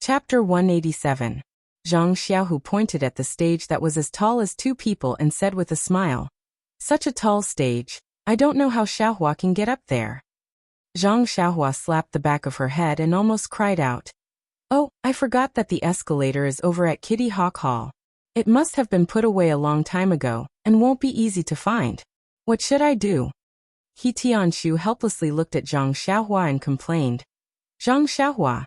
Chapter 187. Zhang Xiaohu pointed at the stage that was as tall as two people and said with a smile, "Such a tall stage, I don't know how Xiaohua can get up there." Zhang Xiaohua slapped the back of her head and almost cried out, "Oh, I forgot that the escalator is over at Kitty Hawk Hall. It must have been put away a long time ago, and won't be easy to find. What should I do?" He Tianshu helplessly looked at Zhang Xiaohua and complained, Zhang Xiaohua,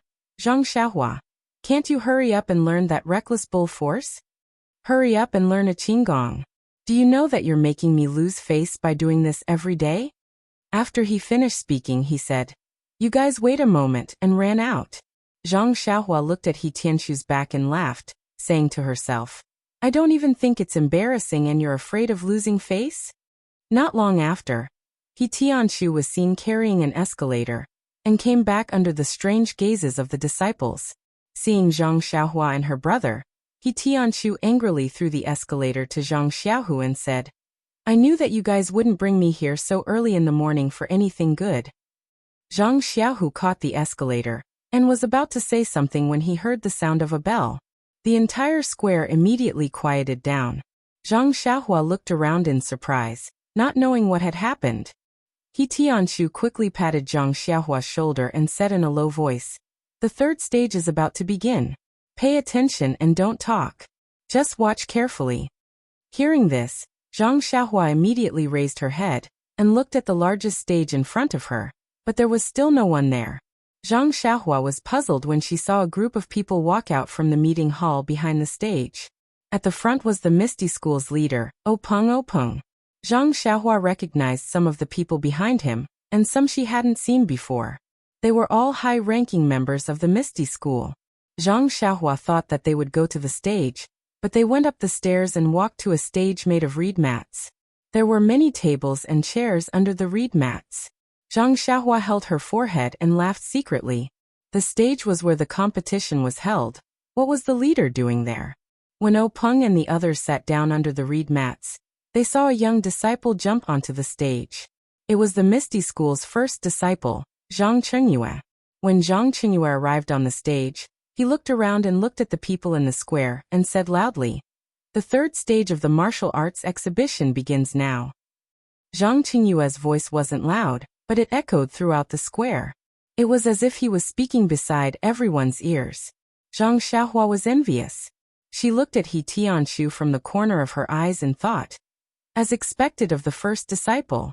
can't you hurry up and learn that reckless bull force? Hurry up and learn a qigong. Do you know that you're making me lose face by doing this every day?" After he finished speaking, he said, "You guys wait a moment," and ran out. Zhang Xiaohua looked at He Tianshu's back and laughed, saying to herself, "I don't even think it's embarrassing and you're afraid of losing face?" Not long after, He Tianshu was seen carrying an escalator, and came back under the strange gazes of the disciples. Seeing Zhang Xiaohua and her brother, He Tianshu angrily threw the escalator to Zhang Xiaohu and said, "I knew that you guys wouldn't bring me here so early in the morning for anything good." Zhang Xiaohu caught the escalator, and was about to say something when he heard the sound of a bell. The entire square immediately quieted down. Zhang Xiaohua looked around in surprise, not knowing what had happened. He Tianshu quickly patted Zhang Xiaohua's shoulder and said in a low voice, "The third stage is about to begin. Pay attention and don't talk. Just watch carefully." Hearing this, Zhang Xiaohua immediately raised her head, and looked at the largest stage in front of her, but there was still no one there. Zhang Xiaohua was puzzled when she saw a group of people walk out from the meeting hall behind the stage. At the front was the Misty School's leader, Openg. Zhang Xiaohua recognized some of the people behind him, and some she hadn't seen before. They were all high-ranking members of the Misty School. Zhang Xiaohua thought that they would go to the stage, but they went up the stairs and walked to a stage made of reed mats. There were many tables and chairs under the reed mats. Zhang Xiaohua held her forehead and laughed secretly. The stage was where the competition was held. What was the leader doing there? When Openg and the others sat down under the reed mats, they saw a young disciple jump onto the stage. It was the Misty School's first disciple, Zhang Qingyue. When Zhang Qingyue arrived on the stage, he looked around and looked at the people in the square and said loudly, "The third stage of the martial arts exhibition begins now." Zhang Qingyue's voice wasn't loud, but it echoed throughout the square. It was as if he was speaking beside everyone's ears. Zhang Xiaohua was envious. She looked at He Tianshu from the corner of her eyes and thought, as expected of the first disciple,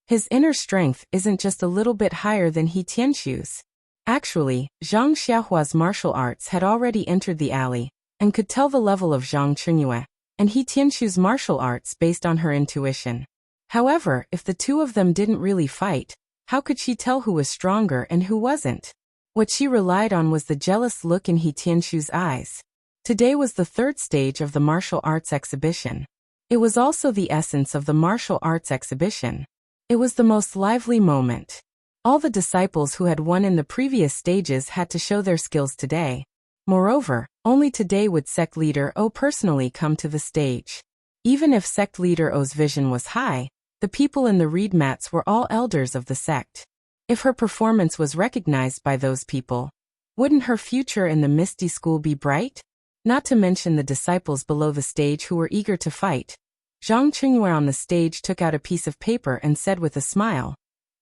his inner strength isn't just a little bit higher than He Tianshu's. Actually, Zhang Xiaohua's martial arts had already entered the alley, and could tell the level of Zhang Qingyue and He Tianshu's martial arts based on her intuition. However, if the two of them didn't really fight, how could she tell who was stronger and who wasn't? What she relied on was the jealous look in He Tianshu's eyes. Today was the third stage of the martial arts exhibition. It was also the essence of the martial arts exhibition. It was the most lively moment. All the disciples who had won in the previous stages had to show their skills today. Moreover, only today would sect leader O personally come to the stage. Even if sect leader O's vision was high, the people in the reed mats were all elders of the sect. If her performance was recognized by those people, wouldn't her future in the Misty School be bright? Not to mention the disciples below the stage who were eager to fight. Zhang Qingyue on the stage took out a piece of paper and said with a smile,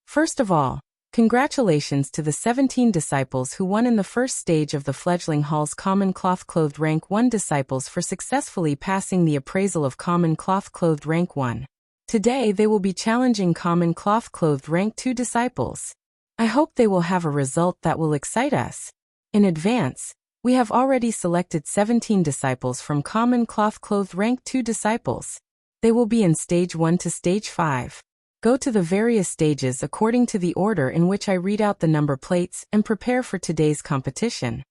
"First of all, congratulations to the 17 disciples who won in the first stage of the Fledgling Hall's Common Cloth-Clothed Rank 1 disciples for successfully passing the appraisal of Common Cloth-Clothed Rank 1. Today they will be challenging Common Cloth-Clothed Rank 2 disciples. I hope they will have a result that will excite us. In advance, we have already selected 17 disciples from Common Cloth-Clothed Rank 2 disciples. They will be in Stage 1 to Stage 5. Go to the various stages according to the order in which I read out the number plates and prepare for today's competition."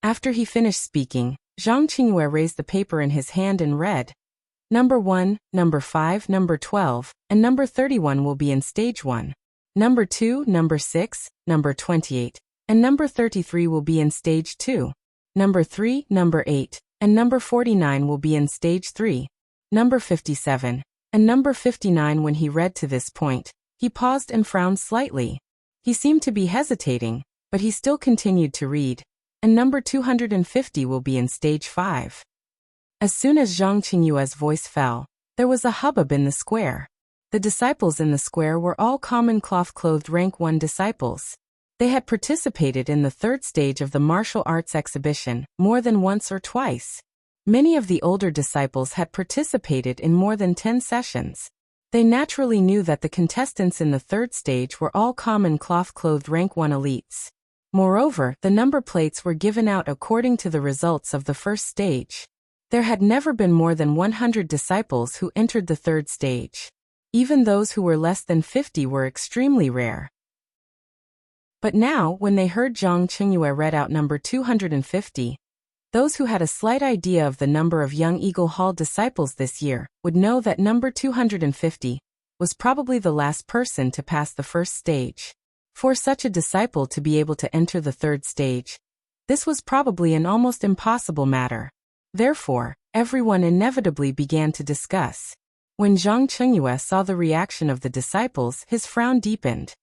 After he finished speaking, Zhang Qingyue raised the paper in his hand and read, "Number 1, number 5, number 12, and number 31 will be in Stage 1. Number 2, number 6, number 28, and number 33 will be in Stage 2. Number 3, number 8, and number 49 will be in Stage 3. Number 57, and number 59." When he read to this point, he paused and frowned slightly. He seemed to be hesitating, but he still continued to read. and number 250 will be in stage 5. As soon as Zhang Qingyue's voice fell, there was a hubbub in the square. The disciples in the square were all common cloth-clothed rank 1 disciples. They had participated in the 3rd stage of the martial arts exhibition more than once or twice. Many of the older disciples had participated in more than 10 sessions. They naturally knew that the contestants in the 3rd stage were all common cloth-clothed rank 1 elites. Moreover, the number plates were given out according to the results of the 1st stage. There had never been more than 100 disciples who entered the 3rd stage. Even those who were less than 50 were extremely rare. But now, when they heard Zhang Qingyue read out number 250, those who had a slight idea of the number of Young Eagle Hall disciples this year would know that number 250 was probably the last person to pass the 1st stage. For such a disciple to be able to enter the 3rd stage, this was probably an almost impossible matter. Therefore, everyone inevitably began to discuss. When Zhang Qingyue saw the reaction of the disciples, his frown deepened.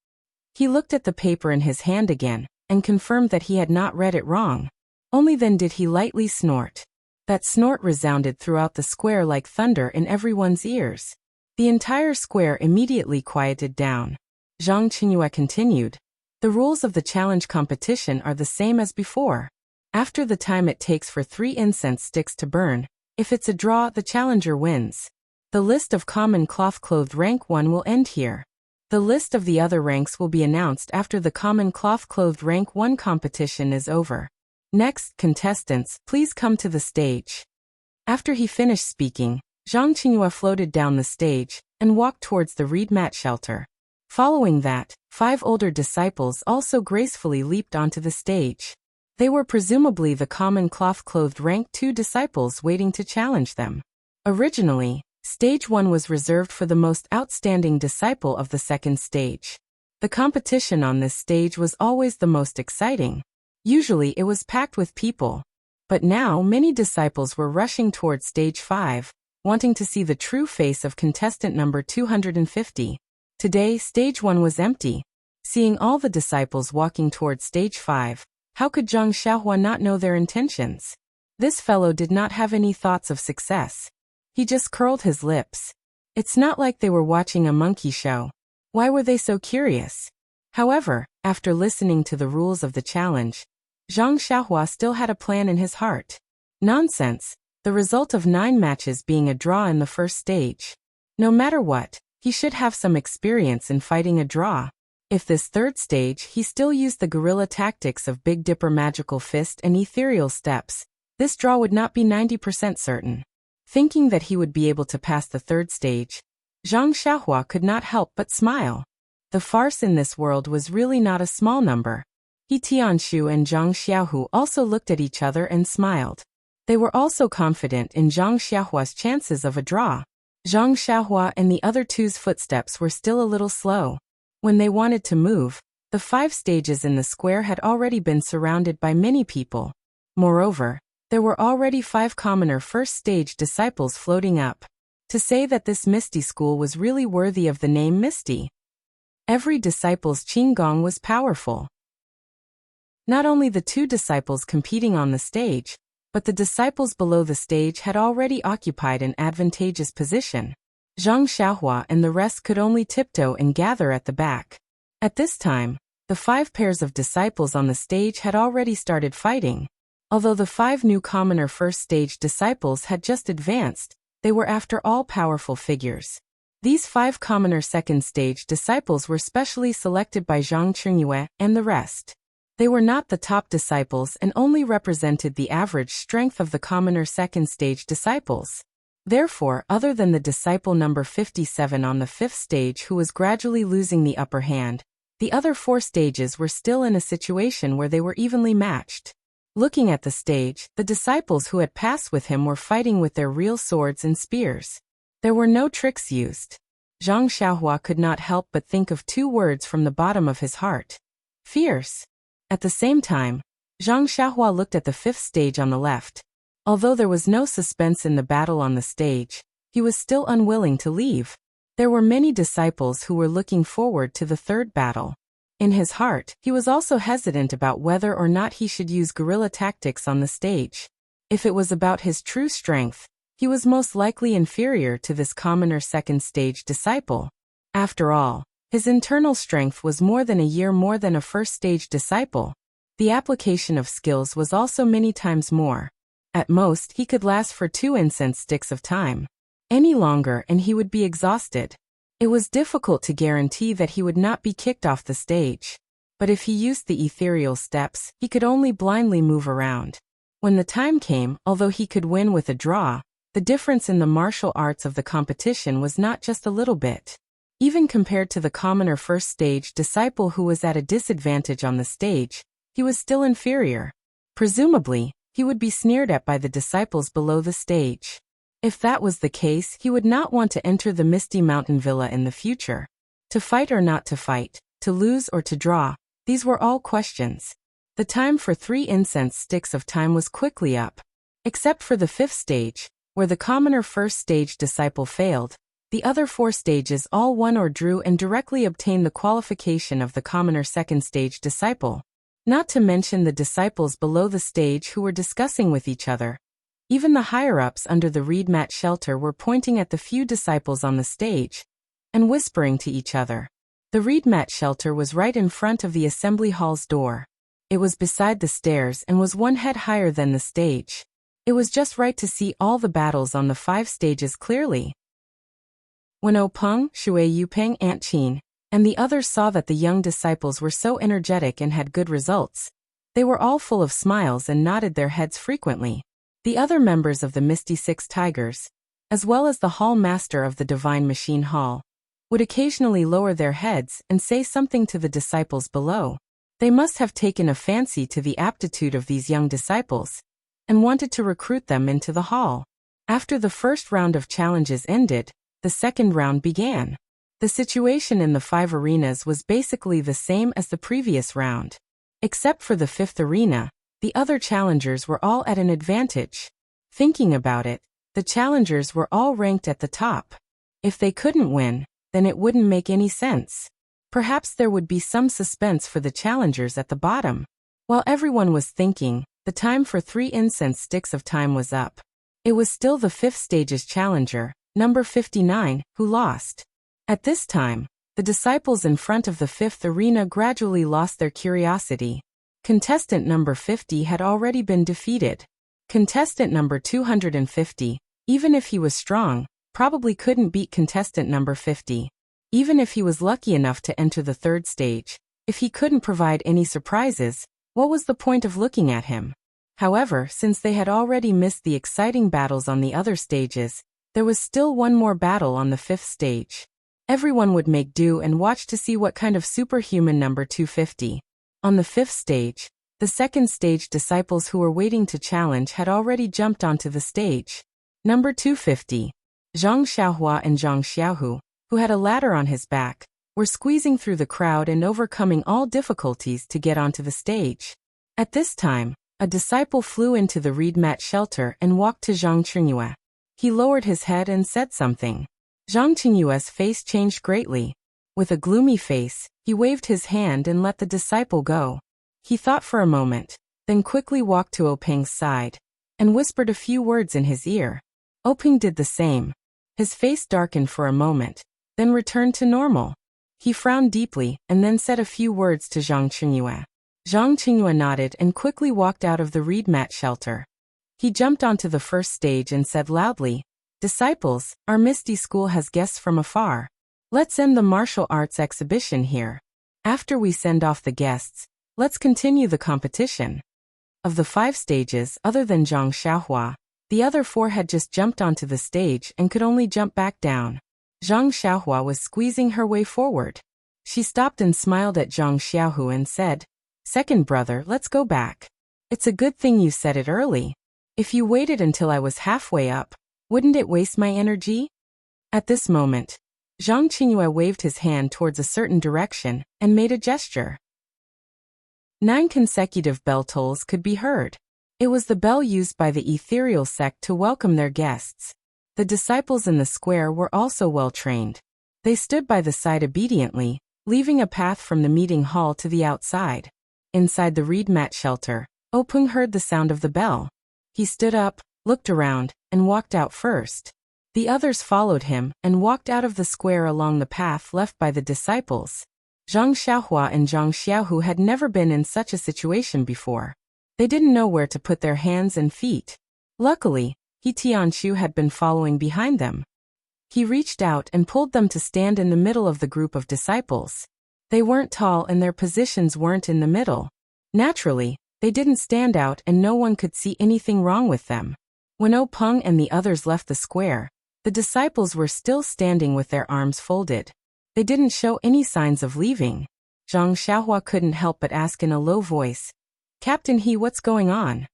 He looked at the paper in his hand again, and confirmed that he had not read it wrong. Only then did he lightly snort. That snort resounded throughout the square like thunder in everyone's ears. The entire square immediately quieted down. Zhang Qingyue continued. The rules of the challenge competition are the same as before. After the time it takes for 3 incense sticks to burn, if it's a draw, the challenger wins. The list of common cloth-clothed rank 1 will end here. The list of the other ranks will be announced after the common cloth-clothed rank 1 competition is over. Next, contestants, please come to the stage. After he finished speaking, Zhang Qingyue floated down the stage and walked towards the reed mat shelter. Following that, 5 older disciples also gracefully leaped onto the stage. They were presumably the common cloth-clothed rank 2 disciples waiting to challenge them. Originally, stage 1 was reserved for the most outstanding disciple of the 2nd stage. The competition on this stage was always the most exciting. Usually it was packed with people. But now many disciples were rushing towards stage 5, wanting to see the true face of contestant number 250. Today, stage 1 was empty. Seeing all the disciples walking towards stage 5, how could Zhang Xiaohua not know their intentions? This fellow did not have any thoughts of success. He just curled his lips. It's not like they were watching a monkey show. Why were they so curious? However, after listening to the rules of the challenge, Zhang Xiaohua still had a plan in his heart. Nonsense, the result of 9 matches being a draw in the 1st stage. No matter what, he should have some experience in fighting a draw. If this 3rd stage he still used the guerrilla tactics of Big Dipper Magical Fist and Ethereal Steps, this draw would not be 90% certain. Thinking that he would be able to pass the 3rd stage, Zhang Xiaohua could not help but smile. The farce in this world was really not a small number. He Tianshu and Zhang Xiaohu also looked at each other and smiled. They were also confident in Zhang Xiaohua's chances of a draw. Zhang Xiaohua and the other 2's footsteps were still a little slow. When they wanted to move, the 5 stages in the square had already been surrounded by many people. Moreover, there were already 5 commoner 1st stage disciples floating up. To say that this Misty School was really worthy of the name Misty. Every disciple's qinggong was powerful. Not only the 2 disciples competing on the stage, but the disciples below the stage had already occupied an advantageous position. Zhang Xiaohua and the rest could only tiptoe and gather at the back. At this time, the 5 pairs of disciples on the stage had already started fighting. Although the 5 new commoner 1st stage disciples had just advanced, they were after all powerful figures. These 5 commoner 2nd stage disciples were specially selected by Zhang Qingyue and the rest. They were not the top disciples and only represented the average strength of the commoner 2nd stage disciples. Therefore, other than the disciple number 57 on the 5th stage who was gradually losing the upper hand, the other 4 stages were still in a situation where they were evenly matched. Looking at the stage, the disciples who had passed with him were fighting with their real swords and spears. There were no tricks used. Zhang Xiaohua could not help but think of 2 words from the bottom of his heart. Fierce. At the same time, Zhang Xiaohua looked at the 5th stage on the left. Although there was no suspense in the battle on the stage, he was still unwilling to leave. There were many disciples who were looking forward to the 3rd battle. In his heart, he was also hesitant about whether or not he should use guerrilla tactics on the stage. If it was about his true strength, he was most likely inferior to this commoner second-stage disciple. After all, his internal strength was more than a year more than a first-stage disciple. The application of skills was also many times more. At most, he could last for 2 incense sticks of time. Any longer and he would be exhausted. It was difficult to guarantee that he would not be kicked off the stage. But if he used the ethereal steps, he could only blindly move around. When the time came, although he could win with a draw, the difference in the martial arts of the competition was not just a little bit. Even compared to the commoner first-stage disciple who was at a disadvantage on the stage, he was still inferior. Presumably, he would be sneered at by the disciples below the stage. If that was the case, he would not want to enter the Misty Mountain Villa in the future. To fight or not to fight, to lose or to draw, these were all questions. The time for 3 incense sticks of time was quickly up. Except for the 5th stage, where the commoner first-stage disciple failed, the other 4 stages all won or drew and directly obtained the qualification of the commoner second-stage disciple. Not to mention the disciples below the stage who were discussing with each other. Even the higher-ups under the reed mat shelter were pointing at the few disciples on the stage and whispering to each other. The reed mat shelter was right in front of the assembly hall's door. It was beside the stairs and was 1 head higher than the stage. It was just right to see all the battles on the 5 stages clearly. When Openg, Shui Yupeng, Aunt Qin, and the others saw that the young disciples were so energetic and had good results, they were all full of smiles and nodded their heads frequently. The other members of the Misty Six Tigers, as well as the hall master of the Divine Machine Hall, would occasionally lower their heads and say something to the disciples below. They must have taken a fancy to the aptitude of these young disciples and wanted to recruit them into the hall. After the first round of challenges ended, the second round began. The situation in the 5 arenas was basically the same as the previous round. Except for the 5th arena, the other challengers were all at an advantage. Thinking about it, the challengers were all ranked at the top. If they couldn't win, then it wouldn't make any sense. Perhaps there would be some suspense for the challengers at the bottom. While everyone was thinking, the time for 3 incense sticks of time was up. It was still the 5th stage's challenger, number 59, who lost. At this time, the disciples in front of the 5th arena gradually lost their curiosity. Contestant number 50 had already been defeated. Contestant number 250, even if he was strong, probably couldn't beat contestant number 50. Even if he was lucky enough to enter the 3rd stage, if he couldn't provide any surprises, what was the point of looking at him? However, since they had already missed the exciting battles on the other stages, there was still 1 more battle on the 5th stage. Everyone would make do and watch to see what kind of superhuman number 250. On the 5th stage, the 2nd stage disciples who were waiting to challenge had already jumped onto the stage. Number 250, Zhang Xiaohua and Zhang Xiaohu, who had a ladder on his back, were squeezing through the crowd and overcoming all difficulties to get onto the stage. At this time, a disciple flew into the reed mat shelter and walked to Zhang Qingyue. He lowered his head and said something. Zhang Qingyue's face changed greatly. With a gloomy face, he waved his hand and let the disciple go. He thought for a moment, then quickly walked to Openg's side and whispered a few words in his ear. Openg did the same. His face darkened for a moment, then returned to normal. He frowned deeply and then said a few words to Zhang Qingyue. Zhang Qingyue nodded and quickly walked out of the reed mat shelter. He jumped onto the 1st stage and said loudly, "Disciples, our Misty School has guests from afar. Let's end the martial arts exhibition here. After we send off the guests, let's continue the competition." Of the 5 stages, other than Zhang Xiaohua, the other 4 had just jumped onto the stage and could only jump back down. Zhang Xiaohua was squeezing her way forward. She stopped and smiled at Zhang Xiaohu and said, "Second brother, let's go back. It's a good thing you said it early. If you waited until I was halfway up, wouldn't it waste my energy?" At this moment, Zhang Qingyue waved his hand towards a certain direction and made a gesture. 9 consecutive bell tolls could be heard. It was the bell used by the ethereal sect to welcome their guests. The disciples in the square were also well trained. They stood by the side obediently, leaving a path from the meeting hall to the outside. Inside the reed mat shelter, Openg heard the sound of the bell. He stood up, looked around, and walked out first. The others followed him and walked out of the square along the path left by the disciples. Zhang Xiaohua and Zhang Xiaohu had never been in such a situation before. They didn't know where to put their hands and feet. Luckily, He Tianqiu had been following behind them. He reached out and pulled them to stand in the middle of the group of disciples. They weren't tall and their positions weren't in the middle. Naturally, they didn't stand out and no one could see anything wrong with them. When Openg and the others left the square, the disciples were still standing with their arms folded. They didn't show any signs of leaving. Zhang Xiaohua couldn't help but ask in a low voice, "Captain He, what's going on?"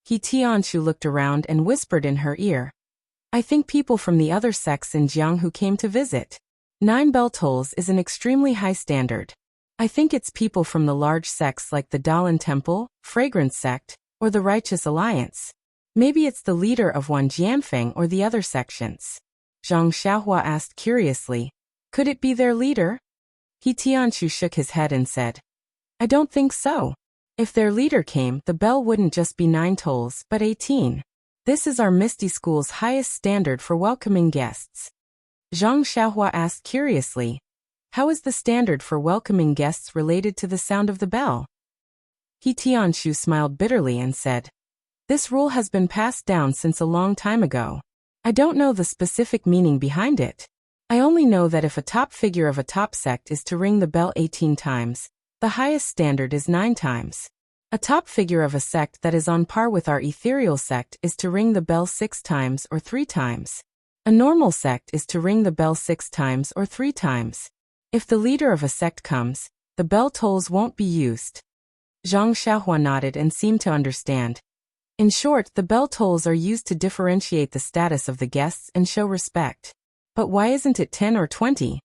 He Tianqiu looked around and whispered in her ear, "I think people from the other sects in Jianghu came to visit. 9 bell tolls is an extremely high standard. I think it's people from the large sects like the Dalan Temple, Fragrance Sect, or the Righteous Alliance. Maybe it's the leader of Wan Jianfeng or the other sections." Zhang Xiaohua asked curiously, "Could it be their leader?" He Tianqiu shook his head and said, "I don't think so. If their leader came, the bell wouldn't just be 9 tolls, but 18. This is our Misty School's highest standard for welcoming guests." Zhang Xiaohua asked curiously, "How is the standard for welcoming guests related to the sound of the bell?" He Tianqiu smiled bitterly and said, "This rule has been passed down since a long time ago. I don't know the specific meaning behind it. I only know that if a top figure of a top sect is to ring the bell 18 times, the highest standard is 9 times. A top figure of a sect that is on par with our ethereal sect is to ring the bell 6 times or 3 times. A normal sect is to ring the bell 6 times or 3 times. If the leader of a sect comes, the bell tolls won't be used." Zhang Xiaohua nodded and seemed to understand. In short, the bell tolls are used to differentiate the status of the guests and show respect. "But why isn't it 10 or 20?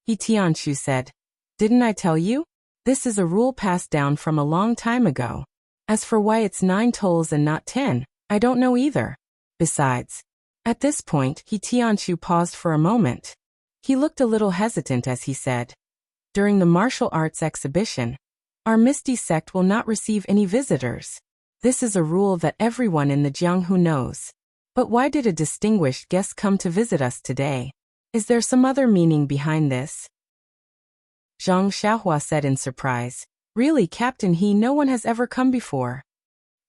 He Tianqiu said, "Didn't I tell you? This is a rule passed down from a long time ago. As for why it's 9 tolls and not 10, I don't know either. Besides," at this point, He Tianqiu paused for a moment. He looked a little hesitant as he said, "During the martial arts exhibition, our Misty sect will not receive any visitors. This is a rule that everyone in the Jianghu knows. But why did a distinguished guest come to visit us today? Is there some other meaning behind this?" Zhang Xiaohua said in surprise, "Really, Captain He, no one has ever come before."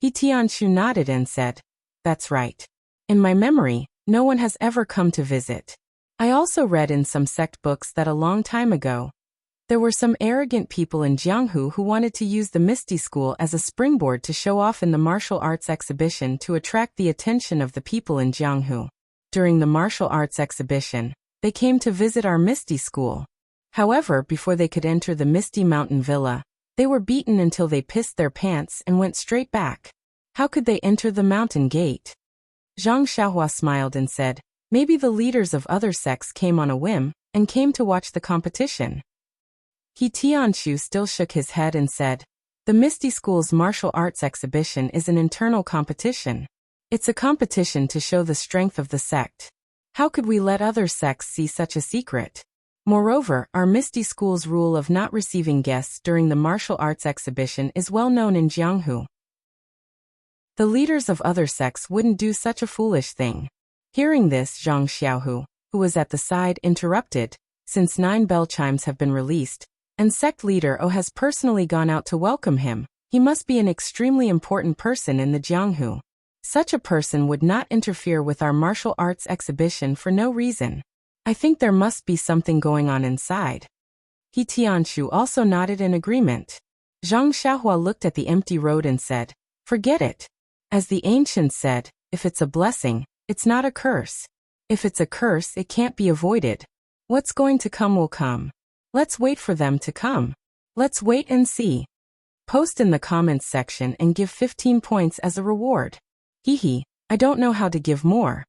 He Tianqiu nodded and said, "That's right. In my memory, no one has ever come to visit. I also read in some sect books that a long time ago, there were some arrogant people in Jianghu who wanted to use the Misty School as a springboard to show off in the martial arts exhibition to attract the attention of the people in Jianghu. During the martial arts exhibition, they came to visit our Misty School. However, before they could enter the Misty Mountain Villa, they were beaten until they pissed their pants and went straight back. How could they enter the mountain gate?" Zhang Xiaohua smiled and said, "Maybe the leaders of other sects came on a whim and came to watch the competition." He Tianqiu still shook his head and said, "The Misty School's martial arts exhibition is an internal competition. It's a competition to show the strength of the sect. How could we let other sects see such a secret? Moreover, our Misty School's rule of not receiving guests during the martial arts exhibition is well known in Jianghu. The leaders of other sects wouldn't do such a foolish thing." Hearing this, Zhang Xiaohu, who was at the side, interrupted, "Since 9 bell chimes have been released, and sect leader O has personally gone out to welcome him, he must be an extremely important person in the Jianghu. Such a person would not interfere with our martial arts exhibition for no reason. I think there must be something going on inside." He Tianqiu also nodded in agreement. Zhang Xiaohua looked at the empty road and said, "Forget it. As the ancients said, if it's a blessing, it's not a curse. If it's a curse, it can't be avoided. What's going to come will come. Let's wait for them to come. Let's wait and see." Post in the comments section and give 15 points as a reward. Hehe, I don't know how to give more.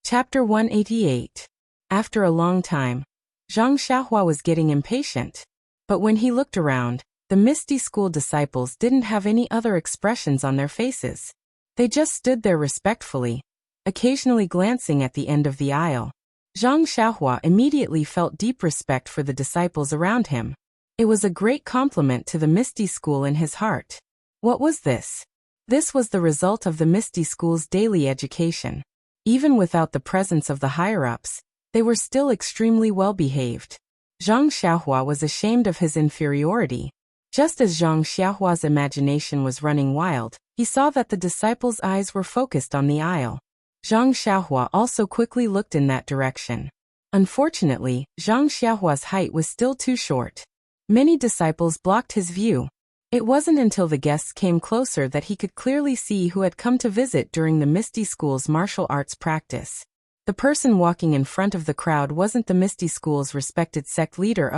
Chapter 188. After a long time, Zhang Xiaohua was getting impatient. But when he looked around, the Misty School disciples didn't have any other expressions on their faces. They just stood there respectfully, occasionally glancing at the end of the aisle. Zhang Xiaohua immediately felt deep respect for the disciples around him. It was a great compliment to the Misty School in his heart. What was this? This was the result of the Misty School's daily education. Even without the presence of the higher-ups, they were still extremely well-behaved. Zhang Xiaohua was ashamed of his inferiority. Just as Zhang Xiaohua's imagination was running wild, he saw that the disciples' eyes were focused on the aisle. Zhang Xiaohua also quickly looked in that direction. Unfortunately, Zhang Xiaohua's height was still too short. Many disciples blocked his view. It wasn't until the guests came closer that he could clearly see who had come to visit during the Misty School's martial arts practice. The person walking in front of the crowd wasn't the Misty School's respected sect leader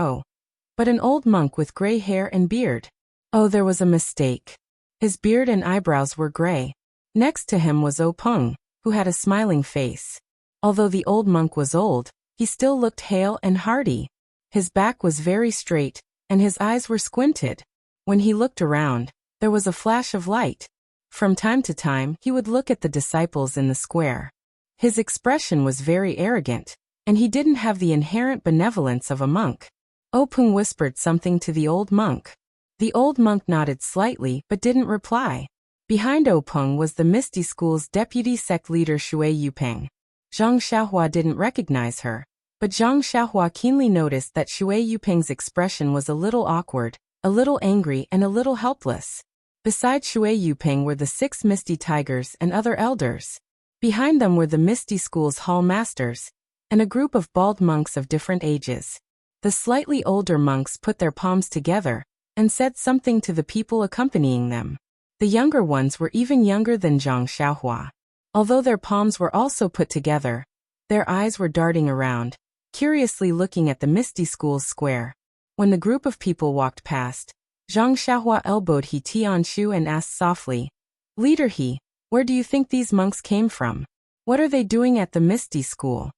but an old monk with gray hair and beard. Oh, there was a mistake. His beard and eyebrows were gray. Next to him was Peng, who had a smiling face. Although the old monk was old, he still looked hale and hearty. His back was very straight, and his eyes were squinted. When he looked around, there was a flash of light. From time to time, he would look at the disciples in the square. His expression was very arrogant, and he didn't have the inherent benevolence of a monk. Peng whispered something to the old monk. The old monk nodded slightly but didn't reply. Behind Peng was the Misty School's deputy sect leader Shui Yupeng. Zhang Xiaohua didn't recognize her, but Zhang Xiaohua keenly noticed that Shui Yupeng's expression was a little awkward, a little angry and a little helpless. Beside Shui Yupeng were the 6 Misty Tigers and other elders. Behind them were the Misty School's hall masters, and a group of bald monks of different ages. The slightly older monks put their palms together and said something to the people accompanying them. The younger ones were even younger than Zhang Xiaohua. Although their palms were also put together, their eyes were darting around, curiously looking at the Misty School's square. When the group of people walked past, Zhang Xiaohua elbowed He Tianshu and asked softly, "Leader He, where do you think these monks came from? What are they doing at the Misty School?"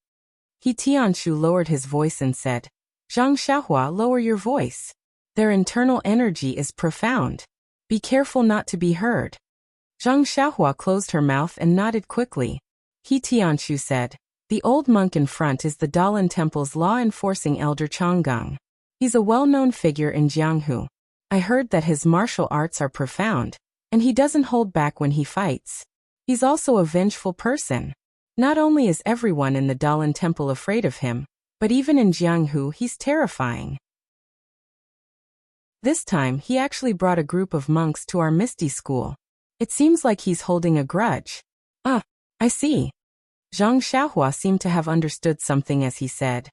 He Tianshu lowered his voice and said, "Zhang Xiaohua, lower your voice. Their internal energy is profound. Be careful not to be heard." Zhang Xiaohua closed her mouth and nodded quickly. He Tianshu said, "The old monk in front is the Dalan Temple's law-enforcing elder Changgang. He's a well-known figure in Jianghu. I heard that his martial arts are profound, and he doesn't hold back when he fights. He's also a vengeful person. Not only is everyone in the Dalan Temple afraid of him, but even in Jianghu he's terrifying." This time he actually brought a group of monks to our Misty School. It seems like he's holding a grudge. "Ah, I see." Zhang Xiaohua seemed to have understood something as he said,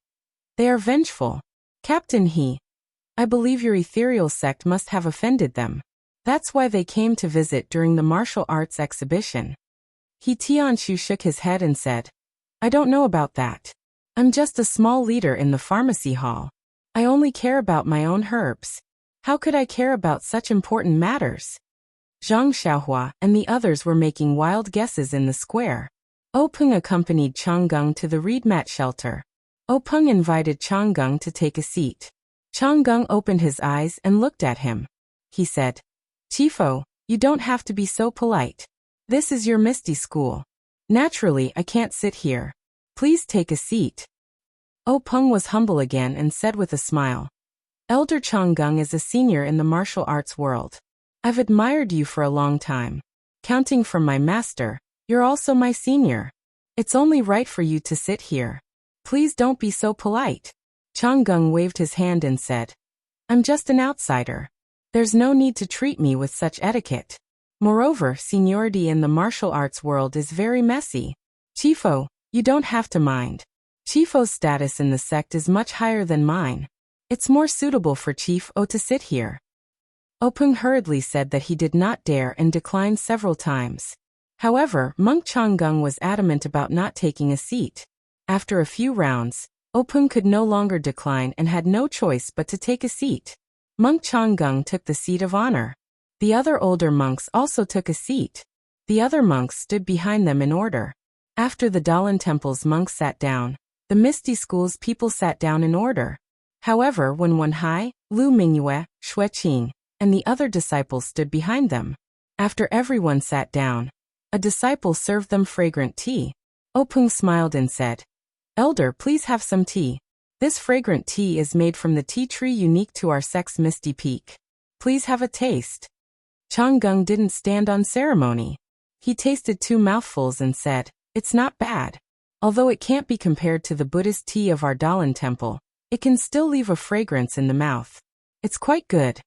"They are vengeful. Captain He, I believe your ethereal sect must have offended them. That's why they came to visit during the martial arts exhibition." He Tianshu shook his head and said, "I don't know about that. I'm just a small leader in the pharmacy hall. I only care about my own herbs. How could I care about such important matters?" Zhang Xiaohua and the others were making wild guesses in the square. Peng accompanied Changgang to the reed mat shelter. Peng invited Changgang to take a seat. Changgang opened his eyes and looked at him. He said, "Chifo, you don't have to be so polite. This is your Misty School. Naturally, I can't sit here. Please take a seat." Peng was humble again and said with a smile, "Elder Changgang is a senior in the martial arts world. I've admired you for a long time. Counting from my master, you're also my senior. It's only right for you to sit here. Please don't be so polite." Changgang waved his hand and said, "I'm just an outsider. There's no need to treat me with such etiquette. Moreover, seniority in the martial arts world is very messy. Chifo, you don't have to mind. Chifo's status in the sect is much higher than mine. It's more suitable for Chief O to sit here." Peng hurriedly said that he did not dare and declined several times. However, Monk Changgang was adamant about not taking a seat. After a few rounds, Peng could no longer decline and had no choice but to take a seat. Monk Changgang took the seat of honor. The other older monks also took a seat. The other monks stood behind them in order. After the Dalan Temple's monks sat down, the Misty School's people sat down in order. However, when Wenhai, Lu Mingyue, Xueqing, and the other disciples stood behind them. After everyone sat down, a disciple served them fragrant tea. Peng smiled and said, Elder, please have some tea. This fragrant tea is made from the tea tree unique to our sect's Misty Peak. Please have a taste. Changgung didn't stand on ceremony. He tasted 2 mouthfuls and said, "It's not bad. Although it can't be compared to the Buddhist tea of our Dalan temple, it can still leave a fragrance in the mouth. It's quite good."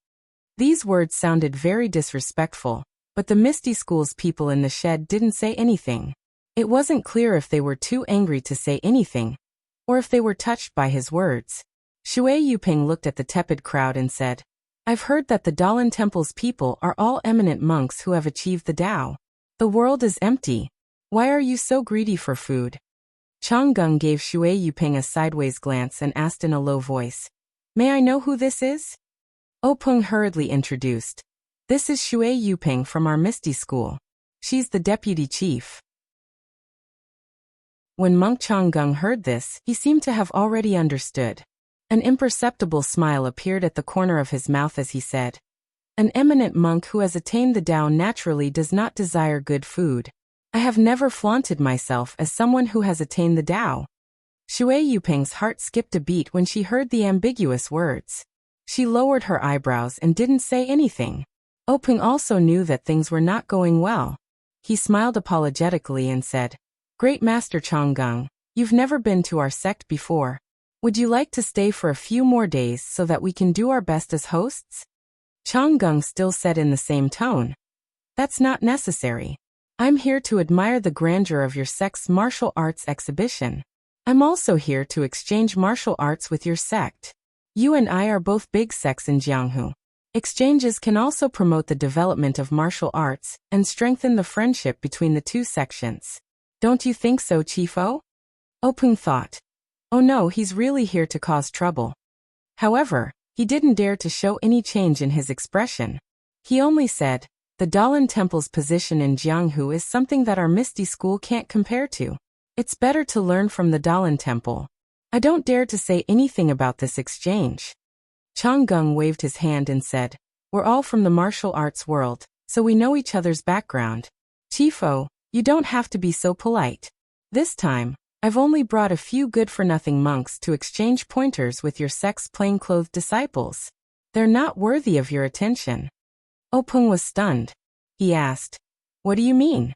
These words sounded very disrespectful, but the Misty School's people in the shed didn't say anything. It wasn't clear if they were too angry to say anything, or if they were touched by his words. Shui Yuping looked at the tepid crowd and said, "I've heard that the Dalan temple's people are all eminent monks who have achieved the Tao. The world is empty. Why are you so greedy for food?" Changgung gave Shui Yuping a sideways glance and asked in a low voice, "May I know who this is?" Openg hurriedly introduced, "This is Shui Yuping from our Misty School. She's the deputy chief." When Monk Changgung heard this, he seemed to have already understood. An imperceptible smile appeared at the corner of his mouth as he said, "An eminent monk who has attained the Tao naturally does not desire good food. I have never flaunted myself as someone who has attained the Tao." Shui Yuping's heart skipped a beat when she heard the ambiguous words. She lowered her eyebrows and didn't say anything. Openg also knew that things were not going well. He smiled apologetically and said, "Great Master Changgung, you've never been to our sect before. Would you like to stay for a few more days so that we can do our best as hosts?" Changgung still said in the same tone, "That's not necessary. I'm here to admire the grandeur of your sect's martial arts exhibition. I'm also here to exchange martial arts with your sect. You and I are both big sects in Jianghu. Exchanges can also promote the development of martial arts and strengthen the friendship between the two sections. Don't you think so, Chiefo?" Openg thought, "Oh no, he's really here to cause trouble." However, he didn't dare to show any change in his expression. He only said, "The Dalan Temple's position in Jianghu is something that our Misty School can't compare to. It's better to learn from the Dalan Temple. I don't dare to say anything about this exchange." Changgung waved his hand and said, "We're all from the martial arts world, so we know each other's background. Chiefo, you don't have to be so polite. This time, I've only brought a few good-for-nothing monks to exchange pointers with your sect's plain-clothed disciples. They're not worthy of your attention." Openg was stunned. He asked, "What do you mean?"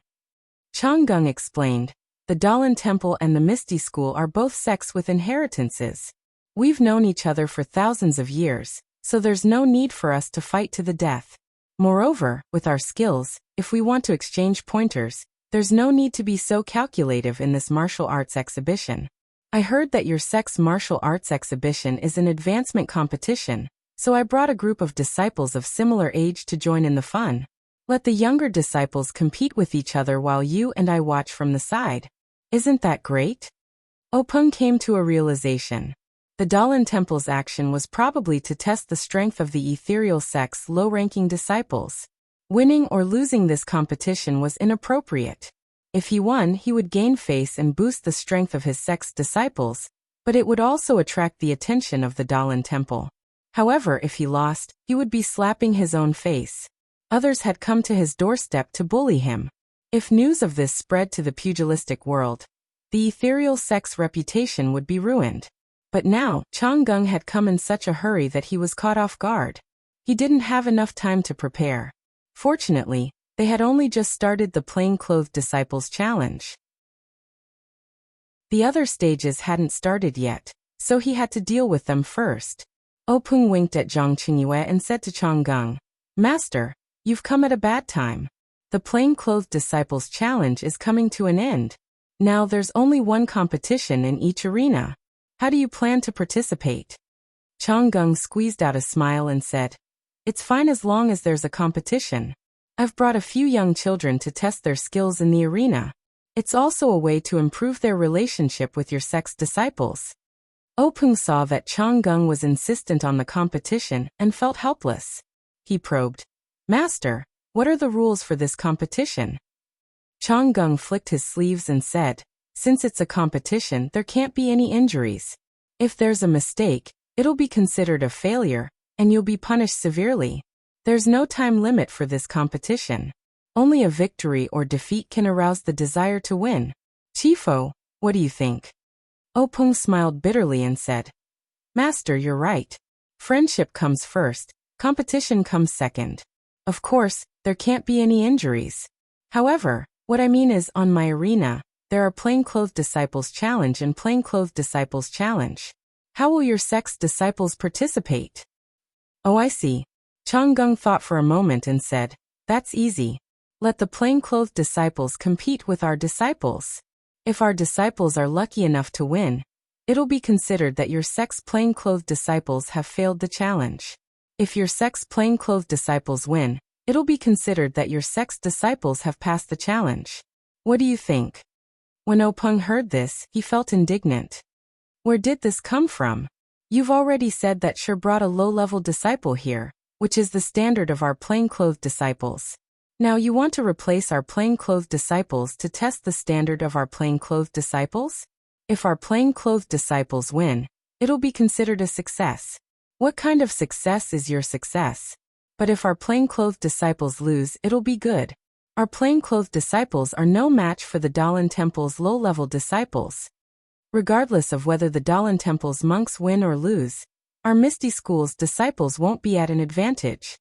Changgung explained, "The Dalan Temple and the Misty School are both sects with inheritances. We've known each other for thousands of years, so there's no need for us to fight to the death. Moreover, with our skills, if we want to exchange pointers, there's no need to be so calculative in this martial arts exhibition. I heard that your sect's martial arts exhibition is an advancement competition, so I brought a group of disciples of similar age to join in the fun. Let the younger disciples compete with each other while you and I watch from the side. Isn't that great?" Openg came to a realization. The Dalan Temple's action was probably to test the strength of the ethereal sect's low-ranking disciples. Winning or losing this competition was inappropriate. If he won, he would gain face and boost the strength of his sect's disciples, but it would also attract the attention of the Dalan Temple. However, if he lost, he would be slapping his own face. Others had come to his doorstep to bully him. If news of this spread to the pugilistic world, the ethereal sect's reputation would be ruined. But now, Changgung had come in such a hurry that he was caught off guard. He didn't have enough time to prepare. Fortunately, they had only just started the plain-clothed disciples challenge. The other stages hadn't started yet, so he had to deal with them first. Openg winked at Zhang Qingyue and said to Changgung, "Master, you've come at a bad time. The plain-clothed disciples challenge is coming to an end. Now there's only one competition in each arena. How do you plan to participate?" Changgung squeezed out a smile and said, "It's fine as long as there's a competition. I've brought a few young children to test their skills in the arena. It's also a way to improve their relationship with your sect's disciples." Openg saw that Changgung was insistent on the competition and felt helpless. He probed, "Master, what are the rules for this competition?" Changgung flicked his sleeves and said, "Since it's a competition, there can't be any injuries. If there's a mistake, it'll be considered a failure, and you'll be punished severely. There's no time limit for this competition. Only a victory or defeat can arouse the desire to win. Chiefo, what do you think?" Openg smiled bitterly and said, Master, you're right. Friendship comes first, competition comes second. Of course, there can't be any injuries. However, what I mean is on my arena, there are plainclothes disciples challenge and plainclothes disciples challenge. How will your sect's disciples participate? Oh, I see. Chang Gung thought for a moment and said, that's easy. Let the plainclothes disciples compete with our disciples. If our disciples are lucky enough to win, it'll be considered that your sect's plainclothes disciples have failed the challenge. If your sect's plainclothes disciples win, it'll be considered that your sect's disciples have passed the challenge. What do you think? When Openg heard this, he felt indignant. Where did this come from? You've already said that Shi brought a low-level disciple here, which is the standard of our plainclothes disciples. Now you want to replace our plainclothes disciples to test the standard of our plainclothes disciples? If our plainclothes disciples win, it'll be considered a success. What kind of success is your success? But if our plainclothes disciples lose, it'll be good. Our plainclothes disciples are no match for the Dalan Temple's low-level disciples. Regardless of whether the Dalan Temple's monks win or lose, our Misty School's disciples won't be at an advantage.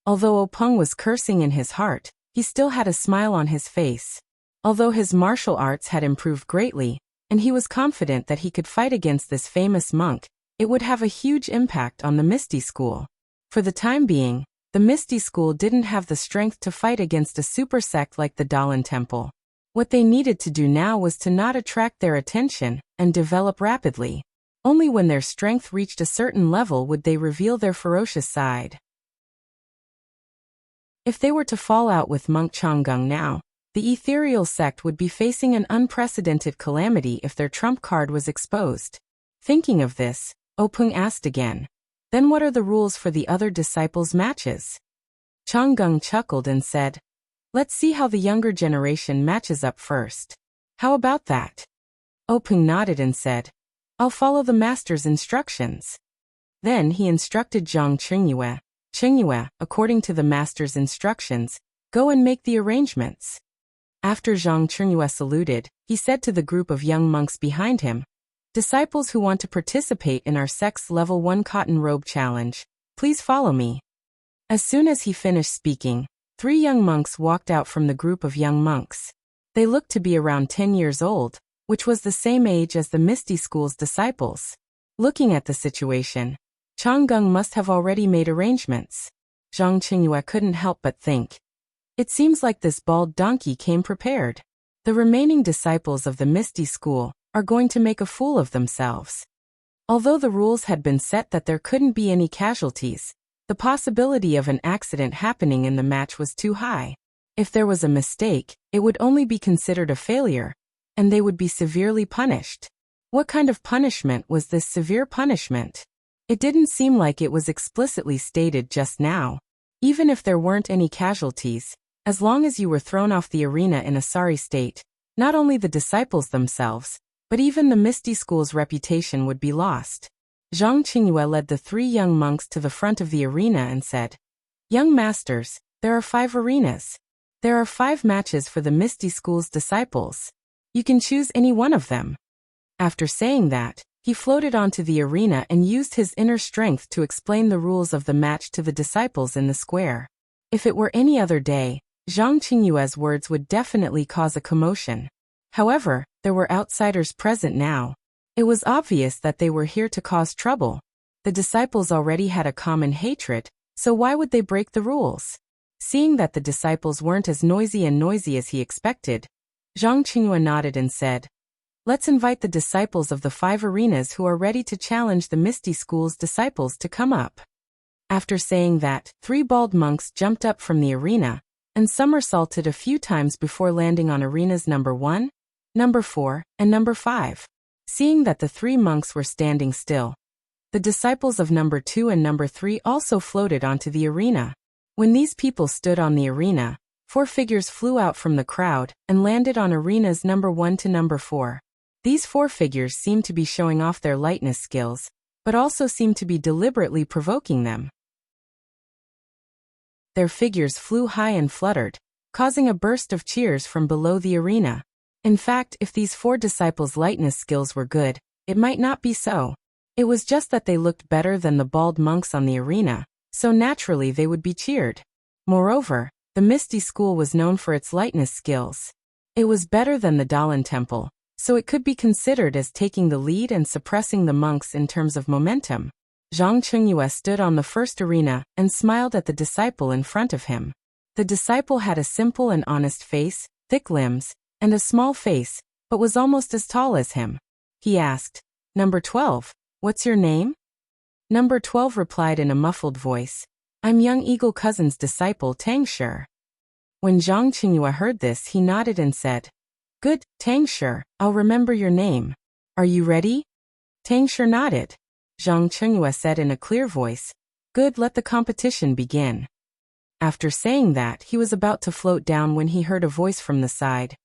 Although Openg was cursing in his heart, he still had a smile on his face. Although his martial arts had improved greatly, and he was confident that he could fight against this famous monk, it would have a huge impact on the Misty School. For the time being, the Misty School didn't have the strength to fight against a super sect like the Dalan Temple. What they needed to do now was to not attract their attention and develop rapidly. Only when their strength reached a certain level would they reveal their ferocious side. If they were to fall out with Monk Changgung now, the ethereal sect would be facing an unprecedented calamity if their trump card was exposed. Thinking of this, Openg asked again, then what are the rules for the other disciples' matches? Changgung chuckled and said, let's see how the younger generation matches up first. How about that? Openg nodded and said, I'll follow the master's instructions. Then he instructed Zhang Qingyue, Qingyue, according to the master's instructions, go and make the arrangements. After Zhang Qingyue saluted, he said to the group of young monks behind him, disciples who want to participate in our sect's level 1 cotton robe challenge, please follow me. As soon as he finished speaking, 3 young monks walked out from the group of young monks. They looked to be around 10 years old, which was the same age as the Misty School's disciples. Looking at the situation, Changgung must have already made arrangements. Zhang Qingyue couldn't help but think, it seems like this bald donkey came prepared. The remaining disciples of the Misty School are going to make a fool of themselves. Although the rules had been set that there couldn't be any casualties, the possibility of an accident happening in the match was too high. If there was a mistake, it would only be considered a failure, and they would be severely punished. What kind of punishment was this severe punishment? It didn't seem like it was explicitly stated just now. Even if there weren't any casualties, as long as you were thrown off the arena in a sorry state, not only the disciples themselves, but even the Misty School's reputation would be lost. Zhang Qingyue led the 3 young monks to the front of the arena and said, young masters, there are 5 arenas. There are 5 matches for the Misty School's disciples. You can choose any one of them. After saying that, he floated onto the arena and used his inner strength to explain the rules of the match to the disciples in the square. If it were any other day, Zhang Qingyue's words would definitely cause a commotion. However, there were outsiders present now. It was obvious that they were here to cause trouble. The disciples already had a common hatred, so why would they break the rules? Seeing that the disciples weren't as noisy as he expected, Zhang Qingyue nodded and said, let's invite the disciples of the 5 arenas who are ready to challenge the Misty School's disciples to come up. After saying that, 3 bald monks jumped up from the arena and somersaulted a few times before landing on arenas number 1, number 4, and number 5. Seeing that the 3 monks were standing still, the disciples of number 2 and number 3 also floated onto the arena. When these people stood on the arena, 4 figures flew out from the crowd and landed on arenas number 1 to number 4. These 4 figures seemed to be showing off their lightness skills, but also seemed to be deliberately provoking them. Their figures flew high and fluttered, causing a burst of cheers from below the arena. In fact, if these 4 disciples' lightness skills were good, It might not be so. It was just that they looked better than the bald monks on the arena, so naturally they would be cheered. Moreover, the Misty School was known for its lightness skills. It was better than the Dalan Temple, so it could be considered as taking the lead and suppressing the monks in terms of momentum. Zhang Chengyue stood on the first arena and smiled at the disciple in front of him. The disciple had a simple and honest face, thick limbs, and a small face, but was almost as tall as him. He asked, "Number 12, what's your name?" Number 12 replied in a muffled voice, "I'm young Eagle Cousin's disciple Tang Shi." When Zhang Chengyue heard this, he nodded and said, "Good, Tang Shi, I'll remember your name. Are you ready?" Tang Shi nodded. Zhang Chengyue said in a clear voice, "Good, let the competition begin." After saying that, he was about to float down when he heard a voice from the side.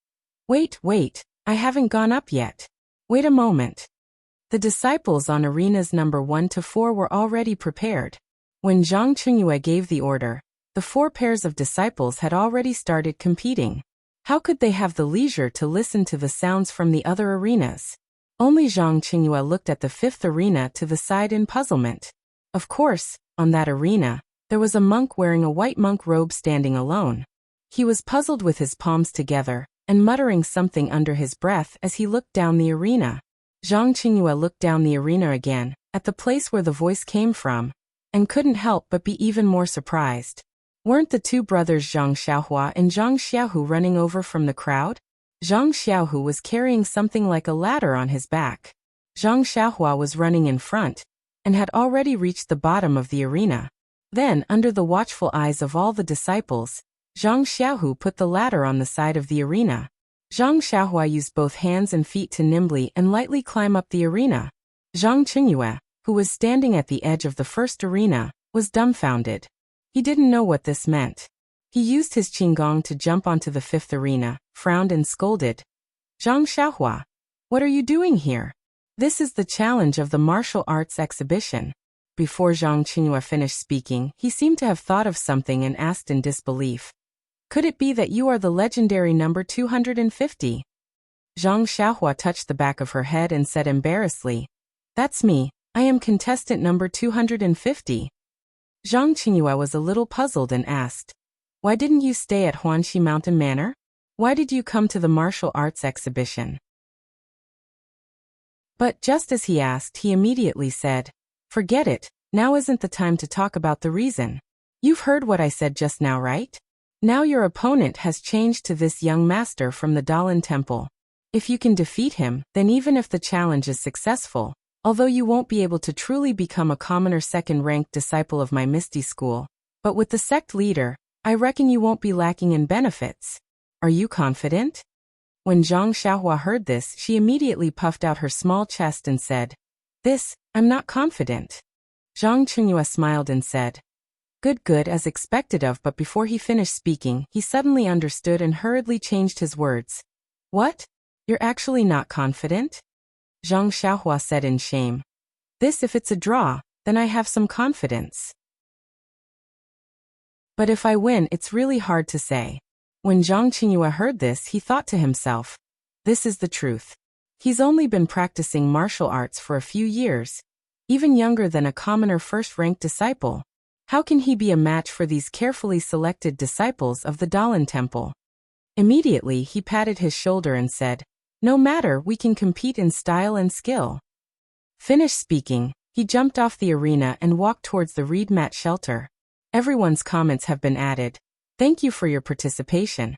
Wait, I haven't gone up yet. Wait a moment." The disciples on arenas number 1 to 4 were already prepared. When Zhang Chengyue gave the order, the 4 pairs of disciples had already started competing. How could they have the leisure to listen to the sounds from the other arenas? Only Zhang Chengyue looked at the 5th arena to the side in puzzlement. Of course, on that arena, there was a monk wearing a white monk robe standing alone. He was puzzled with his palms together, and muttering something under his breath as he looked down the arena. Zhang Chengyue looked down the arena again, at the place where the voice came from, and couldn't help but be even more surprised. Weren't the 2 brothers Zhang Xiaohua and Zhang Xiaohu running over from the crowd? Zhang Xiaohu was carrying something like a ladder on his back. Zhang Xiaohua was running in front, and had already reached the bottom of the arena. Then, under the watchful eyes of all the disciples, Zhang Xiaohu put the ladder on the side of the arena. Zhang Xiaohua used both hands and feet to nimbly and lightly climb up the arena. Zhang Chengyue, who was standing at the edge of the first arena, was dumbfounded. He didn't know what this meant. He used his qinggong to jump onto the 5th arena, frowned and scolded. "Zhang Xiaohua, what are you doing here? This is the challenge of the martial arts exhibition." Before Zhang Chengyue finished speaking, he seemed to have thought of something and asked in disbelief, "Could it be that you are the legendary number 250? Zhang Xiaohua touched the back of her head and said embarrassedly, "That's me, I am contestant number 250. Zhang Chengyue was a little puzzled and asked, "Why didn't you stay at Huanxi Mountain Manor? Why did you come to the martial arts exhibition?" But just as he asked, he immediately said, "Forget it, now isn't the time to talk about the reason. You've heard what I said just now, right? Now your opponent has changed to this young master from the Dalan Temple. If you can defeat him, then even if the challenge is successful, although you won't be able to truly become a commoner second-ranked disciple of my Misty School, but with the sect leader, I reckon you won't be lacking in benefits. Are you confident?" When Zhang Xiaohua heard this, she immediately puffed out her small chest and said, "I'm not confident." Zhang Chengyue smiled and said, Good, as expected of, but before he finished speaking, he suddenly understood and hurriedly changed his words. "What? You're actually not confident?" Zhang Xiaohua said in shame. If it's a draw, then I have some confidence. But if I win, it's really hard to say." When Zhang Chengyue heard this, he thought to himself, "This is the truth. He's only been practicing martial arts for a few years, even younger than a commoner first-ranked disciple. How can he be a match for these carefully selected disciples of the Dalan Temple?" Immediately, he patted his shoulder and said, "No matter, we can compete in style and skill." Finished speaking, he jumped off the arena and walked towards the reed mat shelter. Everyone's comments have been added. Thank you for your participation.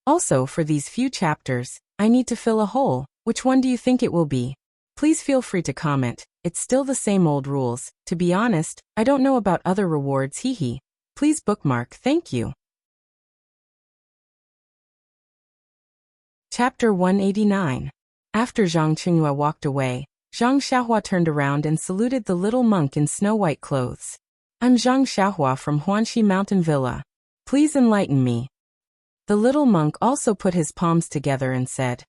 Also, for these few chapters, I need to fill a hole. Which one do you think it will be? Please feel free to comment. It's still the same old rules. To be honest, I don't know about other rewards, hehe. Please bookmark, thank you. Chapter 189. After Zhang Chengyue walked away, Zhang Xiaohua turned around and saluted the little monk in snow-white clothes. "I'm Zhang Xiaohua from Huanxi Mountain Villa. Please enlighten me." The little monk also put his palms together and said,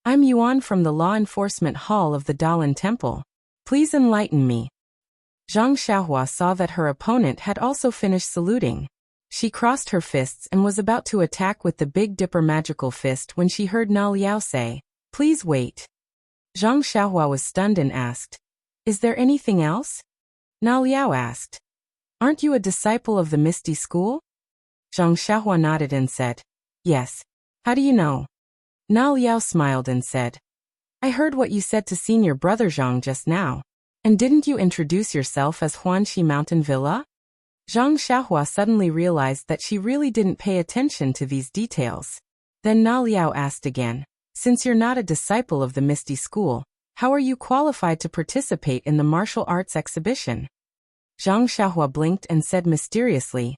"I'm Yuan from the Law Enforcement Hall of the Dalan Temple. Please enlighten me." Zhang Xiaohua saw that her opponent had also finished saluting. She crossed her fists and was about to attack with the Big Dipper magical fist when she heard Na Liao say, "Please wait." Zhang Xiaohua was stunned and asked, "Is there anything else?" Na Liao asked, "Aren't you a disciple of the Misty School?" Zhang Xiaohua nodded and said, "Yes. How do you know?" Na Liao smiled and said, "I heard what you said to senior brother Zhang just now. And didn't you introduce yourself as Huanxi Mountain Villa?" Zhang Xiaohua suddenly realized that she really didn't pay attention to these details. Then Na Liao asked again, "Since you're not a disciple of the Misty School, how are you qualified to participate in the martial arts exhibition?" Zhang Xiaohua blinked and said mysteriously,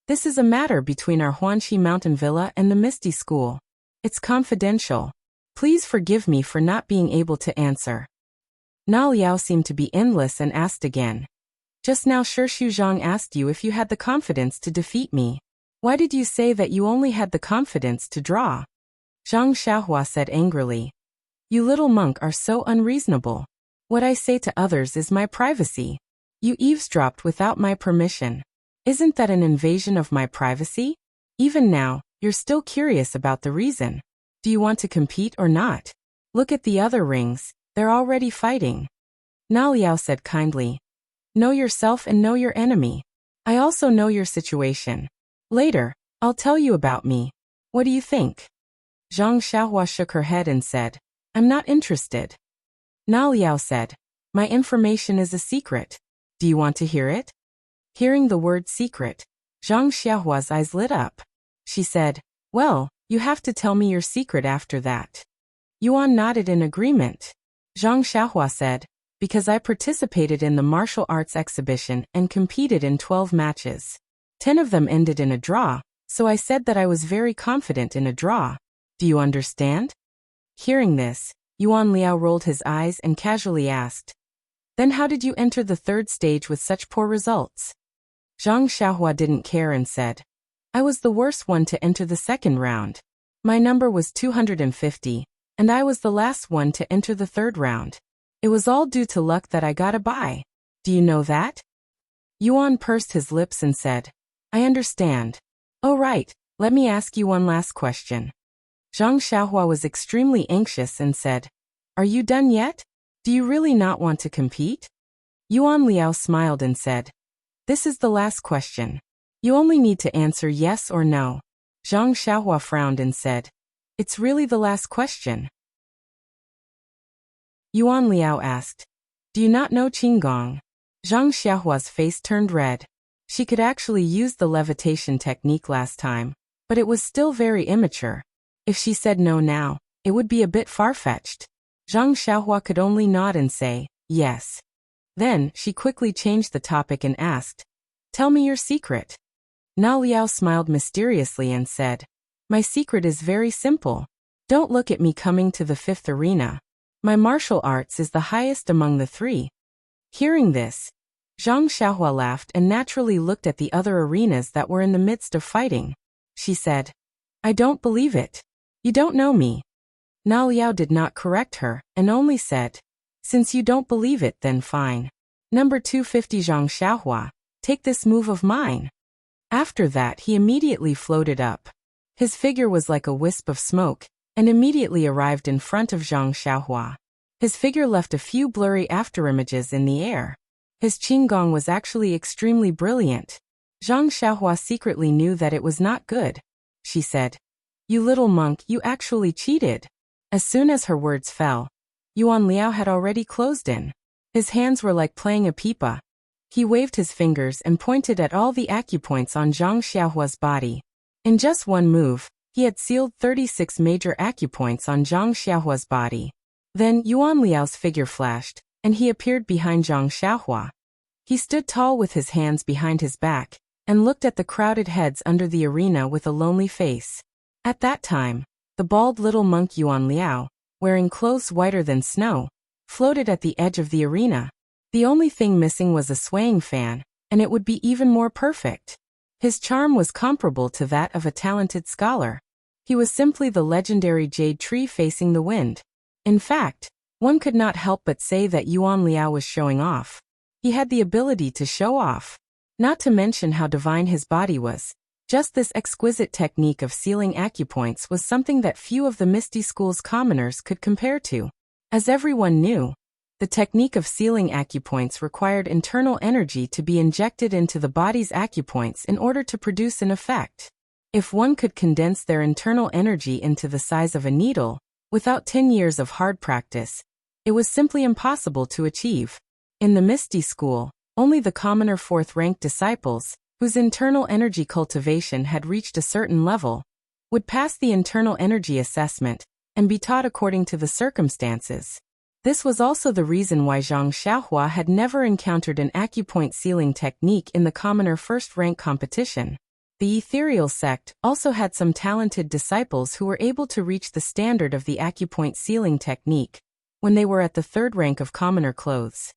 "This is a matter between our Huanxi Mountain Villa and the Misty School. It's confidential. Please forgive me for not being able to answer." Na Liao seemed to be endless and asked again, "Just now Shu Zhang asked you if you had the confidence to defeat me. Why did you say that you only had the confidence to draw?" Zhang Xiaohua said angrily, "You little monk are so unreasonable. What I say to others is my privacy. You eavesdropped without my permission. Isn't that an invasion of my privacy? Even now, you're still curious about the reason. Do you want to compete or not? Look at the other rings, they're already fighting." Na Liao said kindly, "Know yourself and know your enemy. I also know your situation. Later, I'll tell you about me. What do you think?" Zhang Xiaohua shook her head and said, "I'm not interested." Na Liao said, "My information is a secret. Do you want to hear it?" Hearing the word secret, Zhang Xiaohua's eyes lit up. She said, "Well, you have to tell me your secret after that." Yuan nodded in agreement. Zhang Xiaohua said, "Because I participated in the martial arts exhibition and competed in 12 matches. 10 of them ended in a draw, so I said that I was very confident in a draw. Do you understand?" Hearing this, Yuan Liao rolled his eyes and casually asked, "Then how did you enter the third stage with such poor results?" Zhang Xiaohua didn't care and said, "I was the worst one to enter the second round. My number was 250, and I was the last one to enter the third round. It was all due to luck that I got a bye. Do you know that?" Yuan pursed his lips and said, "I understand. Oh right, let me ask you one last question." Zhang Xiaohua was extremely anxious and said, "Are you done yet? Do you really not want to compete?" Yuan Liao smiled and said, "This is the last question. You only need to answer yes or no." Zhang Xiaohua frowned and said, "It's really the last question?" Yuan Liao asked, "Do you not know Qinggong?" Zhang Xiaohua's face turned red. She could actually use the levitation technique last time, but it was still very immature. If she said no now, it would be a bit far-fetched. Zhang Xiaohua could only nod and say, "Yes." Then, she quickly changed the topic and asked, "Tell me your secret." Na Liao smiled mysteriously and said, "My secret is very simple. Don't look at me coming to the 5th arena. My martial arts is the highest among the 3. Hearing this, Zhang Xiaohua laughed and naturally looked at the other arenas that were in the midst of fighting. She said, "I don't believe it. You don't know me." Na Liao did not correct her, and only said, "Since you don't believe it, then fine. Number 250 Zhang Xiaohua, take this move of mine." After that he immediately floated up. His figure was like a wisp of smoke, and immediately arrived in front of Zhang Xiaohua. His figure left a few blurry afterimages in the air. His Qinggong was actually extremely brilliant. Zhang Xiaohua secretly knew that it was not good. She said, "You little monk, you actually cheated." As soon as her words fell, Yuan Liao had already closed in. His hands were like playing a pipa. He waved his fingers and pointed at all the acupoints on Zhang Xiaohua's body. In just one move, he had sealed 36 major acupoints on Zhang Xiaohua's body. Then Yuan Liao's figure flashed, and he appeared behind Zhang Xiaohua. He stood tall with his hands behind his back, and looked at the crowded heads under the arena with a lonely face. At that time, the bald little monk Yuan Liao, wearing clothes whiter than snow, floated at the edge of the arena. The only thing missing was a swaying fan, and it would be even more perfect. His charm was comparable to that of a talented scholar. He was simply the legendary jade tree facing the wind. In fact, one could not help but say that Yuan Liao was showing off. He had the ability to show off. Not to mention how divine his body was. Just this exquisite technique of sealing acupoints was something that few of the Misty School's commoners could compare to. As everyone knew, the technique of sealing acupoints required internal energy to be injected into the body's acupoints in order to produce an effect. If one could condense their internal energy into the size of a needle, without 10 years of hard practice, it was simply impossible to achieve. In the Misty School, only the commoner fourth-ranked disciples, whose internal energy cultivation had reached a certain level, would pass the internal energy assessment and be taught according to the circumstances. This was also the reason why Zhang Xiaohua had never encountered an acupoint sealing technique in the commoner first-rank competition. The ethereal sect also had some talented disciples who were able to reach the standard of the acupoint sealing technique when they were at the third rank of commoner clothes.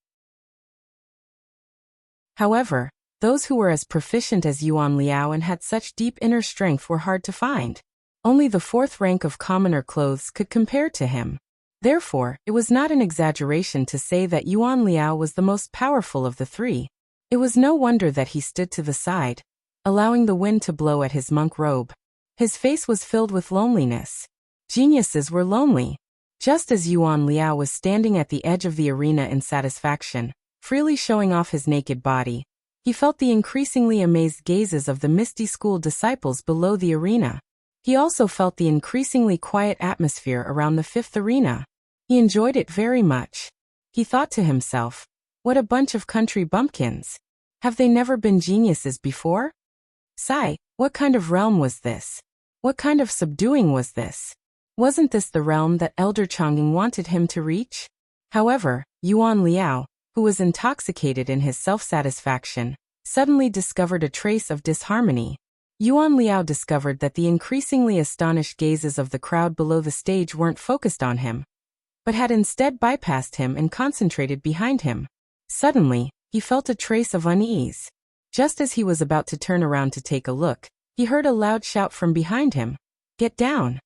However, those who were as proficient as Yuan Liao and had such deep inner strength were hard to find. Only the fourth rank of commoner clothes could compare to him. Therefore, it was not an exaggeration to say that Yuan Liao was the most powerful of the three. It was no wonder that he stood to the side, allowing the wind to blow at his monk robe. His face was filled with loneliness. Geniuses were lonely. Just as Yuan Liao was standing at the edge of the arena in satisfaction, freely showing off his naked body, he felt the increasingly amazed gazes of the Misty School disciples below the arena. He also felt the increasingly quiet atmosphere around the fifth arena. He enjoyed it very much. He thought to himself, what a bunch of country bumpkins. Have they never been geniuses before? Sigh, what kind of realm was this? What kind of subduing was this? Wasn't this the realm that Elder Chang'ing wanted him to reach? However, Yuan Liao, who was intoxicated in his self-satisfaction, suddenly discovered a trace of disharmony. Yuan Liao discovered that the increasingly astonished gazes of the crowd below the stage weren't focused on him, but had instead bypassed him and concentrated behind him. Suddenly, he felt a trace of unease. Just as he was about to turn around to take a look, he heard a loud shout from behind him. Get down!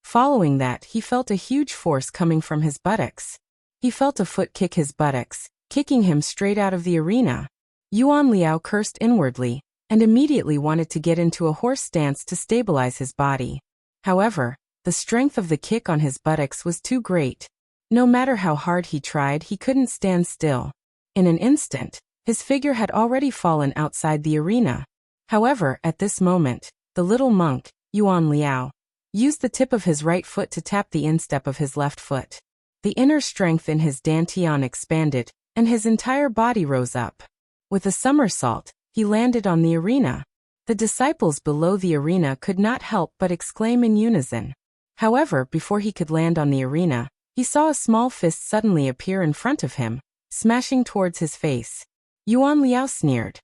Following that, he felt a huge force coming from his buttocks. He felt a foot kick his buttocks, kicking him straight out of the arena. Yuan Liao cursed inwardly, and immediately wanted to get into a horse stance to stabilize his body. However, the strength of the kick on his buttocks was too great. No matter how hard he tried, he couldn't stand still. In an instant, his figure had already fallen outside the arena. However, at this moment, the little monk, Yuan Liao, used the tip of his right foot to tap the instep of his left foot. The inner strength in his dantian expanded, and his entire body rose up. With a somersault, he landed on the arena. The disciples below the arena could not help but exclaim in unison. However, before he could land on the arena, he saw a small fist suddenly appear in front of him, smashing towards his face. Yuan Liao sneered.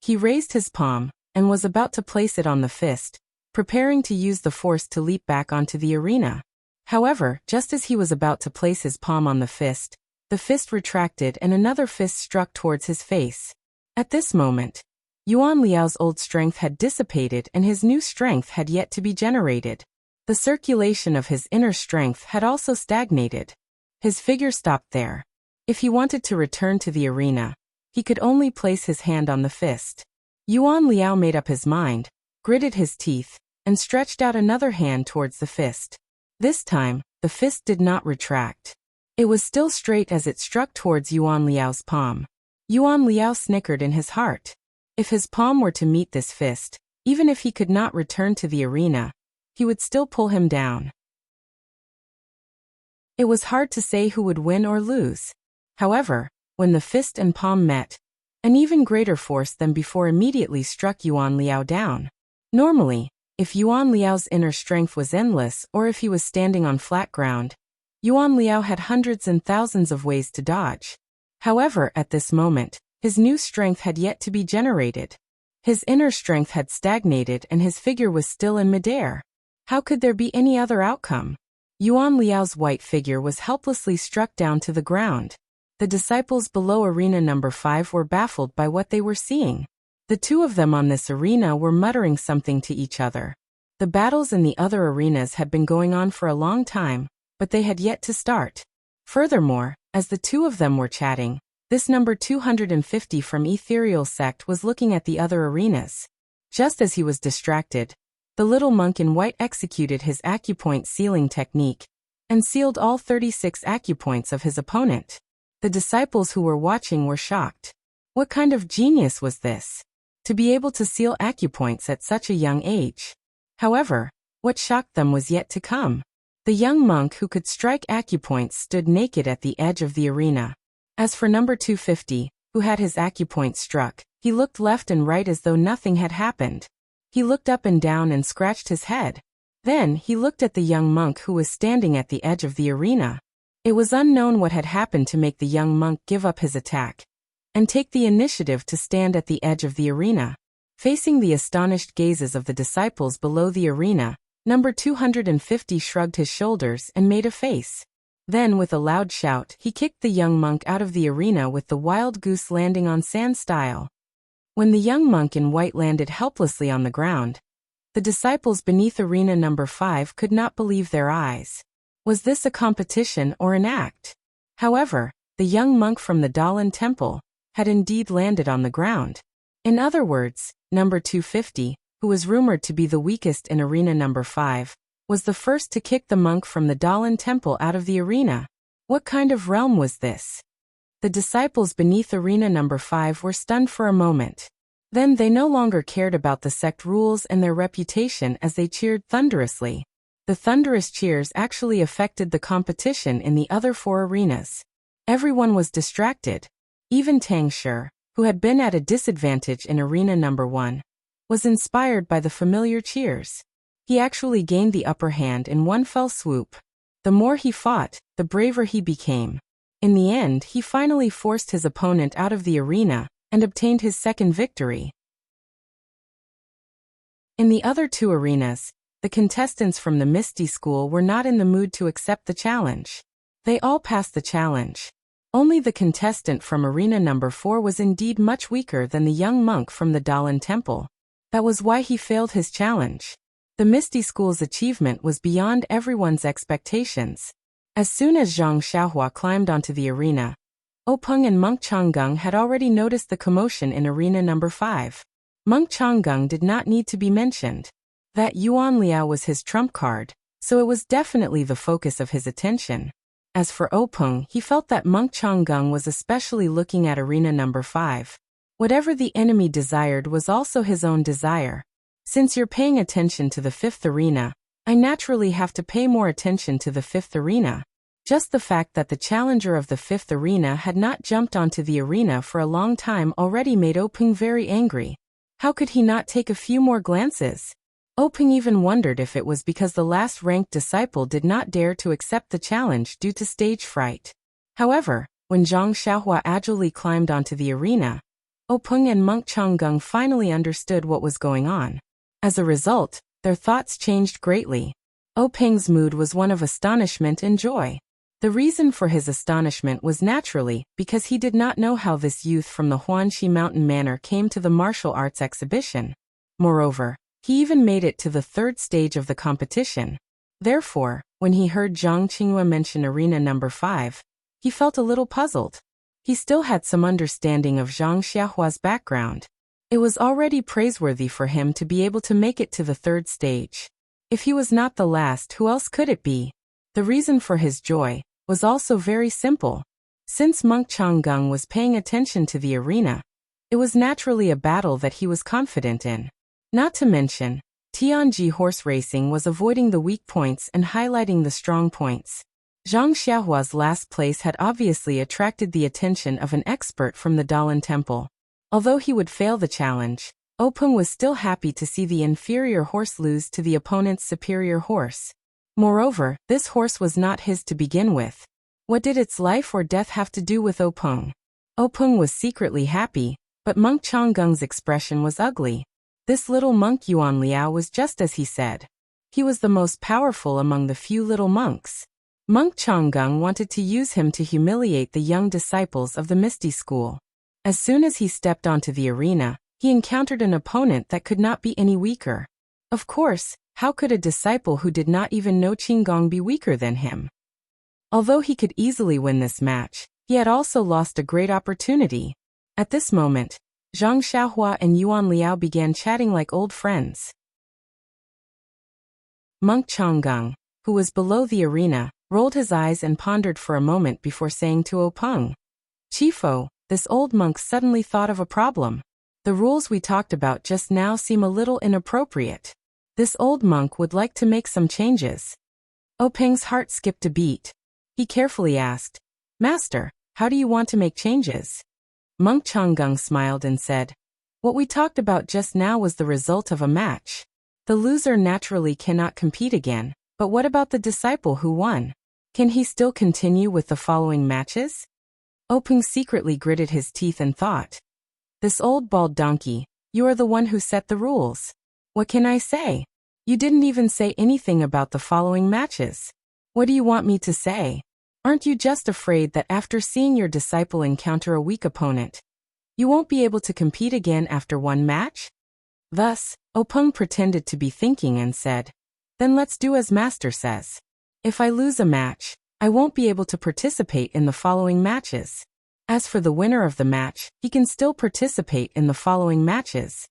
He raised his palm, and was about to place it on the fist, preparing to use the force to leap back onto the arena. However, just as he was about to place his palm on the fist retracted and another fist struck towards his face. At this moment, Yuan Liao's old strength had dissipated and his new strength had yet to be generated. The circulation of his inner strength had also stagnated. His figure stopped there. If he wanted to return to the arena, he could only place his hand on the fist. Yuan Liao made up his mind, gritted his teeth, and stretched out another hand towards the fist. This time, the fist did not retract. It was still straight as it struck towards Yuan Liao's palm. Yuan Liao snickered in his heart. If his palm were to meet this fist, even if he could not return to the arena, he would still pull him down. It was hard to say who would win or lose. However, when the fist and palm met, an even greater force than before immediately struck Yuan Liao down. Normally, if Yuan Liao's inner strength was endless or if he was standing on flat ground, Yuan Liao had hundreds and thousands of ways to dodge. However, at this moment, his new strength had yet to be generated. His inner strength had stagnated and his figure was still in midair. How could there be any other outcome? Yuan Liao's white figure was helplessly struck down to the ground. The disciples below arena number 5 were baffled by what they were seeing. The two of them on this arena were muttering something to each other. The battles in the other arenas had been going on for a long time, but they had yet to start. Furthermore, as the two of them were chatting, this number 250 from Ethereal Sect was looking at the other arenas. Just as he was distracted, the little monk in white executed his acupoint sealing technique, and sealed all 36 acupoints of his opponent. The disciples who were watching were shocked. What kind of genius was this? To be able to seal acupoints at such a young age. However, what shocked them was yet to come. The young monk who could strike acupoints stood naked at the edge of the arena. As for number 250, who had his acupoint struck, he looked left and right as though nothing had happened. He looked up and down and scratched his head. Then he looked at the young monk who was standing at the edge of the arena. It was unknown what had happened to make the young monk give up his attack and take the initiative to stand at the edge of the arena. Facing the astonished gazes of the disciples below the arena, number 250 shrugged his shoulders and made a face. Then with a loud shout, he kicked the young monk out of the arena with the wild goose landing on sand style. When the young monk in white landed helplessly on the ground, the disciples beneath arena number 5 could not believe their eyes. Was this a competition or an act? However, the young monk from the Dalan temple had indeed landed on the ground. In other words, number 250, who was rumored to be the weakest in arena number 5, was the first to kick the monk from the Dalan temple out of the arena. What kind of realm was this? The disciples beneath arena number 5 were stunned for a moment. Then they no longer cared about the sect rules and their reputation as they cheered thunderously. The thunderous cheers actually affected the competition in the other 4 arenas. Everyone was distracted. Even Tang Shi, who had been at a disadvantage in arena number 1, was inspired by the familiar cheers. He actually gained the upper hand in one fell swoop. The more he fought, the braver he became. In the end, he finally forced his opponent out of the arena and obtained his second victory. In the other 2 arenas, the contestants from the Misty School were not in the mood to accept the challenge. They all passed the challenge. Only the contestant from arena number 4 was indeed much weaker than the young monk from the Dalan temple. That was why he failed his challenge. The Misty School's achievement was beyond everyone's expectations. As soon as Zhang Xiaohua climbed onto the arena, Openg and Monk Changgung had already noticed the commotion in arena number 5. Monk Changgung did not need to be mentioned. That Yuan Liao was his trump card, so it was definitely the focus of his attention. As for Openg, he felt that Monk Changgung was especially looking at arena number 5. Whatever the enemy desired was also his own desire. Since you're paying attention to the 5th arena, I naturally have to pay more attention to the 5th arena. Just the fact that the challenger of the 5th arena had not jumped onto the arena for a long time already made Openg very angry. How could he not take a few more glances? Openg even wondered if it was because the last ranked disciple did not dare to accept the challenge due to stage fright. However, when Zhang Xiaohua agilely climbed onto the arena, Openg and Monk Changgung finally understood what was going on. As a result, their thoughts changed greatly. Openg's mood was one of astonishment and joy. The reason for his astonishment was naturally because he did not know how this youth from the Huanxi Mountain Manor came to the martial arts exhibition. Moreover, he even made it to the 3rd stage of the competition. Therefore, when he heard Zhang Qinghua mention arena number 5, he felt a little puzzled. He still had some understanding of Zhang Xiaohua's background. It was already praiseworthy for him to be able to make it to the 3rd stage. If he was not the last, who else could it be? The reason for his joy was also very simple. Since Monk Changgung was paying attention to the arena, it was naturally a battle that he was confident in. Not to mention, Tianji horse racing was avoiding the weak points and highlighting the strong points. Zhang Xiaohua's last place had obviously attracted the attention of an expert from the Dalan temple. Although he would fail the challenge, Openg was still happy to see the inferior horse lose to the opponent's superior horse. Moreover, this horse was not his to begin with. What did its life or death have to do with Openg? Openg was secretly happy, but Monk Changgung's expression was ugly. This little monk Yuan Liao was just as he said. He was the most powerful among the few little monks. Monk Changgung wanted to use him to humiliate the young disciples of the Misty School. As soon as he stepped onto the arena, he encountered an opponent that could not be any weaker. Of course, how could a disciple who did not even know Qinggong be weaker than him? Although he could easily win this match, he had also lost a great opportunity. At this moment, Zhang Xiaohua and Yuan Liao began chatting like old friends. Monk Changgung, who was below the arena, rolled his eyes and pondered for a moment before saying to Openg, Chifo, this old monk suddenly thought of a problem. The rules we talked about just now seem a little inappropriate. This old monk would like to make some changes. Openg's heart skipped a beat. He carefully asked, Master, how do you want to make changes? Monk Changgung smiled and said, What we talked about just now was the result of a match. The loser naturally cannot compete again, but what about the disciple who won? Can he still continue with the following matches? Openg secretly gritted his teeth and thought, This old bald donkey, you are the one who set the rules. What can I say? You didn't even say anything about the following matches. What do you want me to say? Aren't you just afraid that after seeing your disciple encounter a weak opponent, you won't be able to compete again after one match? Thus, Openg pretended to be thinking and said, Then let's do as Master says. If I lose a match, I won't be able to participate in the following matches. As for the winner of the match, he can still participate in the following matches.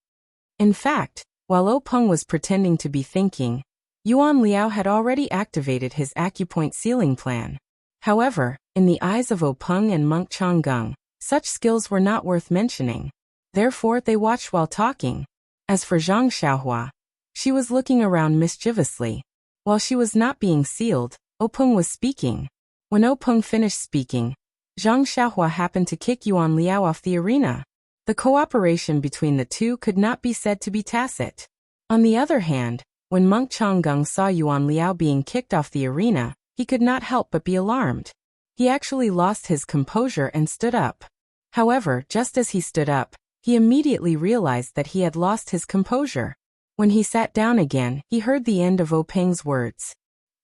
In fact, while Openg was pretending to be thinking, Yuan Liao had already activated his acupoint sealing plan. However, in the eyes of Openg and Monk Changgung, such skills were not worth mentioning. Therefore, they watched while talking. As for Zhang Xiaohua, she was looking around mischievously. While she was not being sealed, Openg was speaking. When Openg finished speaking, Zhang Xiaohua happened to kick Yuan Liao off the arena. The cooperation between the two could not be said to be tacit. On the other hand, when Monk Changgung saw Yuan Liao being kicked off the arena, he could not help but be alarmed. He actually lost his composure and stood up. However, just as he stood up, he immediately realized that he had lost his composure. When he sat down again, he heard the end of Openg's words.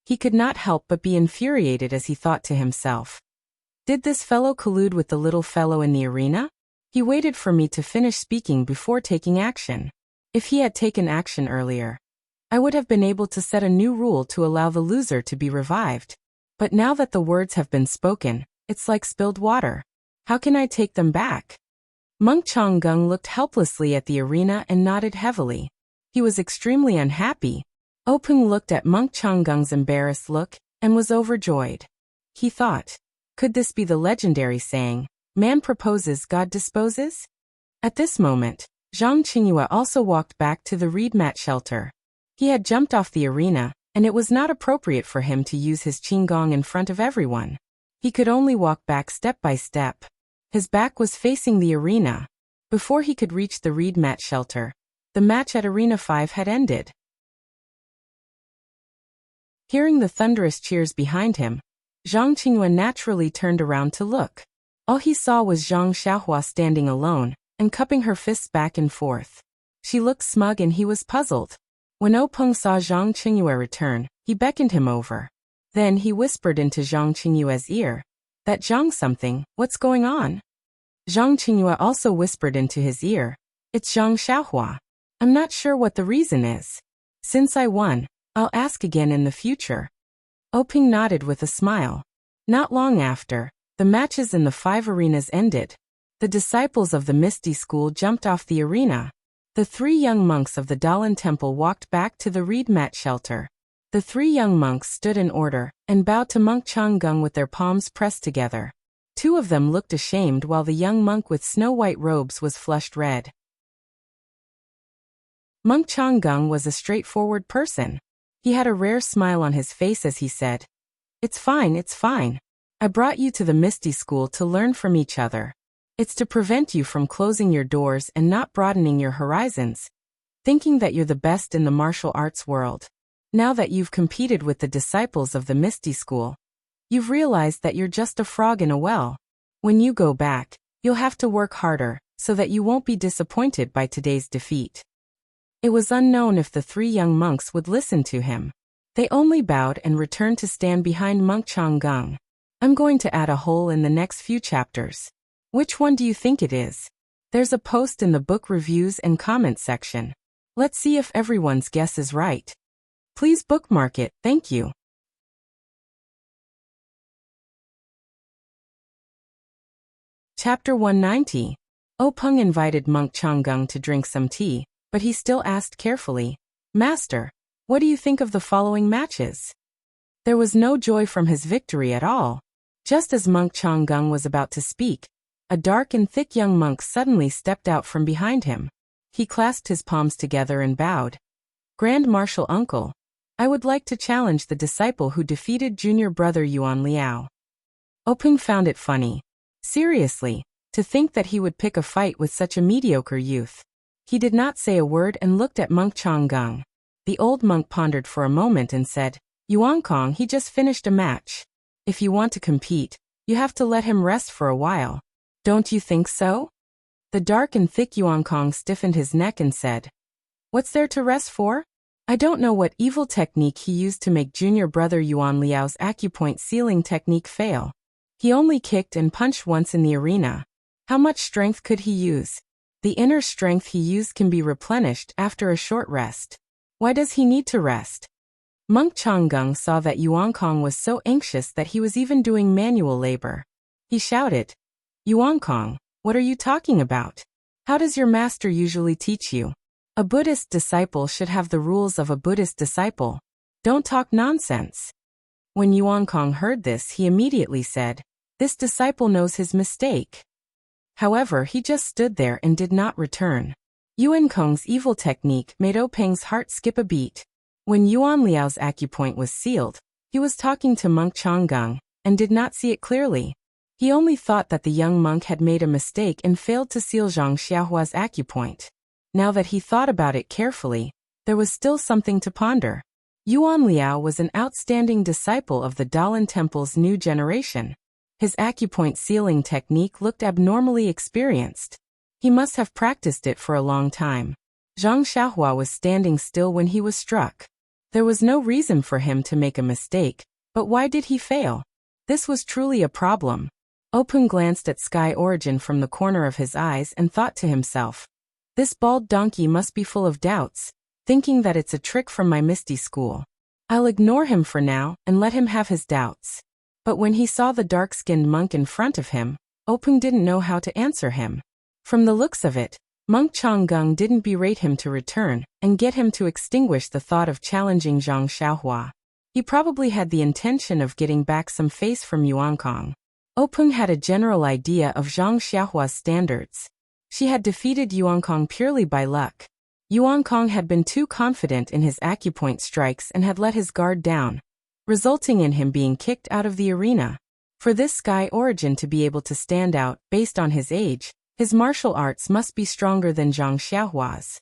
He could not help but be infuriated as he thought to himself, Did this fellow collude with the little fellow in the arena? He waited for me to finish speaking before taking action. If he had taken action earlier, I would have been able to set a new rule to allow the loser to be revived. But now that the words have been spoken, it's like spilled water. How can I take them back? Monk Changgung looked helplessly at the arena and nodded heavily. He was extremely unhappy. Openg looked at Monk Changgung's embarrassed look and was overjoyed. He thought, could this be the legendary saying, Man proposes, God disposes? At this moment, Zhang Qingyue also walked back to the reed mat shelter. He had jumped off the arena, and it was not appropriate for him to use his qinggong in front of everyone. He could only walk back step by step. His back was facing the arena. Before he could reach the reed mat shelter, the match at Arena 5 had ended. Hearing the thunderous cheers behind him, Zhang Qingyue naturally turned around to look. All he saw was Zhang Xiaohua standing alone, and cupping her fists back and forth. She looked smug and he was puzzled. When Openg saw Zhang Qingyue return, he beckoned him over. Then he whispered into Zhang Qingyue's ear, That Zhang something, what's going on? Zhang Qingyue also whispered into his ear, It's Zhang Xiaohua. I'm not sure what the reason is. Since I won, I'll ask again in the future. Openg nodded with a smile. Not long after, the matches in the 5 arenas ended. The disciples of the Misty School jumped off the arena. The 3 young monks of the Dalan Temple walked back to the reed mat shelter. The 3 young monks stood in order and bowed to Monk Changgung with their palms pressed together. 2 of them looked ashamed while the young monk with snow-white robes was flushed red. Monk Changgung was a straightforward person. He had a rare smile on his face as he said, It's fine, it's fine. I brought you to the Misty School to learn from each other. It's to prevent you from closing your doors and not broadening your horizons, thinking that you're the best in the martial arts world. Now that you've competed with the disciples of the Misty School, you've realized that you're just a frog in a well. When you go back, you'll have to work harder, so that you won't be disappointed by today's defeat. It was unknown if the 3 young monks would listen to him. They only bowed and returned to stand behind Monk Changgung. I'm going to add a hole in the next few chapters. Which one do you think it is? There's a post in the book reviews and comments section. Let's see if everyone's guess is right. Please bookmark it, thank you. Chapter 190. Openg invited Monk Changgung to drink some tea, but he still asked carefully, Master, what do you think of the following matches? There was no joy from his victory at all. Just as Monk Changgung was about to speak, a dark and thick young monk suddenly stepped out from behind him. He clasped his palms together and bowed. Grand Marshal Uncle, I would like to challenge the disciple who defeated junior brother Yuan Liao. Openg found it funny. Seriously, to think that he would pick a fight with such a mediocre youth. He did not say a word and looked at Monk Changgung. The old monk pondered for a moment and said, Yuan Kong, he just finished a match. If you want to compete, you have to let him rest for a while. Don't you think so? The dark and thick Yuan Kong stiffened his neck and said, What's there to rest for? I don't know what evil technique he used to make junior brother Yuan Liao's acupoint sealing technique fail. He only kicked and punched once in the arena. How much strength could he use? The inner strength he used can be replenished after a short rest. Why does he need to rest? Monk Changgung saw that Yuan Kong was so anxious that he was even doing manual labor. He shouted, Yuan Kong, what are you talking about? How does your master usually teach you? A Buddhist disciple should have the rules of a Buddhist disciple. Don't talk nonsense. When Yuan Kong heard this, he immediately said, This disciple knows his mistake. However, he just stood there and did not return. Yuan Kong's evil technique made Openg's heart skip a beat. When Yuan Liao's acupoint was sealed, he was talking to Monk Changgung and did not see it clearly. He only thought that the young monk had made a mistake and failed to seal Zhang Xiaohua's acupoint. Now that he thought about it carefully, there was still something to ponder. Yuan Liao was an outstanding disciple of the Dalan Temple's new generation. His acupoint sealing technique looked abnormally experienced. He must have practiced it for a long time. Zhang Xiaohua was standing still when he was struck. There was no reason for him to make a mistake, but why did he fail? This was truly a problem. Openg glanced at Sky Origin from the corner of his eyes and thought to himself, This bald donkey must be full of doubts, thinking that it's a trick from my Misty School. I'll ignore him for now and let him have his doubts. But when he saw the dark-skinned monk in front of him, Openg didn't know how to answer him. From the looks of it, Monk Changgung didn't berate him to return and get him to extinguish the thought of challenging Zhang Xiaohua. He probably had the intention of getting back some face from Yuan Kong. Openg had a general idea of Zhang Xiaohua's standards. She had defeated Yuan Kong purely by luck. Yuan Kong had been too confident in his acupoint strikes and had let his guard down, resulting in him being kicked out of the arena. For this Sky Origin to be able to stand out based on his age, his martial arts must be stronger than Zhang Xiaohua's.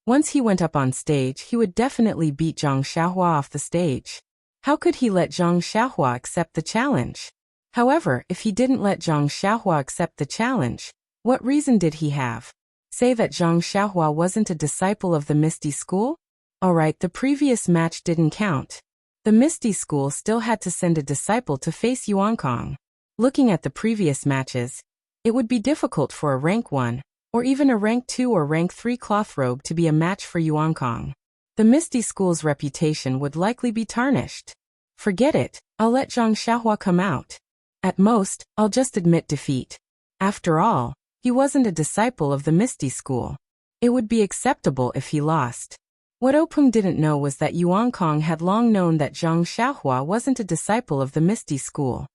Once he went up on stage, he would definitely beat Zhang Xiaohua off the stage. How could he let Zhang Xiaohua accept the challenge? However, if he didn't let Zhang Xiaohua accept the challenge, what reason did he have? Say that Zhang Xiaohua wasn't a disciple of the Misty School? Alright, the previous match didn't count. The Misty School still had to send a disciple to face Yuan Kong. Looking at the previous matches, it would be difficult for a rank 1, or even a rank 2 or rank 3 cloth robe to be a match for Yuan Kong. The Misty School's reputation would likely be tarnished. Forget it, I'll let Zhang Xiaohua come out. At most, I'll just admit defeat. After all, he wasn't a disciple of the Misty School. It would be acceptable if he lost. What Openg didn't know was that Yuan Kong had long known that Zhang Xiaohua wasn't a disciple of the Misty School.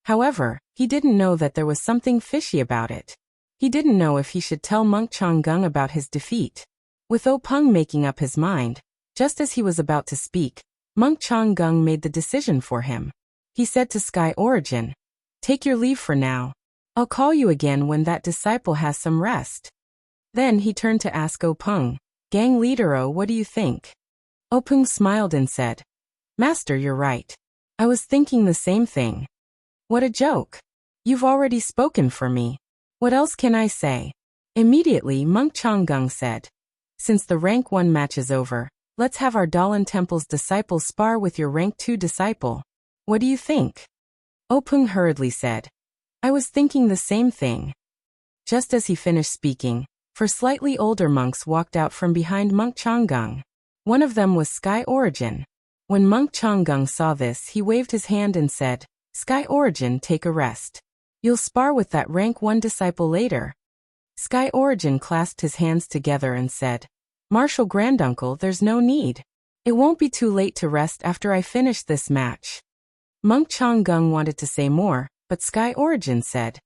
However, he didn't know that there was something fishy about it. He didn't know if he should tell Monk Changgung about his defeat. With Openg making up his mind, just as he was about to speak, Monk Changgung made the decision for him. He said to Sky Origin, Take your leave for now. I'll call you again when that disciple has some rest. Then he turned to ask Openg, Gang Leader, what do you think? Openg smiled and said, Master, you're right. I was thinking the same thing. What a joke. You've already spoken for me. What else can I say? Immediately Monk Changgung said, Since the rank 1 match is over, let's have our Dalan Temple's disciple spar with your rank 2 disciple. What do you think? Openg hurriedly said, I was thinking the same thing. Just as he finished speaking, 4 slightly older monks walked out from behind Monk Changgung. One of them was Sky Origin. When Monk Changgung saw this, he waved his hand and said, Sky Origin, take a rest. You'll spar with that rank 1 disciple later. Sky Origin clasped his hands together and said, Marshal Granduncle, there's no need. It won't be too late to rest after I finish this match. Monk Changgung wanted to say more, but Sky Origin said,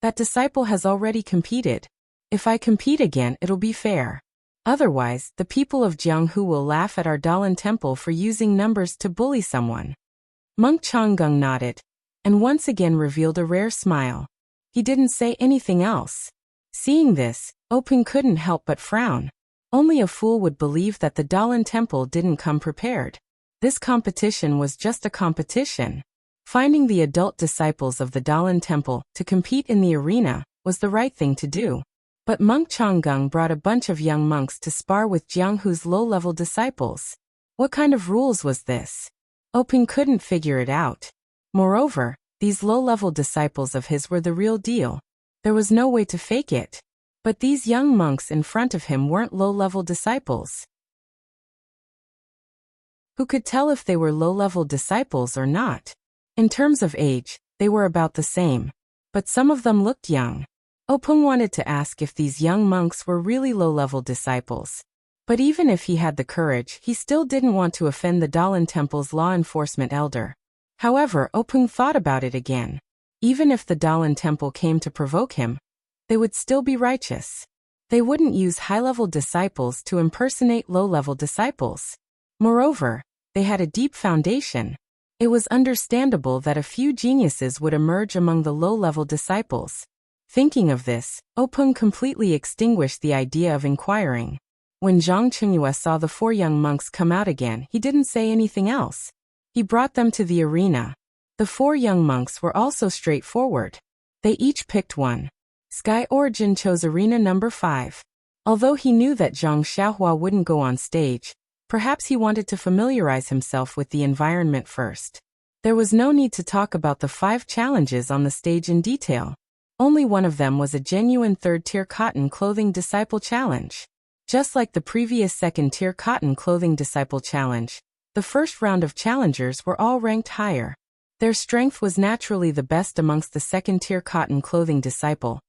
that disciple has already competed. If I compete again, it'll be fair. Otherwise, the people of Jianghu will laugh at our Dalan Temple for using numbers to bully someone. Monk Changgung nodded, and once again revealed a rare smile. He didn't say anything else. Seeing this, Openg couldn't help but frown. Only a fool would believe that the Dalan Temple didn't come prepared. This competition was just a competition. Finding the adult disciples of the Dalan Temple to compete in the arena was the right thing to do. But Monk Changgung brought a bunch of young monks to spar with Jianghu's low-level disciples. What kind of rules was this? Openg couldn't figure it out. Moreover, these low-level disciples of his were the real deal. There was no way to fake it. But these young monks in front of him weren't low-level disciples. Who could tell if they were low-level disciples or not? In terms of age, they were about the same. But some of them looked young. Openg wanted to ask if these young monks were really low-level disciples. But even if he had the courage, he still didn't want to offend the Dalan Temple's law enforcement elder. However, Openg thought about it again. Even if the Dalan Temple came to provoke him, they would still be righteous. They wouldn't use high-level disciples to impersonate low-level disciples. Moreover, they had a deep foundation. It was understandable that a few geniuses would emerge among the low-level disciples. Thinking of this, Openg completely extinguished the idea of inquiring. When Zhang Qingyue saw the 4 young monks come out again, he didn't say anything else. He brought them to the arena. The 4 young monks were also straightforward. They each picked one. Sky Origin chose arena number 5. Although he knew that Zhang Xiaohua wouldn't go on stage, perhaps he wanted to familiarize himself with the environment first. There was no need to talk about the 5 challenges on the stage in detail. Only one of them was a genuine third-tier cotton clothing disciple challenge. Just like the previous second-tier cotton clothing disciple challenge, the first round of challengers were all ranked higher. Their strength was naturally the best amongst the second-tier cotton clothing disciple.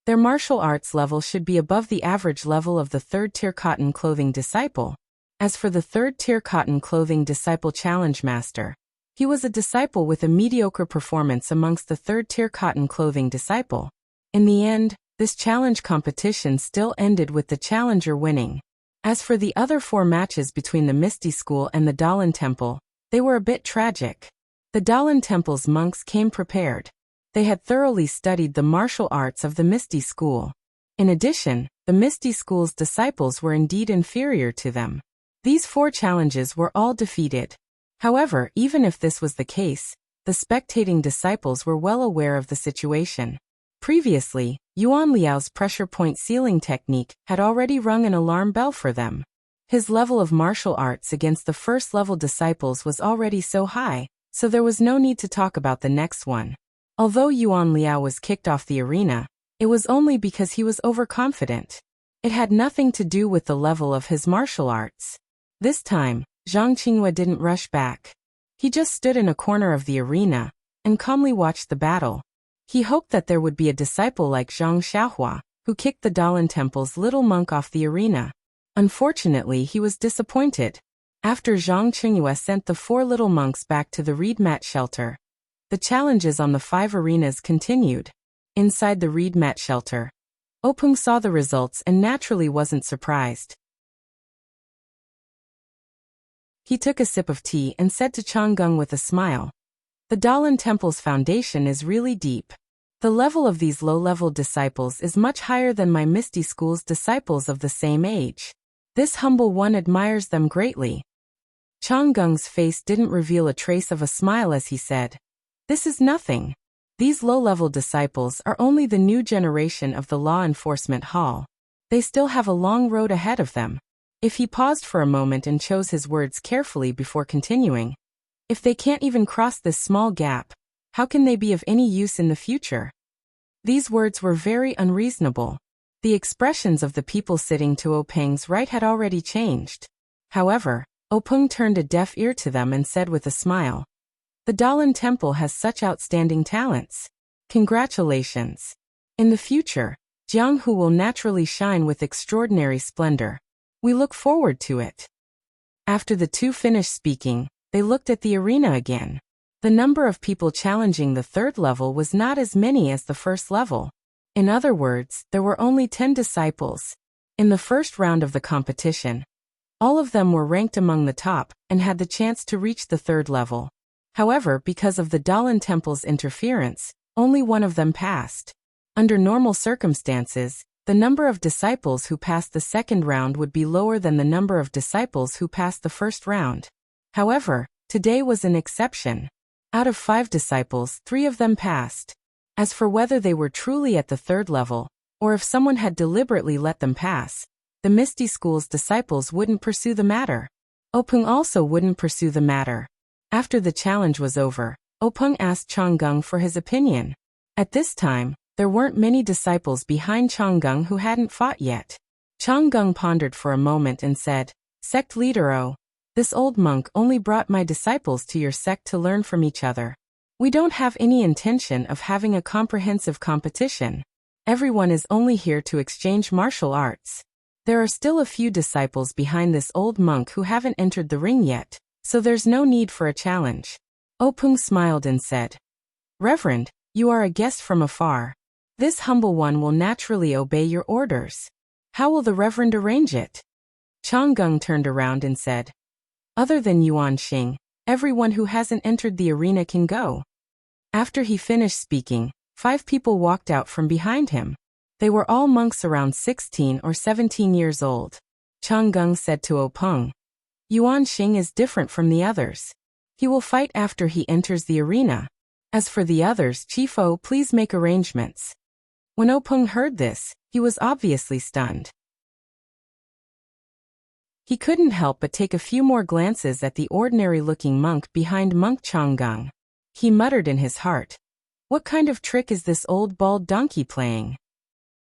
Their martial arts level should be above the average level of the third-tier cotton clothing disciple. As for the third-tier cotton clothing disciple challenge master, he was a disciple with a mediocre performance amongst the third-tier cotton clothing disciple. In the end, this challenge competition still ended with the challenger winning. As for the other 4 matches between the Misty School and the Dalan Temple, they were a bit tragic. The Dalan Temple's monks came prepared. They had thoroughly studied the martial arts of the Misty School. In addition, the Misty School's disciples were indeed inferior to them. These 4 challenges were all defeated. However, even if this was the case, the spectating disciples were well aware of the situation. Previously, Yuan Liao's pressure point sealing technique had already rung an alarm bell for them. His level of martial arts against the first-level disciples was already so high, so there was no need to talk about the next one. Although Yuan Liao was kicked off the arena, it was only because he was overconfident. It had nothing to do with the level of his martial arts. This time, Zhang Qingyue didn't rush back. He just stood in a corner of the arena and calmly watched the battle. He hoped that there would be a disciple like Zhang Xiaohua, who kicked the Dalan Temple's little monk off the arena. Unfortunately, he was disappointed. After Zhang Qingyue sent the 4 little monks back to the reed mat shelter, the challenges on the 5 arenas continued. Inside the reed mat shelter, Openg saw the results and naturally wasn't surprised. He took a sip of tea and said to Changgung with a smile, "The Dalan Temple's foundation is really deep. The level of these low-level disciples is much higher than my Misty School's disciples of the same age. This humble one admires them greatly." Changgung's face didn't reveal a trace of a smile as he said, "This is nothing. These low-level disciples are only the new generation of the law enforcement hall. They still have a long road ahead of them." If he paused for a moment and chose his words carefully before continuing, if they can't even cross this small gap, how can they be of any use in the future? These words were very unreasonable. The expressions of the people sitting to Openg's right had already changed. However, Openg turned a deaf ear to them and said with a smile, "The Dalan Temple has such outstanding talents. Congratulations. In the future, Jianghu will naturally shine with extraordinary splendor. We look forward to it." After the two finished speaking, they looked at the arena again. The number of people challenging the third level was not as many as the first level. In other words, there were only 10 disciples. In the first round of the competition, all of them were ranked among the top and had the chance to reach the third level. However, because of the Dalan Temple's interference, only one of them passed. Under normal circumstances, the number of disciples who passed the second round would be lower than the number of disciples who passed the first round. However, today was an exception. Out of 5 disciples, 3 of them passed. As for whether they were truly at the third level, or if someone had deliberately let them pass, the Misty School's disciples wouldn't pursue the matter. Openg also wouldn't pursue the matter. After the challenge was over, Openg asked Changgung for his opinion. At this time, there weren't many disciples behind Changgung who hadn't fought yet. Changgung pondered for a moment and said, "Sect leader O, this old monk only brought my disciples to your sect to learn from each other. We don't have any intention of having a comprehensive competition. Everyone is only here to exchange martial arts. There are still a few disciples behind this old monk who haven't entered the ring yet, so there's no need for a challenge." Openg smiled and said, "Reverend, you are a guest from afar. This humble one will naturally obey your orders. How will the Reverend arrange it?" Changgung turned around and said, "Other than Yuan Xing, everyone who hasn't entered the arena can go." After he finished speaking, 5 people walked out from behind him. They were all monks around 16 or 17 years old. Changgung said to Openg, "Yuan Xing is different from the others. He will fight after he enters the arena. As for the others, Chief O, please make arrangements." When Openg heard this, he was obviously stunned. He couldn't help but take a few more glances at the ordinary-looking monk behind Monk Changgung. He muttered in his heart, "What kind of trick is this old bald donkey playing?"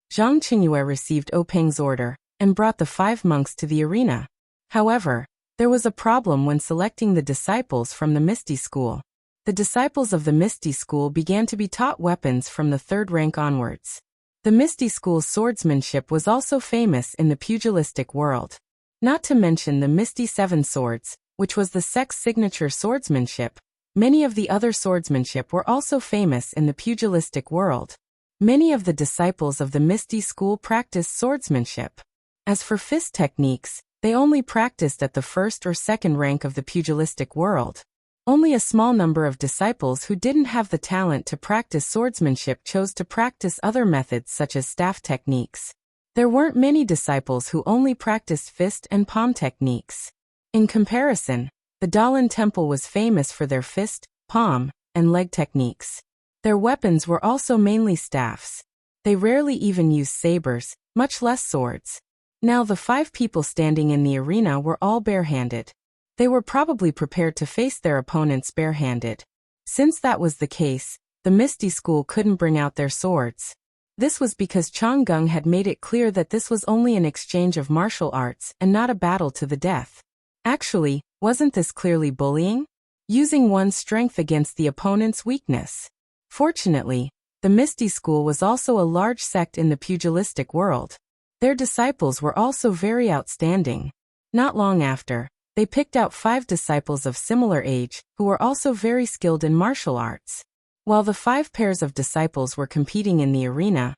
Zhang Qingyue received Openg's order and brought the 5 monks to the arena. However, there was a problem when selecting the disciples from the Misty School. The disciples of the Misty School began to be taught weapons from the 3rd rank onwards. The Misty School's swordsmanship was also famous in the pugilistic world. Not to mention the Misty 7 Swords, which was the sect's signature swordsmanship. Many of the other swordsmanship were also famous in the pugilistic world. Many of the disciples of the Misty School practiced swordsmanship. As for fist techniques, they only practiced at the 1st or 2nd rank of the pugilistic world. Only a small number of disciples who didn't have the talent to practice swordsmanship chose to practice other methods such as staff techniques. There weren't many disciples who only practiced fist and palm techniques. In comparison, the Dalan Temple was famous for their fist, palm, and leg techniques. Their weapons were also mainly staffs. They rarely even used sabers, much less swords. Now the 5 people standing in the arena were all barehanded. They were probably prepared to face their opponents barehanded. Since that was the case, the Misty School couldn't bring out their swords. This was because Changgung had made it clear that this was only an exchange of martial arts and not a battle to the death. Actually, wasn't this clearly bullying? Using one's strength against the opponent's weakness. Fortunately, the Misty School was also a large sect in the pugilistic world. Their disciples were also very outstanding. Not long after, they picked out 5 disciples of similar age, who were also very skilled in martial arts. While the 5 pairs of disciples were competing in the arena,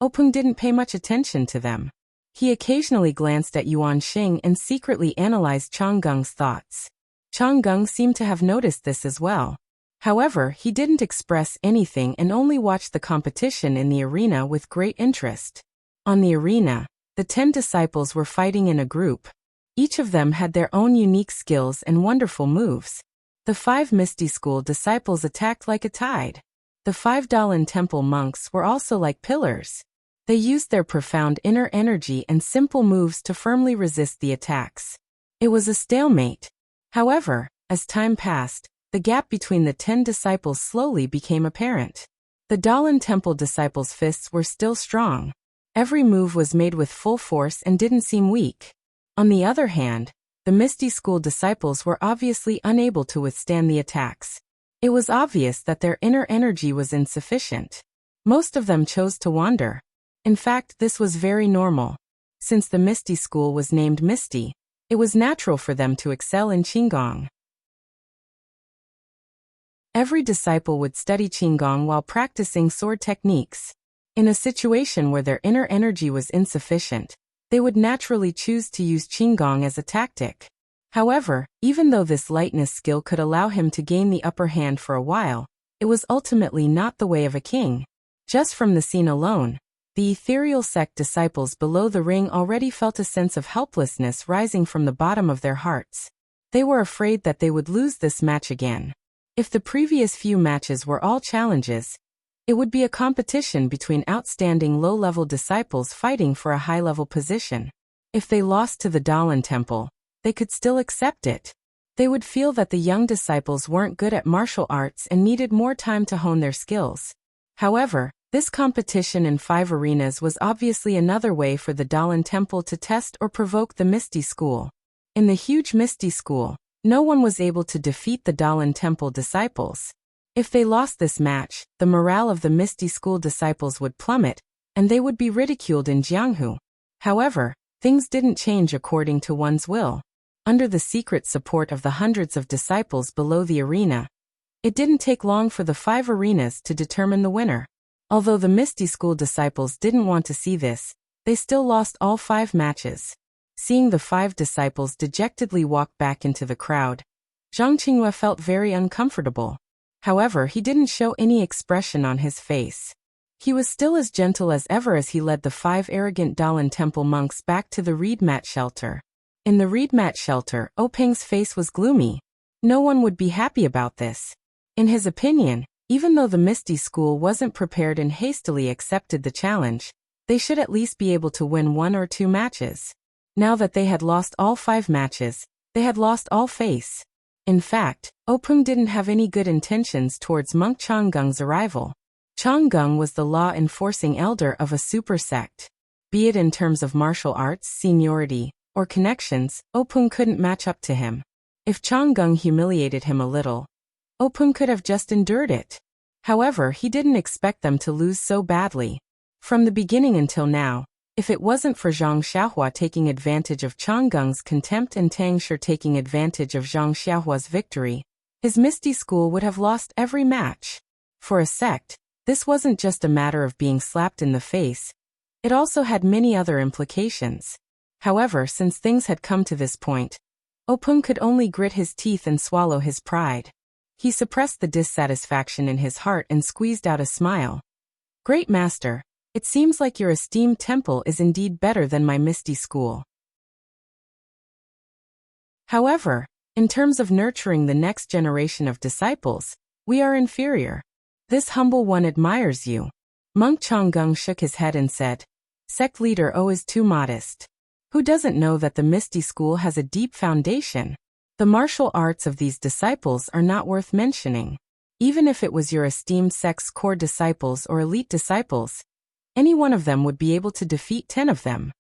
Openg didn't pay much attention to them. He occasionally glanced at Yuan Xing and secretly analyzed Changgung's thoughts. Changgung seemed to have noticed this as well. However, he didn't express anything and only watched the competition in the arena with great interest. On the arena, the 10 disciples were fighting in a group. Each of them had their own unique skills and wonderful moves. The 5 Misty School disciples attacked like a tide. The 5 Dalan Temple monks were also like pillars. They used their profound inner energy and simple moves to firmly resist the attacks. It was a stalemate. However, as time passed, the gap between the 10 disciples slowly became apparent. The Dalan Temple disciples' fists were still strong. Every move was made with full force and didn't seem weak. On the other hand, the Misty School disciples were obviously unable to withstand the attacks. It was obvious that their inner energy was insufficient. Most of them chose to wander. In fact, this was very normal. Since the Misty School was named Misty, It was natural for them to excel in Qigong. Every disciple would study Qigong while practicing sword techniques. In a situation where their inner energy was insufficient, they would naturally choose to use Qigong as a tactic. However, even though this lightness skill could allow him to gain the upper hand for a while, it was ultimately not the way of a king. Just from the scene alone, the ethereal sect disciples below the ring already felt a sense of helplessness rising from the bottom of their hearts. They were afraid that they would lose this match again. If the previous few matches were all challenges, it would be a competition between outstanding low-level disciples fighting for a high-level position. If they lost to the Dalan Temple, they could still accept it. They would feel that the young disciples weren't good at martial arts and needed more time to hone their skills. However, this competition in 5 arenas was obviously another way for the Dalan Temple to test or provoke the Misty School. In the huge Misty School, no one was able to defeat the Dalan Temple disciples. If they lost this match, the morale of the Misty School disciples would plummet, and they would be ridiculed in Jianghu. However, things didn't change according to one's will. Under the secret support of the hundreds of disciples below the arena, it didn't take long for the 5 arenas to determine the winner. Although the Misty School disciples didn't want to see this, they still lost all 5 matches. Seeing the 5 disciples dejectedly walk back into the crowd, Zhang Qinghua felt very uncomfortable. However, he didn't show any expression on his face. He was still as gentle as ever as he led the 5 arrogant Dalan Temple monks back to the reed mat shelter. In the reed mat shelter, Openg's face was gloomy. No one would be happy about this. In his opinion, even though the Misty School wasn't prepared and hastily accepted the challenge, they should at least be able to win 1 or 2 matches. Now that they had lost all 5 matches, they had lost all face. In fact, Openg didn't have any good intentions towards monk Changgung's arrival. Changgung was the law-enforcing elder of a super sect. Be it in terms of martial arts, seniority, or connections, Openg couldn't match up to him. If Changgung humiliated him a little, Openg could have just endured it. However, he didn't expect them to lose so badly. From the beginning until now, if it wasn't for Zhang Xiaohua taking advantage of Changgung's contempt and Tang Shi taking advantage of Zhang Xiaohua's victory, his Misty School would have lost every match. For a sect, this wasn't just a matter of being slapped in the face. It also had many other implications. However, since things had come to this point, Openg could only grit his teeth and swallow his pride. He suppressed the dissatisfaction in his heart and squeezed out a smile. "Great Master, it seems like your esteemed temple is indeed better than my Misty School. However, in terms of nurturing the next generation of disciples, we are inferior. This humble one admires you." Monk Changgung shook his head and said, "Sect leader O is too modest. Who doesn't know that the Misty School has a deep foundation? The martial arts of these disciples are not worth mentioning. Even if it was your esteemed sect's core disciples or elite disciples, any one of them would be able to defeat 10 of them."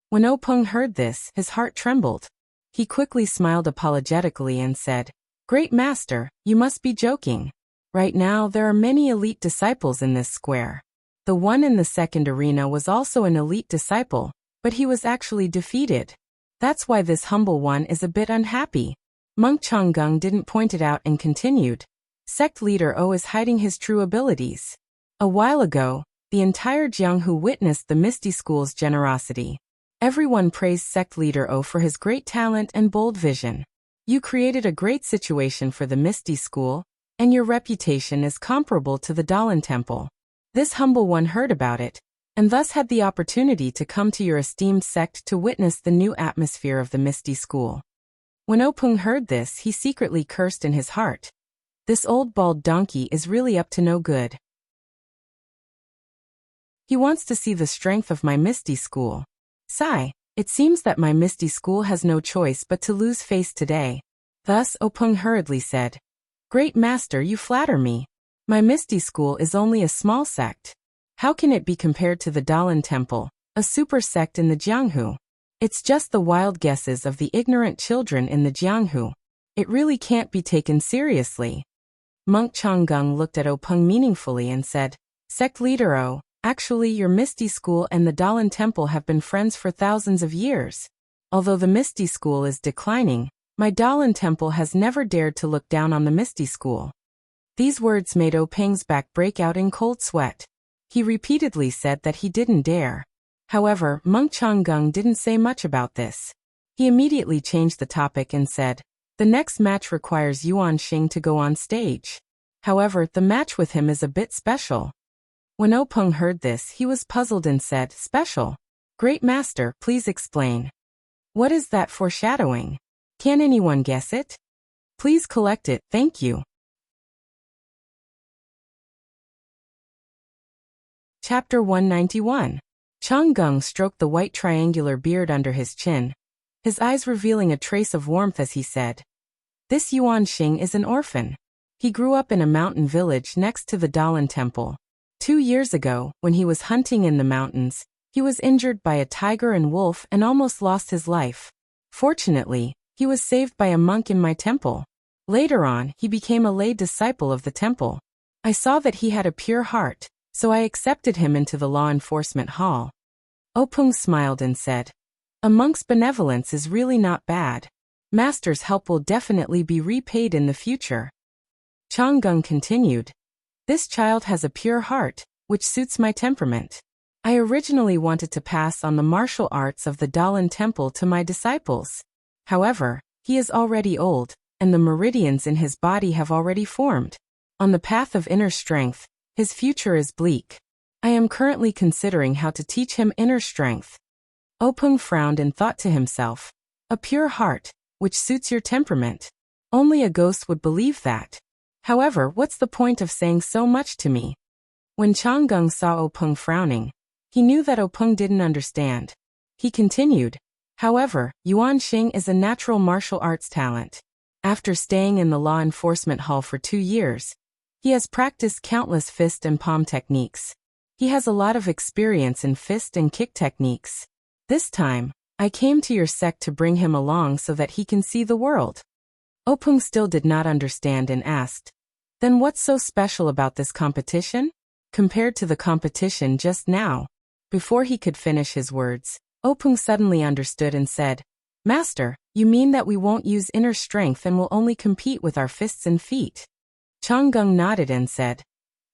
When Openg heard this, his heart trembled. He quickly smiled apologetically and said, "Great Master, you must be joking. Right now there are many elite disciples in this square. The one in the second arena was also an elite disciple, but he was actually defeated. That's why this humble one is a bit unhappy." Monk Changgung didn't point it out and continued, "Sect leader O is hiding his true abilities. A while ago, the entire Jianghu witnessed the Misty School's generosity. Everyone praised Sect leader O for his great talent and bold vision. You created a great situation for the Misty School, and your reputation is comparable to the Dalan Temple. This humble one heard about it, and thus had the opportunity to come to your esteemed sect to witness the new atmosphere of the Misty School." When Openg heard this, he secretly cursed in his heart. This old bald donkey is really up to no good. He wants to see the strength of my Misty School. Sigh, it seems that my Misty School has no choice but to lose face today. Thus Openg hurriedly said, "Great Master, you flatter me. My Misty School is only a small sect. How can it be compared to the Dalan Temple, a super sect in the Jianghu? It's just the wild guesses of the ignorant children in the Jianghu. It really can't be taken seriously." Monk Changgung looked at Openg meaningfully and said, "Sect leader O, actually your Misty School and the Dalan Temple have been friends for thousands of years. Although the Misty School is declining, my Dalan Temple has never dared to look down on the Misty School. These words made Peng's back break out in cold sweat. He repeatedly said that he didn't dare. However, Monk Changgung didn't say much about this. He immediately changed the topic and said, the next match requires Yuan Xing to go on stage. However, the match with him is a bit special. When Peng heard this, he was puzzled and said, special? Great Master, please explain. What is that foreshadowing? Can anyone guess it? Please collect it, thank you. Chapter 191. Changgung stroked the white triangular beard under his chin, his eyes revealing a trace of warmth as he said, this Yuan Xing is an orphan. He grew up in a mountain village next to the Dalan Temple. 2 years ago, when he was hunting in the mountains, he was injured by a tiger and wolf and almost lost his life. Fortunately, he was saved by a monk in my temple. Later on, he became a lay disciple of the temple. I saw that he had a pure heart, so I accepted him into the law enforcement hall. Peng smiled and said, a monk's benevolence is really not bad. Master's help will definitely be repaid in the future. Changgung continued, this child has a pure heart, which suits my temperament. I originally wanted to pass on the martial arts of the Dalan Temple to my disciples. However, he is already old, and the meridians in his body have already formed. On the path of inner strength, his future is bleak. I am currently considering how to teach him inner strength. Peng frowned and thought to himself, a pure heart, which suits your temperament. Only a ghost would believe that. However, what's the point of saying so much to me? When Changgung saw Peng frowning, he knew that Peng didn't understand. He continued, however, Yuan Xing is a natural martial arts talent. After staying in the law enforcement hall for 2 years, he has practiced countless fist and palm techniques. He has a lot of experience in fist and kick techniques. This time, I came to your sect to bring him along so that he can see the world. Peng still did not understand and asked, then what's so special about this competition? Compared to the competition just now. Before he could finish his words, Peng suddenly understood and said, Master, you mean that we won't use inner strength and will only compete with our fists and feet? Changgung nodded and said,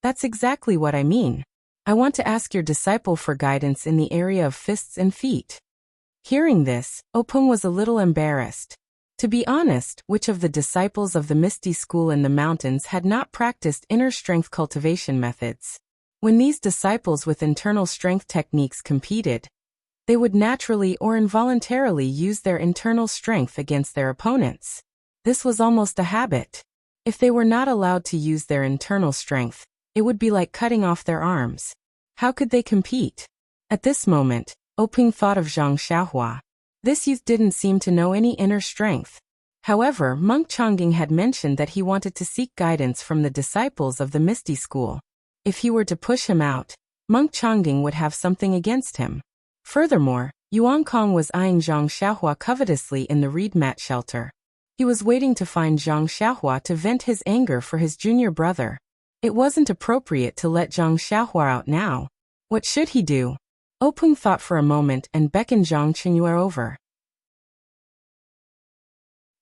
that's exactly what I mean. I want to ask your disciple for guidance in the area of fists and feet. Hearing this, Peng was a little embarrassed. To be honest, which of the disciples of the Misty School in the mountains had not practiced inner strength cultivation methods? When these disciples with internal strength techniques competed, they would naturally or involuntarily use their internal strength against their opponents. This was almost a habit. If they were not allowed to use their internal strength, it would be like cutting off their arms. How could they compete? At this moment, Peng thought of Zhang Xiaohua. This youth didn't seem to know any inner strength. However, Monk Changgung had mentioned that he wanted to seek guidance from the disciples of the Misty School. If he were to push him out, Monk Changgung would have something against him. Furthermore, Yuan Kong was eyeing Zhang Xiaohua covetously in the reed mat shelter. He was waiting to find Zhang Xiaohua to vent his anger for his junior brother. It wasn't appropriate to let Zhang Xiaohua out now. What should he do? Peng thought for a moment and beckoned Zhang Qingyue over.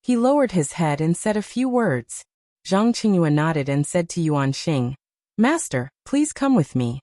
He lowered his head and said a few words. Zhang Qingyue nodded and said to Yuan Xing, Master, please come with me.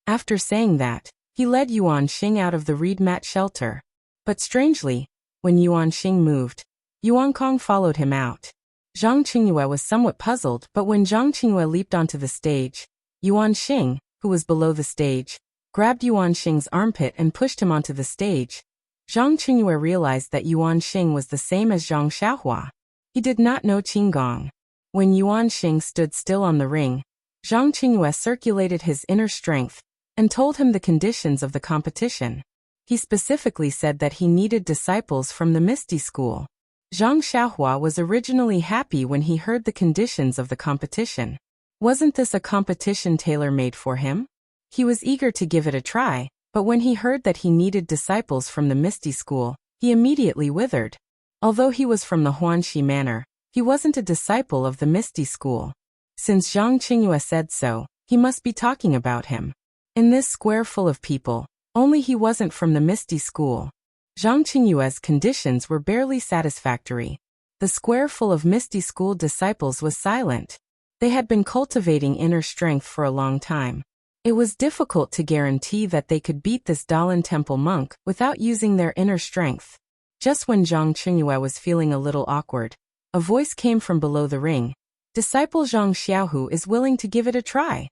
After saying that, he led Yuan Xing out of the reed mat shelter. But strangely, when Yuan Xing moved, Yuan Kong followed him out. Zhang Qingyue was somewhat puzzled, but when Zhang Qingyue leaped onto the stage, Yuan Xing, who was below the stage, grabbed Yuan Xing's armpit and pushed him onto the stage. Zhang Qingyue realized that Yuan Xing was the same as Zhang Xiaohua. He did not know Qinggong. When Yuan Xing stood still on the ring, Zhang Qingyue circulated his inner strength and told him the conditions of the competition. He specifically said that he needed disciples from the Misty School. Zhang Xiaohua was originally happy when he heard the conditions of the competition. Wasn't this a competition tailor-made for him? He was eager to give it a try, but when he heard that he needed disciples from the Misty School, he immediately withered. Although he was from the Huanxi Manor, he wasn't a disciple of the Misty School. Since Zhang Qingyue said so, he must be talking about him. In this square full of people, only he wasn't from the Misty School. Zhang Qingyue's conditions were barely satisfactory. The square full of Misty School disciples was silent. They had been cultivating inner strength for a long time. It was difficult to guarantee that they could beat this Dalan Temple monk without using their inner strength. Just when Zhang Qingyue was feeling a little awkward, a voice came from below the ring. Disciple Zhang Xiaohu is willing to give it a try.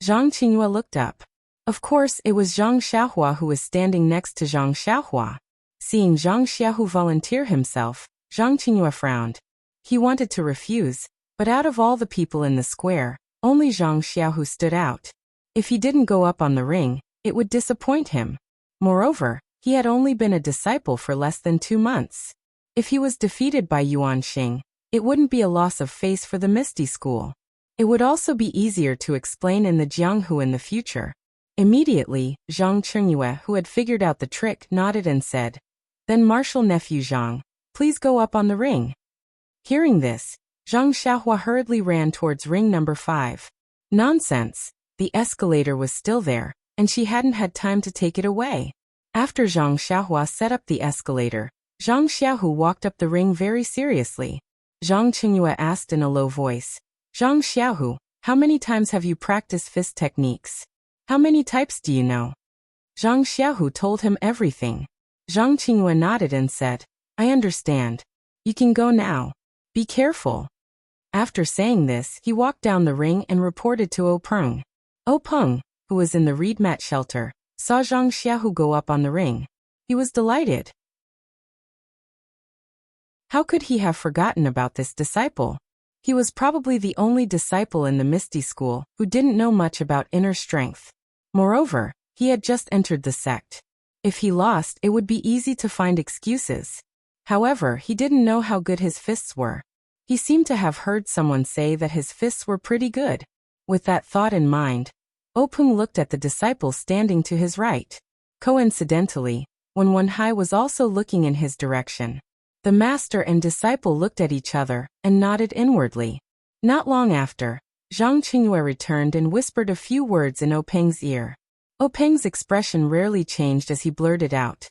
Zhang Qingyue looked up. Of course, it was Zhang Xiaohua who was standing next to Zhang Xiaohua. Seeing Zhang Xiaohu volunteer himself, Zhang Qingyue frowned. He wanted to refuse, but out of all the people in the square, only Zhang Xiaohu stood out. If he didn't go up on the ring, it would disappoint him. Moreover, he had only been a disciple for less than 2 months. If he was defeated by Yuan Xing, it wouldn't be a loss of face for the Misty School. It would also be easier to explain in the Jianghu in the future. Immediately, Zhang Qingyue, who had figured out the trick, nodded and said, "Then martial nephew Zhang, please go up on the ring." Hearing this, Zhang Xiaohua hurriedly ran towards ring number 5. Nonsense! The escalator was still there, and she hadn't had time to take it away. After Zhang Xiaohua set up the escalator, Zhang Xiaohu walked up the ring very seriously. Zhang Qingyue asked in a low voice, "Zhang Xiaohu, how many times have you practiced fist techniques? How many types do you know?" Zhang Xiaohu told him everything. Zhang Qingyue nodded and said, "I understand. You can go now. Be careful." After saying this, he walked down the ring and reported to O Peng. O Peng, who was in the reed mat shelter, saw Zhang Xiaohu go up on the ring. He was delighted. How could he have forgotten about this disciple? He was probably the only disciple in the Misty School who didn't know much about inner strength. Moreover, he had just entered the sect. If he lost, it would be easy to find excuses. However, he didn't know how good his fists were. He seemed to have heard someone say that his fists were pretty good. With that thought in mind, O Peng looked at the disciple standing to his right. Coincidentally, Wen Wenhai was also looking in his direction. The master and disciple looked at each other and nodded inwardly. Not long after, Zhang Qingyue returned and whispered a few words in O Peng's ear. O Peng's expression rarely changed as he blurted out,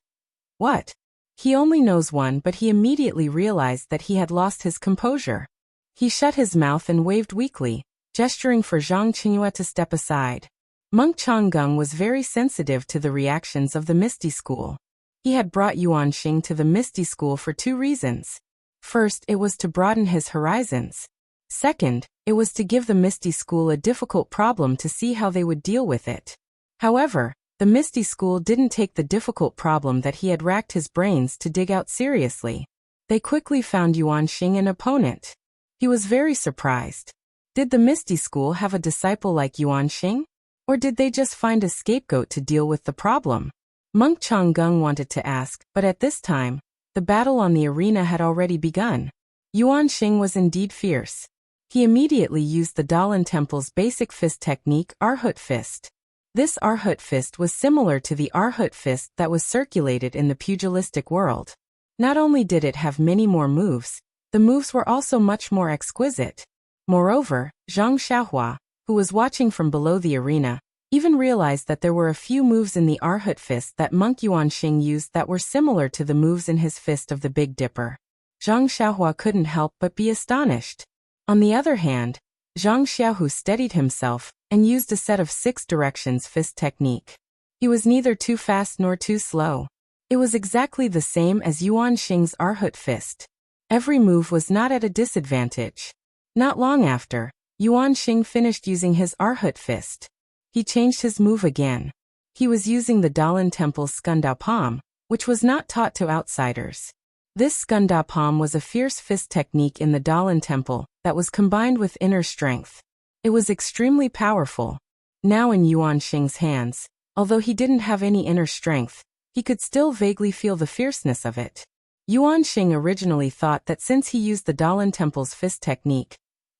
"What?" He only knows one, but he immediately realized that he had lost his composure. He shut his mouth and waved weakly, gesturing for Zhang Qingyue to step aside. Monk Changgung was very sensitive to the reactions of the Misty School. He had brought Yuan Xing to the Misty School for 2 reasons. First, it was to broaden his horizons. Second, it was to give the Misty School a difficult problem to see how they would deal with it. However, the Misty School didn't take the difficult problem that he had racked his brains to dig out seriously. They quickly found Yuan Xing an opponent. He was very surprised. Did the Misty School have a disciple like Yuan Xing? Or did they just find a scapegoat to deal with the problem? Monk Changgung wanted to ask, but at this time, the battle on the arena had already begun. Yuan Xing was indeed fierce. He immediately used the Dalan Temple's basic fist technique, Arhut Fist. This Arhut Fist was similar to the Arhut Fist that was circulated in the pugilistic world. Not only did it have many more moves, the moves were also much more exquisite. Moreover, Zhang Xiaohua, who was watching from below the arena, even realized that there were a few moves in the Arhut Fist that Monk Yuan Xing used that were similar to the moves in his Fist of the Big Dipper. Zhang Xiaohua couldn't help but be astonished. On the other hand, Zhang Xiaohu steadied himself and used a set of 6 directions fist technique. He was neither too fast nor too slow. It was exactly the same as Yuan Xing's Arhut Fist. Every move was not at a disadvantage. Not long after, Yuan Xing finished using his Arhut Fist. He changed his move again. He was using the Dalan Temple's Skundao Palm, which was not taught to outsiders. This Skundao Palm was a fierce fist technique in the Dalan Temple that was combined with inner strength. It was extremely powerful. Now in Yuan Xing's hands, although he didn't have any inner strength, he could still vaguely feel the fierceness of it. Yuan Xing originally thought that since he used the Dalan Temple's fist technique,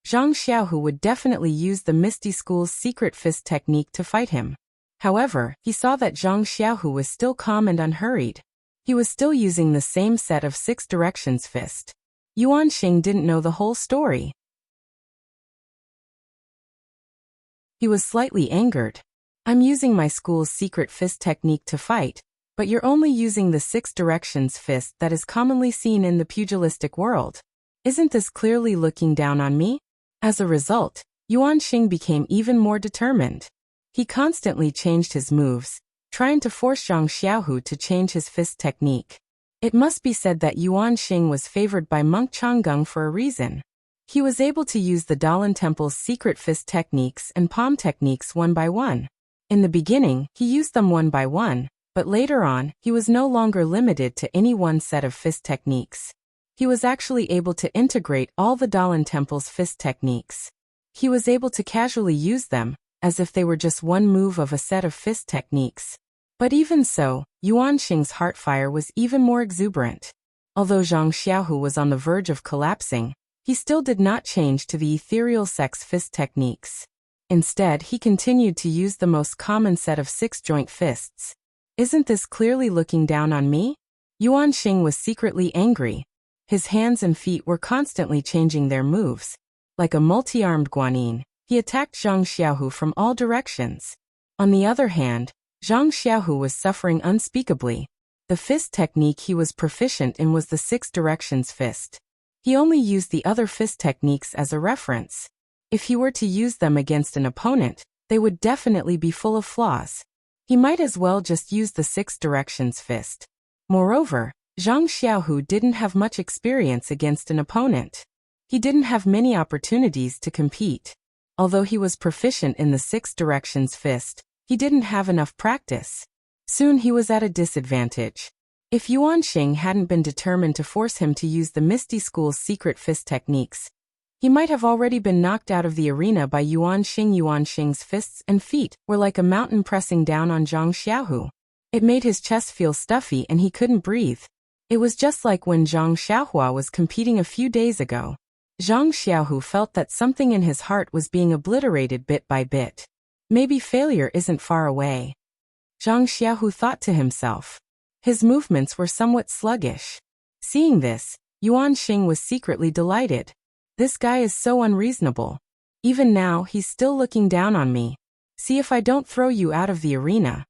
Zhang Xiaohu would definitely use the Misty School's secret fist technique to fight him. However, he saw that Zhang Xiaohu was still calm and unhurried. He was still using the same set of 6 directions fist. Yuan Xing didn't know the whole story. He was slightly angered. "I'm using my school's secret fist technique to fight, But you're only using the six directions fist that is commonly seen in the pugilistic world. Isn't this clearly looking down on me? As a result, Yuan Xing became even more determined. He constantly changed his moves, trying to force Zhang Xiaohu to change his fist technique. It must be said that Yuan Xing was favored by monk Changgung for a reason. He was able to use the Dalan Temple's secret fist techniques and palm techniques one by one. In the beginning, he used them one by one, but later on, he was no longer limited to any one set of fist techniques. He was actually able to integrate all the Dalan Temple's fist techniques. He was able to casually use them, as if they were just one move of a set of fist techniques. But even so, Yuan Xing's heart fire was even more exuberant. Although Zhang Xiaohu was on the verge of collapsing, he still did not change to the ethereal sex fist techniques. Instead, he continued to use the most common set of six-joint fists. Isn't this clearly looking down on me? Yuan Xing was secretly angry. His hands and feet were constantly changing their moves. Like a multi-armed guanyin, he attacked Zhang Xiaohu from all directions. On the other hand, Zhang Xiaohu was suffering unspeakably. The fist technique he was proficient in was the six directions fist. He only used the other fist techniques as a reference. If he were to use them against an opponent, they would definitely be full of flaws. He might as well just use the six directions fist. Moreover, Zhang Xiaohu didn't have much experience against an opponent. He didn't have many opportunities to compete. Although he was proficient in the six directions fist, he didn't have enough practice. Soon he was at a disadvantage. If Yuan Xing hadn't been determined to force him to use the Misty School's secret fist techniques, he might have already been knocked out of the arena by Yuan Xing. Yuan Xing's fists and feet were like a mountain pressing down on Zhang Xiaohu. It made his chest feel stuffy and he couldn't breathe. It was just like when Zhang Xiaohua was competing a few days ago. Zhang Xiaohu felt that something in his heart was being obliterated bit by bit. Maybe failure isn't far away. Zhang Xiaohu thought to himself. His movements were somewhat sluggish. Seeing this, Yuan Xing was secretly delighted. This guy is so unreasonable. Even now, he's still looking down on me. See if I don't throw you out of the arena.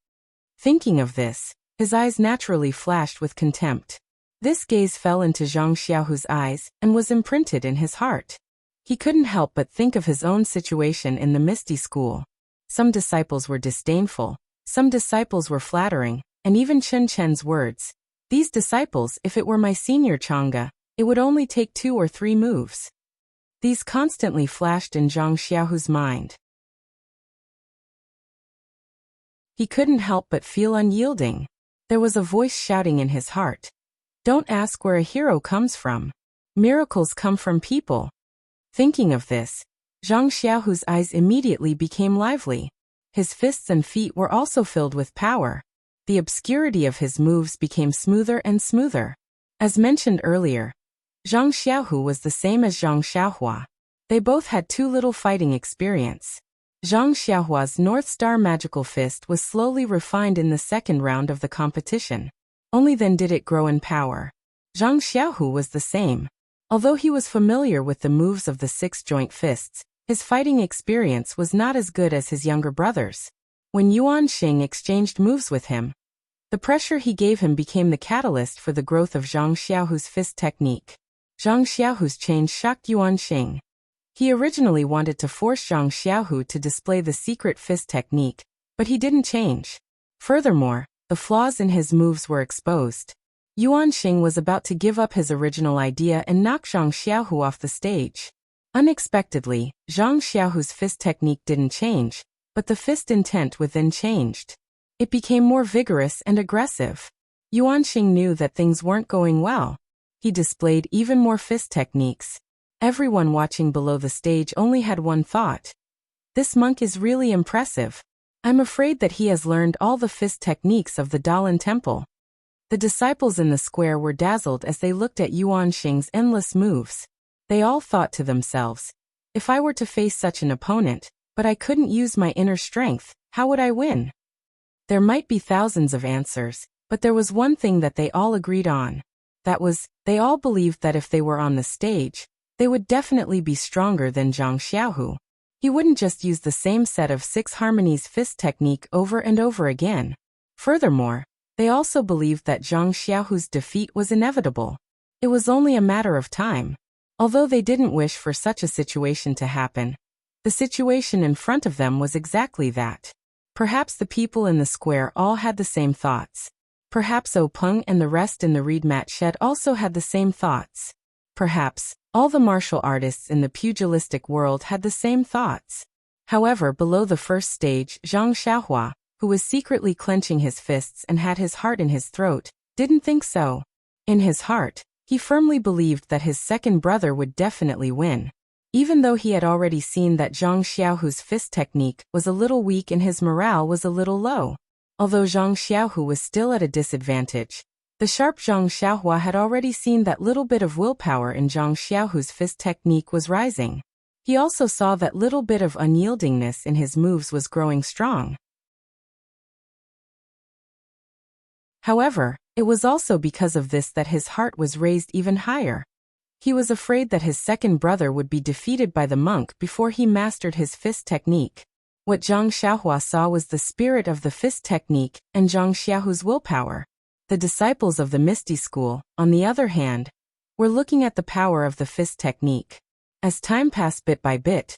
Thinking of this, his eyes naturally flashed with contempt. This gaze fell into Zhang Xiaohu's eyes and was imprinted in his heart. He couldn't help but think of his own situation in the Misty School. Some disciples were disdainful, some disciples were flattering, and even Chen Chen's words. These disciples, if it were my senior Chang'e, it would only take 2 or 3 moves. These constantly flashed in Zhang Xiaohu's mind. He couldn't help but feel unyielding. There was a voice shouting in his heart. Don't ask where a hero comes from. Miracles come from people. Thinking of this, Zhang Xiaohu's eyes immediately became lively. His fists and feet were also filled with power. The obscurity of his moves became smoother and smoother. As mentioned earlier, Zhang Xiaohu was the same as Zhang Xiaohua. They both had too little fighting experience. Zhang Xiaohua's North Star Magical Fist was slowly refined in the second round of the competition. Only then did it grow in power. Zhang Xiaohu was the same. Although he was familiar with the moves of the six-joint fists, his fighting experience was not as good as his younger brothers. When Yuan Xing exchanged moves with him, the pressure he gave him became the catalyst for the growth of Zhang Xiaohu's fist technique. Zhang Xiaohu's change shocked Yuan Xing. He originally wanted to force Zhang Xiaohu to display the secret fist technique, but he didn't change. Furthermore, the flaws in his moves were exposed. Yuan Xing was about to give up his original idea and knock Zhang Xiaohu off the stage. Unexpectedly, Zhang Xiaohu's fist technique didn't change, but the fist intent within changed. It became more vigorous and aggressive. Yuan Xing knew that things weren't going well. He displayed even more fist techniques. Everyone watching below the stage only had one thought. This monk is really impressive. I'm afraid that he has learned all the fist techniques of the Dalan Temple. The disciples in the square were dazzled as they looked at Yuan Xing's endless moves. They all thought to themselves, if I were to face such an opponent, but I couldn't use my inner strength, how would I win? There might be thousands of answers, but there was one thing that they all agreed on. That was, they all believed that if they were on the stage, they would definitely be stronger than Zhang Xiaohu. He wouldn't just use the same set of 6 harmonies fist technique over and over again. Furthermore, They also believed that Zhang Xiaohu's defeat was inevitable. It was only a matter of time. Although they didn't wish for such a situation to happen, the situation in front of them was exactly that. Perhaps the people in the square all had the same thoughts. Perhaps Peng and the rest in the reed mat shed also had the same thoughts. Perhaps all the martial artists in the pugilistic world had the same thoughts. However, below the first stage, Zhang Xiaohua, who was secretly clenching his fists and had his heart in his throat, didn't think so. In his heart, he firmly believed that his second brother would definitely win. Even though he had already seen that Zhang Xiaohu's fist technique was a little weak and his morale was a little low. Although Zhang Xiaohu was still at a disadvantage, the sharp Zhang Xiaohua had already seen that little bit of willpower in Zhang Xiaohu's fist technique was rising. He also saw that little bit of unyieldingness in his moves was growing strong. However, it was also because of this that his heart was raised even higher. He was afraid that his second brother would be defeated by the monk before he mastered his fist technique. What Zhang Xiaohua saw was the spirit of the fist technique and Zhang Xiaohu's willpower. The disciples of the Misty School, on the other hand, were looking at the power of the fist technique. As time passed bit by bit,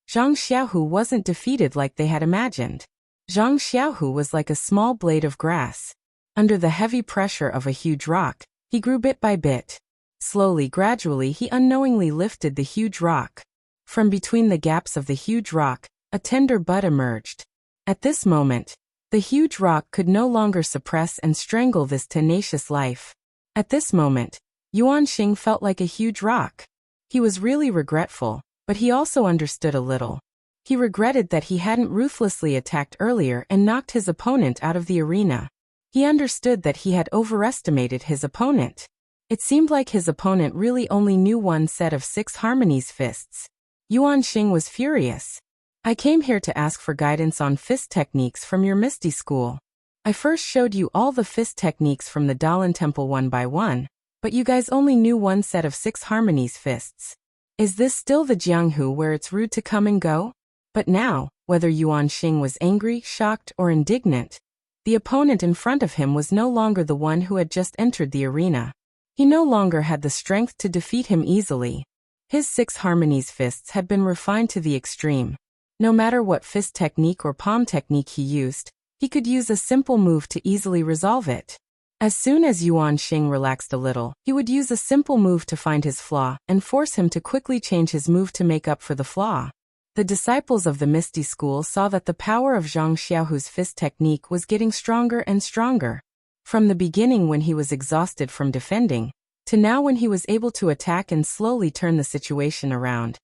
Zhang Xiaohu wasn't defeated like they had imagined. Zhang Xiaohu was like a small blade of grass. Under the heavy pressure of a huge rock, he grew bit by bit. Slowly, gradually, he unknowingly lifted the huge rock. From between the gaps of the huge rock, a tender bud emerged. At this moment, the huge rock could no longer suppress and strangle this tenacious life. At this moment, Yuan Xing felt like a huge rock. He was really regretful, but he also understood a little. He regretted that he hadn't ruthlessly attacked earlier and knocked his opponent out of the arena. He understood that he had overestimated his opponent. It seemed like his opponent really only knew one set of 6 harmonies fists. Yuan Xing was furious. I came here to ask for guidance on fist techniques from your Misty School. I first showed you all the fist techniques from the Dalan Temple one by one, but you guys only knew one set of 6 harmonies fists. Is this still the Jianghu where it's rude to come and go? But now, whether Yuan Xing was angry, shocked, or indignant, the opponent in front of him was no longer the one who had just entered the arena. He no longer had the strength to defeat him easily. His 6 harmonies fists had been refined to the extreme. No matter what fist technique or palm technique he used, he could use a simple move to easily resolve it. As soon as Yuan Xing relaxed a little, he would use a simple move to find his flaw and force him to quickly change his move to make up for the flaw. The disciples of the Misty School saw that the power of Zhang Xiaohu's fist technique was getting stronger and stronger. From the beginning when he was exhausted from defending, to now when he was able to attack and slowly turn the situation around.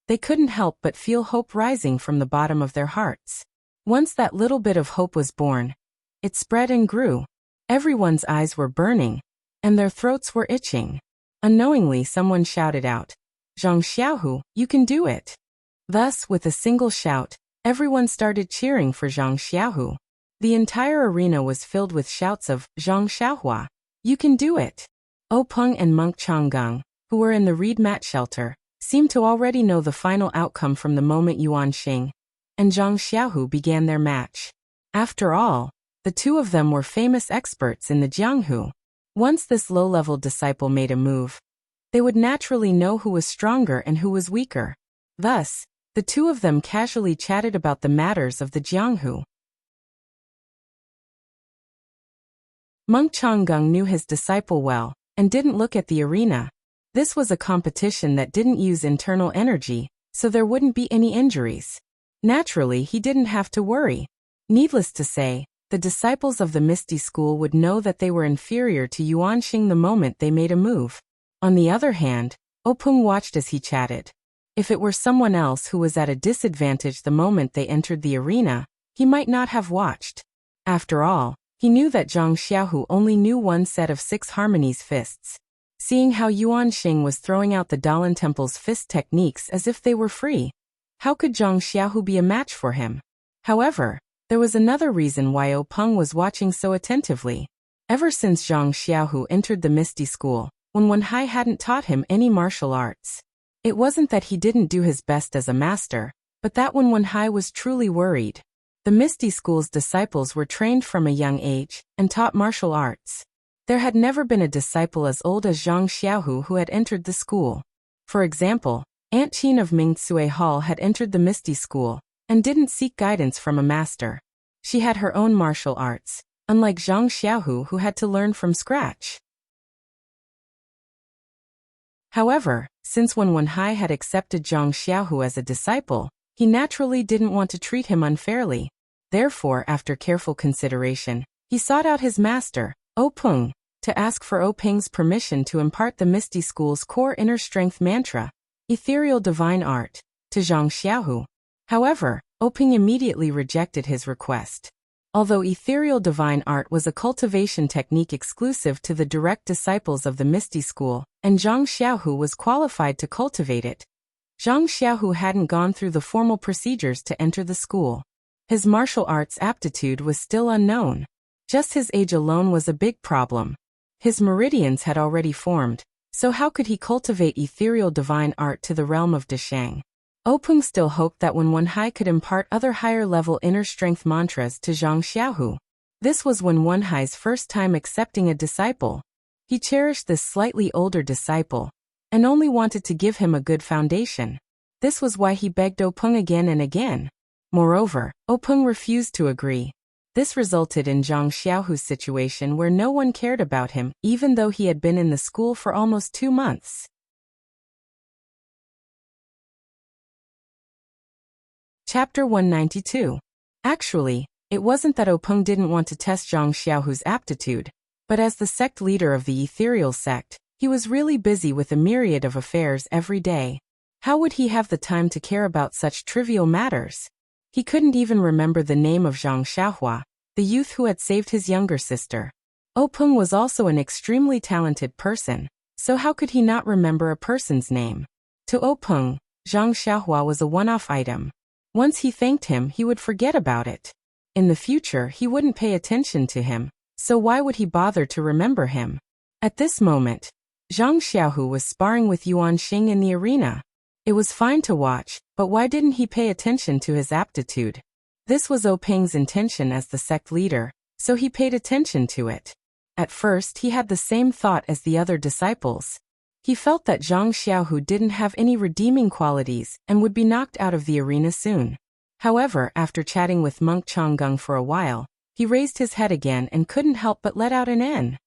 They couldn't help but feel hope rising from the bottom of their hearts. Once that little bit of hope was born, it spread and grew. Everyone's eyes were burning, and their throats were itching. Unknowingly someone shouted out, "Zhang Xiaohu, you can do it!" Thus, with a single shout, everyone started cheering for Zhang Xiaohu. The entire arena was filled with shouts of, "Zhang Xiaohua, you can do it!" Peng and Monk Changgang, who were in the reed mat shelter, seemed to already know the final outcome from the moment Yuan Xing and Zhang Xiaohu began their match. After all, the two of them were famous experts in the Jianghu. Once this low-level disciple made a move, they would naturally know who was stronger and who was weaker. Thus, the two of them casually chatted about the matters of the Jianghu. Monk Changgang knew his disciple well, and didn't look at the arena. This was a competition that didn't use internal energy, so there wouldn't be any injuries. Naturally, he didn't have to worry. Needless to say, the disciples of the Misty School would know that they were inferior to Yuan Xing the moment they made a move. On the other hand, Peng watched as he chatted. If it were someone else who was at a disadvantage the moment they entered the arena, he might not have watched. After all, he knew that Zhang Xiaohu only knew one set of 6 harmonies fists. Seeing how Yuan Xing was throwing out the Dalan Temple's fist techniques as if they were free, how could Zhang Xiaohu be a match for him? However, there was another reason why Peng was watching so attentively. Ever since Zhang Xiaohu entered the Misty School, Wenhai hadn't taught him any martial arts. It wasn't that he didn't do his best as a master, but that Wenhai was truly worried. The Misty School's disciples were trained from a young age and taught martial arts. There had never been a disciple as old as Zhang Xiaohu who had entered the school. For example, Aunt Qin of Mingcue Hall had entered the Misty School and didn't seek guidance from a master. She had her own martial arts, unlike Zhang Xiaohu who had to learn from scratch. However, since Wen Wenhai had accepted Zhang Xiaohu as a disciple, he naturally didn't want to treat him unfairly. Therefore, after careful consideration, he sought out his master, O Peng, to ask for O Peng's permission to impart the Misty School's core inner strength mantra, Ethereal Divine Art, to Zhang Xiaohu. However, O Peng immediately rejected his request. Although Ethereal Divine Art was a cultivation technique exclusive to the direct disciples of the Misty School, and Zhang Xiaohu was qualified to cultivate it, Zhang Xiaohu hadn't gone through the formal procedures to enter the school. His martial arts aptitude was still unknown. Just his age alone was a big problem. His meridians had already formed, so how could he cultivate Ethereal Divine Art to the realm of Deshang? O Peng still hoped that Wen Wenhai could impart other higher-level inner strength mantras to Zhang Xiaohu. This was Wen Wenhai's first time accepting a disciple. He cherished this slightly older disciple, and only wanted to give him a good foundation. This was why he begged O Peng again and again. Moreover, O Peng refused to agree. This resulted in Zhang Xiaohu's situation where no one cared about him, even though he had been in the school for almost 2 months. Chapter 192. Actually, it wasn't that O Peng didn't want to test Zhang Xiaohu's aptitude, but as the sect leader of the ethereal sect, he was really busy with a myriad of affairs every day. How would he have the time to care about such trivial matters? He couldn't even remember the name of Zhang Xiaohua, the youth who had saved his younger sister. O Peng was also an extremely talented person, so how could he not remember a person's name? To O Peng, Zhang Xiaohua was a one-off item. Once he thanked him, he would forget about it. In the future, he wouldn't pay attention to him, so why would he bother to remember him? At this moment, Zhang Xiaohu was sparring with Yuan Xing in the arena. It was fine to watch, but why didn't he pay attention to his aptitude? This was O Peng's intention as the sect leader, so he paid attention to it. At first, he had the same thought as the other disciples. He felt that Zhang Xiaohu didn't have any redeeming qualities and would be knocked out of the arena soon. However, after chatting with Monk Changgung for a while, he raised his head again and couldn't help but let out an N.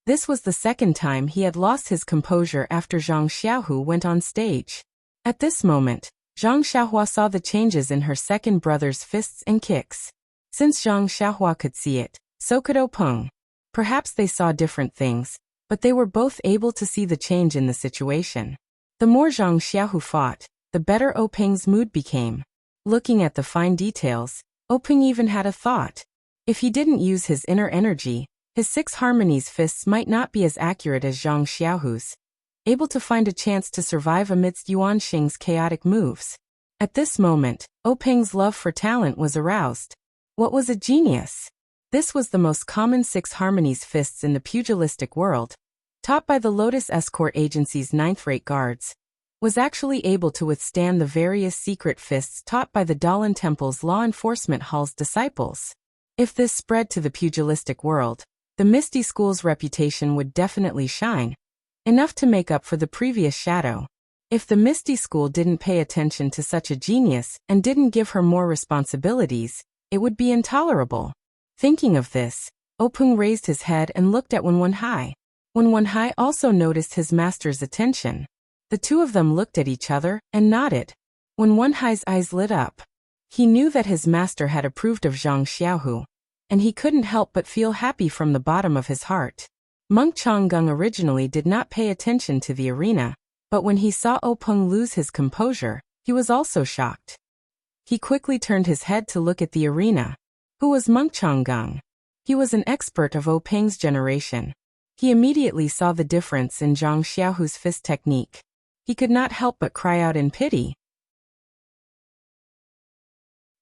This was the second time he had lost his composure after Zhang Xiaohu went on stage. At this moment, Zhang Xiaohua saw the changes in her second brother's fists and kicks. Since Zhang Xiaohua could see it, so could O Peng. Perhaps they saw different things, but they were both able to see the change in the situation. The more Zhang Xiaohu fought, the better O Peng's mood became. Looking at the fine details, O Peng even had a thought. If he didn't use his inner energy, his 6 harmonies fists might not be as accurate as Zhang Xiaohu's, able to find a chance to survive amidst Yuan Xing's chaotic moves. At this moment, O Peng's love for talent was aroused. What was a genius? This was the most common 6 harmonies fists in the pugilistic world, taught by the Lotus Escort Agency's 9th-rate guards, was actually able to withstand the various secret fists taught by the Dalan Temple's Law Enforcement Hall's disciples. If this spread to the pugilistic world, the Misty School's reputation would definitely shine, enough to make up for the previous shadow. If the Misty School didn't pay attention to such a genius and didn't give her more responsibilities, it would be intolerable. Thinking of this, O Peng raised his head and looked at Wen Wenhai. Wen Wenhai also noticed his master's attention. The two of them looked at each other and nodded. Wen Wenhai's eyes lit up. He knew that his master had approved of Zhang Xiaohu, and he couldn't help but feel happy from the bottom of his heart. Monk Changgung originally did not pay attention to the arena, but when he saw O Peng lose his composure, he was also shocked. He quickly turned his head to look at the arena. Who was Monk Changgung? He was an expert of O Peng's generation. He immediately saw the difference in Zhang Xiaohu's fist technique. He could not help but cry out in pity.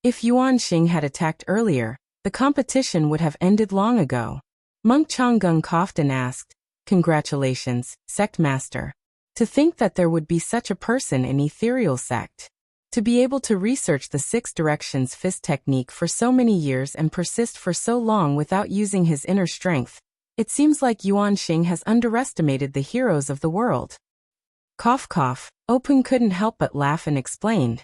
If Yuan Xing had attacked earlier, the competition would have ended long ago. Monk Changgung coughed and asked, "Congratulations, sect master. To think that there would be such a person in ethereal sect." To be able to research the 6 directions fist technique for so many years and persist for so long without using his inner strength, it seems like Yuan Xing has underestimated the heroes of the world. Cough cough, Openg couldn't help but laugh and explained.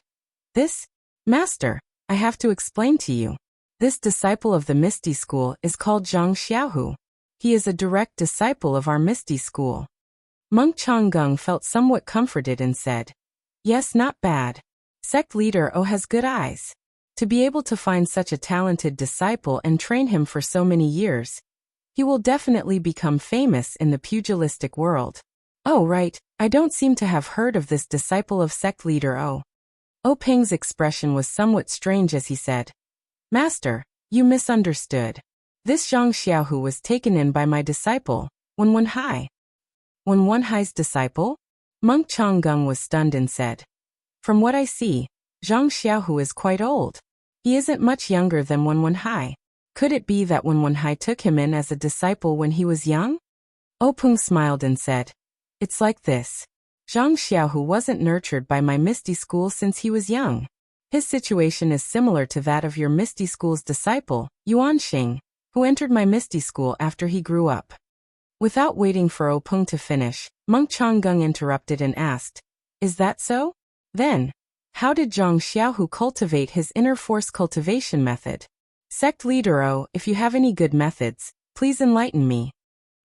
This, Master, I have to explain to you. This disciple of the Misty School is called Zhang Xiaohu. He is a direct disciple of our Misty School. Monk Changgung felt somewhat comforted and said, Yes, not bad. Sect leader O has good eyes. To be able to find such a talented disciple and train him for so many years, he will definitely become famous in the pugilistic world. Oh right, I don't seem to have heard of this disciple of sect leader O. Openg's expression was somewhat strange as he said, Master, you misunderstood. This Zhang Xiaohu was taken in by my disciple, Wen Hai. Wen Hai's disciple? Monk Changgung was stunned and said, From what I see, Zhang Xiaohu is quite old. He isn't much younger than Wen Hai. Could it be that Wen Hai took him in as a disciple when he was young? Openg smiled and said, It's like this. Zhang Xiaohu wasn't nurtured by my Misty School since he was young. His situation is similar to that of your Misty School's disciple, Yuan Xing, who entered my Misty School after he grew up. Without waiting for Openg to finish, Monk Changgung interrupted and asked, Is that so? Then, how did Zhang Xiaohu cultivate his inner force cultivation method? Sect leader O, if you have any good methods, please enlighten me.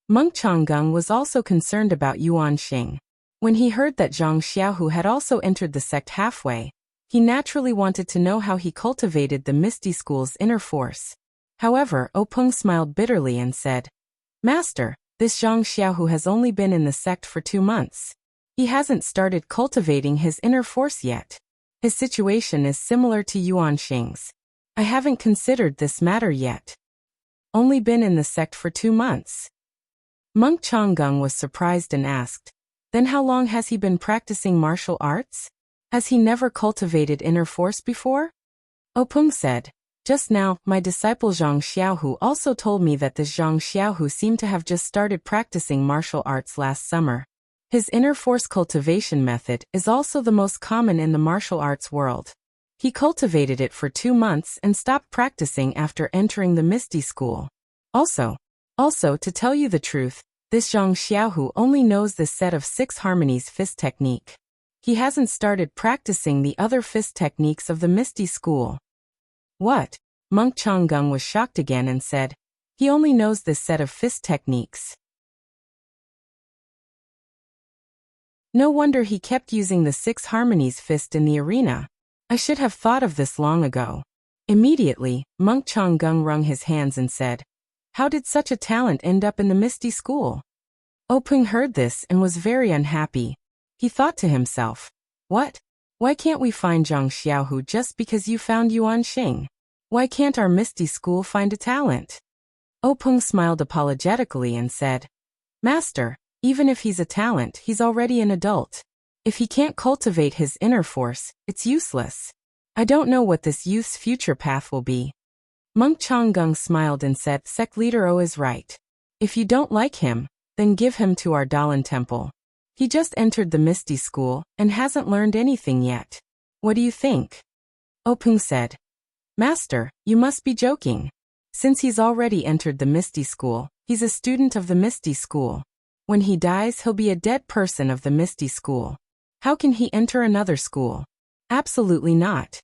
Monk Changgung was also concerned about Yuan Xing. When he heard that Zhang Xiaohu had also entered the sect halfway, he naturally wanted to know how he cultivated the Misty School's inner force. However, Openg smiled bitterly and said, Master, this Zhang Xiaohu has only been in the sect for 2 months. He hasn't started cultivating his inner force yet. His situation is similar to Yuan Xing's. I haven't considered this matter yet. Only been in the sect for 2 months. Monk Changgung was surprised and asked, Then how long has he been practicing martial arts? Has he never cultivated inner force before? Openg said, Just now, my disciple Zhang Xiaohu also told me that this Zhang Xiaohu seemed to have just started practicing martial arts last summer. His inner force cultivation method is also the most common in the martial arts world. He cultivated it for 2 months and stopped practicing after entering the Misty School. Also, to tell you the truth, this Zhang Xiaohu only knows this set of 6 harmonies fist technique. He hasn't started practicing the other fist techniques of the Misty School. What? Monk Changgung was shocked again and said, He only knows this set of fist techniques. No wonder he kept using the 6 harmonies fist in the arena. I should have thought of this long ago. Immediately, Monk Changgung wrung his hands and said, How did such a talent end up in the Misty School? Openg heard this and was very unhappy. He thought to himself, What? Why can't we find Zhang Xiaohu just because you found Yuan Xing? Why can't our Misty School find a talent? Openg smiled apologetically and said, Master, even if he's a talent, he's already an adult. If he can't cultivate his inner force, it's useless. I don't know what this youth's future path will be. Monk Changgung smiled and said, Sect leader O is right. If you don't like him, then give him to our Dalan temple. He just entered the Misty School and hasn't learned anything yet. What do you think? Openg said, Master, you must be joking. Since he's already entered the Misty School, he's a student of the Misty School. When he dies, he'll be a dead person of the Misty School. How can he enter another school? Absolutely not.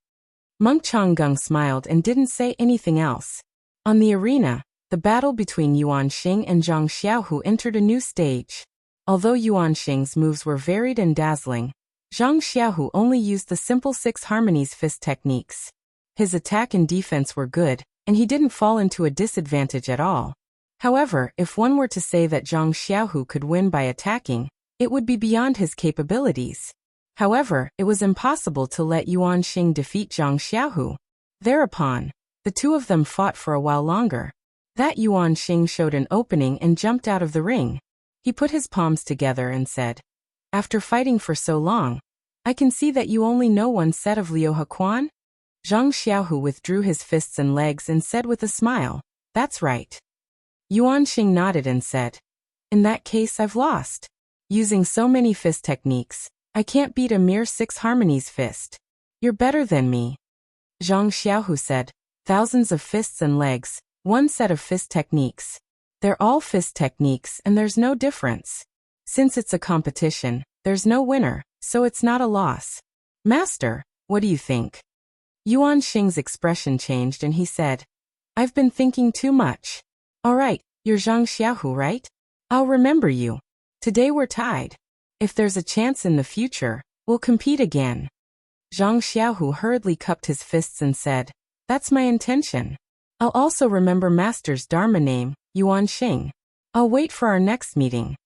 Monk Changgung smiled and didn't say anything else. On the arena, the battle between Yuan Xing and Zhang Xiaohu entered a new stage. Although Yuan Xing's moves were varied and dazzling, Zhang Xiaohu only used the simple 6 harmonies fist techniques. His attack and defense were good, and he didn't fall into a disadvantage at all. However, if one were to say that Zhang Xiaohu could win by attacking, it would be beyond his capabilities. However, it was impossible to let Yuan Xing defeat Zhang Xiaohu. Thereupon, the two of them fought for a while longer. That Yuan Xing showed an opening and jumped out of the ring. He put his palms together and said, After fighting for so long, I can see that you only know one set of Liu Hequan? Zhang Xiaohu withdrew his fists and legs and said with a smile, That's right. Yuan Xing nodded and said, In that case I've lost. Using so many fist techniques, I can't beat a mere 6 harmonies fist. You're better than me. Zhang Xiaohu said, thousands of fists and legs, one set of fist techniques. They're all fist techniques and there's no difference. Since it's a competition, there's no winner, so it's not a loss. Master, what do you think? Yuan Xing's expression changed and he said, I've been thinking too much. Alright, you're Zhang Xiaohu, right? I'll remember you. Today we're tied. If there's a chance in the future, we'll compete again. Zhang Xiaohu hurriedly cupped his fists and said, That's my intention. I'll also remember Master's Dharma name, Yuan Xing. I'll wait for our next meeting.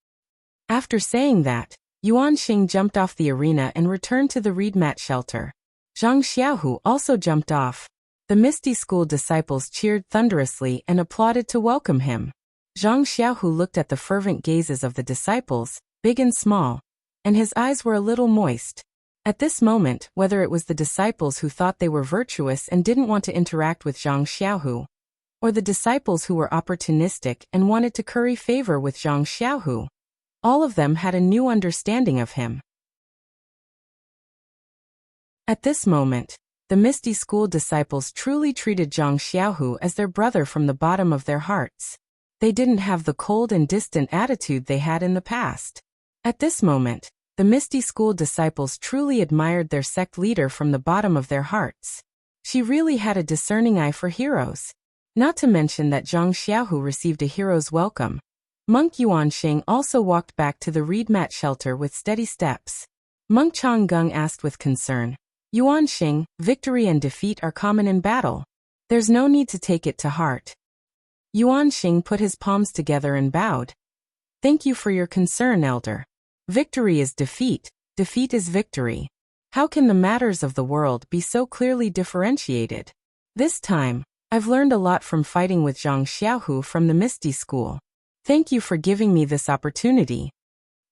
After saying that, Yuan Xing jumped off the arena and returned to the reed mat shelter. Zhang Xiaohu also jumped off. The Misty School disciples cheered thunderously and applauded to welcome him. Zhang Xiaohu looked at the fervent gazes of the disciples, big and small, and his eyes were a little moist. At this moment, whether it was the disciples who thought they were virtuous and didn't want to interact with Zhang Xiaohu, or the disciples who were opportunistic and wanted to curry favor with Zhang Xiaohu, all of them had a new understanding of him. At this moment, the Misty School disciples truly treated Zhang Xiaohu as their brother from the bottom of their hearts. They didn't have the cold and distant attitude they had in the past. At this moment, the Misty School disciples truly admired their sect leader from the bottom of their hearts. She really had a discerning eye for heroes. Not to mention that Zhang Xiaohu received a hero's welcome. Monk Yuan Xing also walked back to the reed mat shelter with steady steps. Monk Changgung asked with concern, Yuan Xing, victory and defeat are common in battle. There's no need to take it to heart. Yuan Xing put his palms together and bowed. Thank you for your concern, Elder. Victory is defeat, defeat is victory. How can the matters of the world be so clearly differentiated? This time, I've learned a lot from fighting with Zhang Xiaohu from the Misty School. Thank you for giving me this opportunity.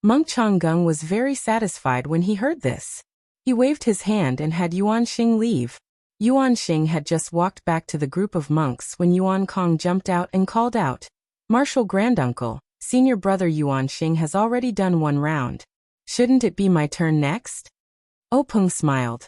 Monk Changgung was very satisfied when he heard this. He waved his hand and had Yuan Xing leave. Yuan Xing had just walked back to the group of monks when Yuan Kong jumped out and called out, Martial Granduncle, senior brother Yuan Xing has already done one round. Shouldn't it be my turn next? Openg smiled.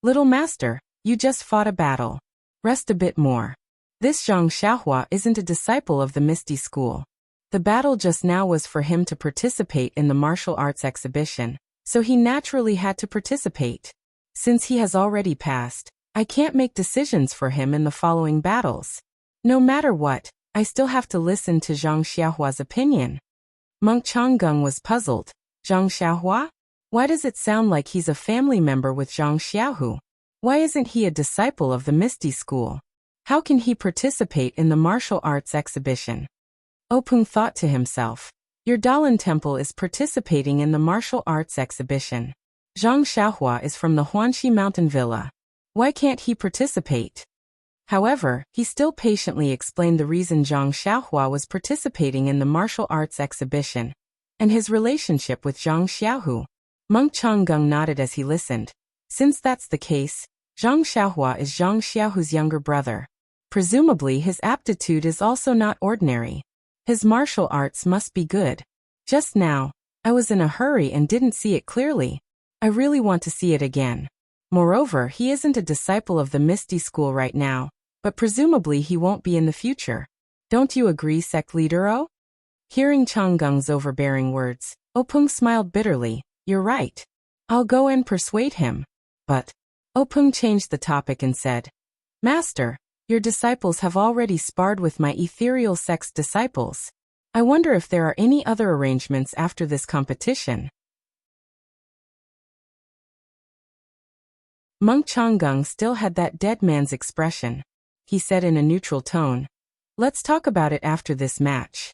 Little master, you just fought a battle. Rest a bit more. This Zhang Xiaohua isn't a disciple of the Misty School. The battle just now was for him to participate in the martial arts exhibition, so he naturally had to participate. Since he has already passed, I can't make decisions for him in the following battles. No matter what, I still have to listen to Zhang Xiaohua's opinion. Monk Changgung was puzzled. Zhang Xiaohua? Why does it sound like he's a family member with Zhang Xiaohu? Why isn't he a disciple of the Misty School? How can he participate in the martial arts exhibition? Openg thought to himself. Your Dalan Temple is participating in the martial arts exhibition. Zhang Xiaohua is from the Huanxi Mountain Villa. Why can't he participate? However, he still patiently explained the reason Zhang Xiaohua was participating in the martial arts exhibition, and his relationship with Zhang Xiaohu. Monk Changgung nodded as he listened. Since that's the case, Zhang Xiaohua is Zhang Xiaohu's younger brother. Presumably his aptitude is also not ordinary. His martial arts must be good. Just now, I was in a hurry and didn't see it clearly. I really want to see it again. Moreover, he isn't a disciple of the Misty School right now, but presumably he won't be in the future. Don't you agree, sect leader O? Hearing Changgung's overbearing words, Openg smiled bitterly. You're right. I'll go and persuade him. But Openg changed the topic and said, Master, your disciples have already sparred with my ethereal sect's disciples. I wonder if there are any other arrangements after this competition. Monk Changgung still had that dead man's expression. He said in a neutral tone, Let's talk about it after this match.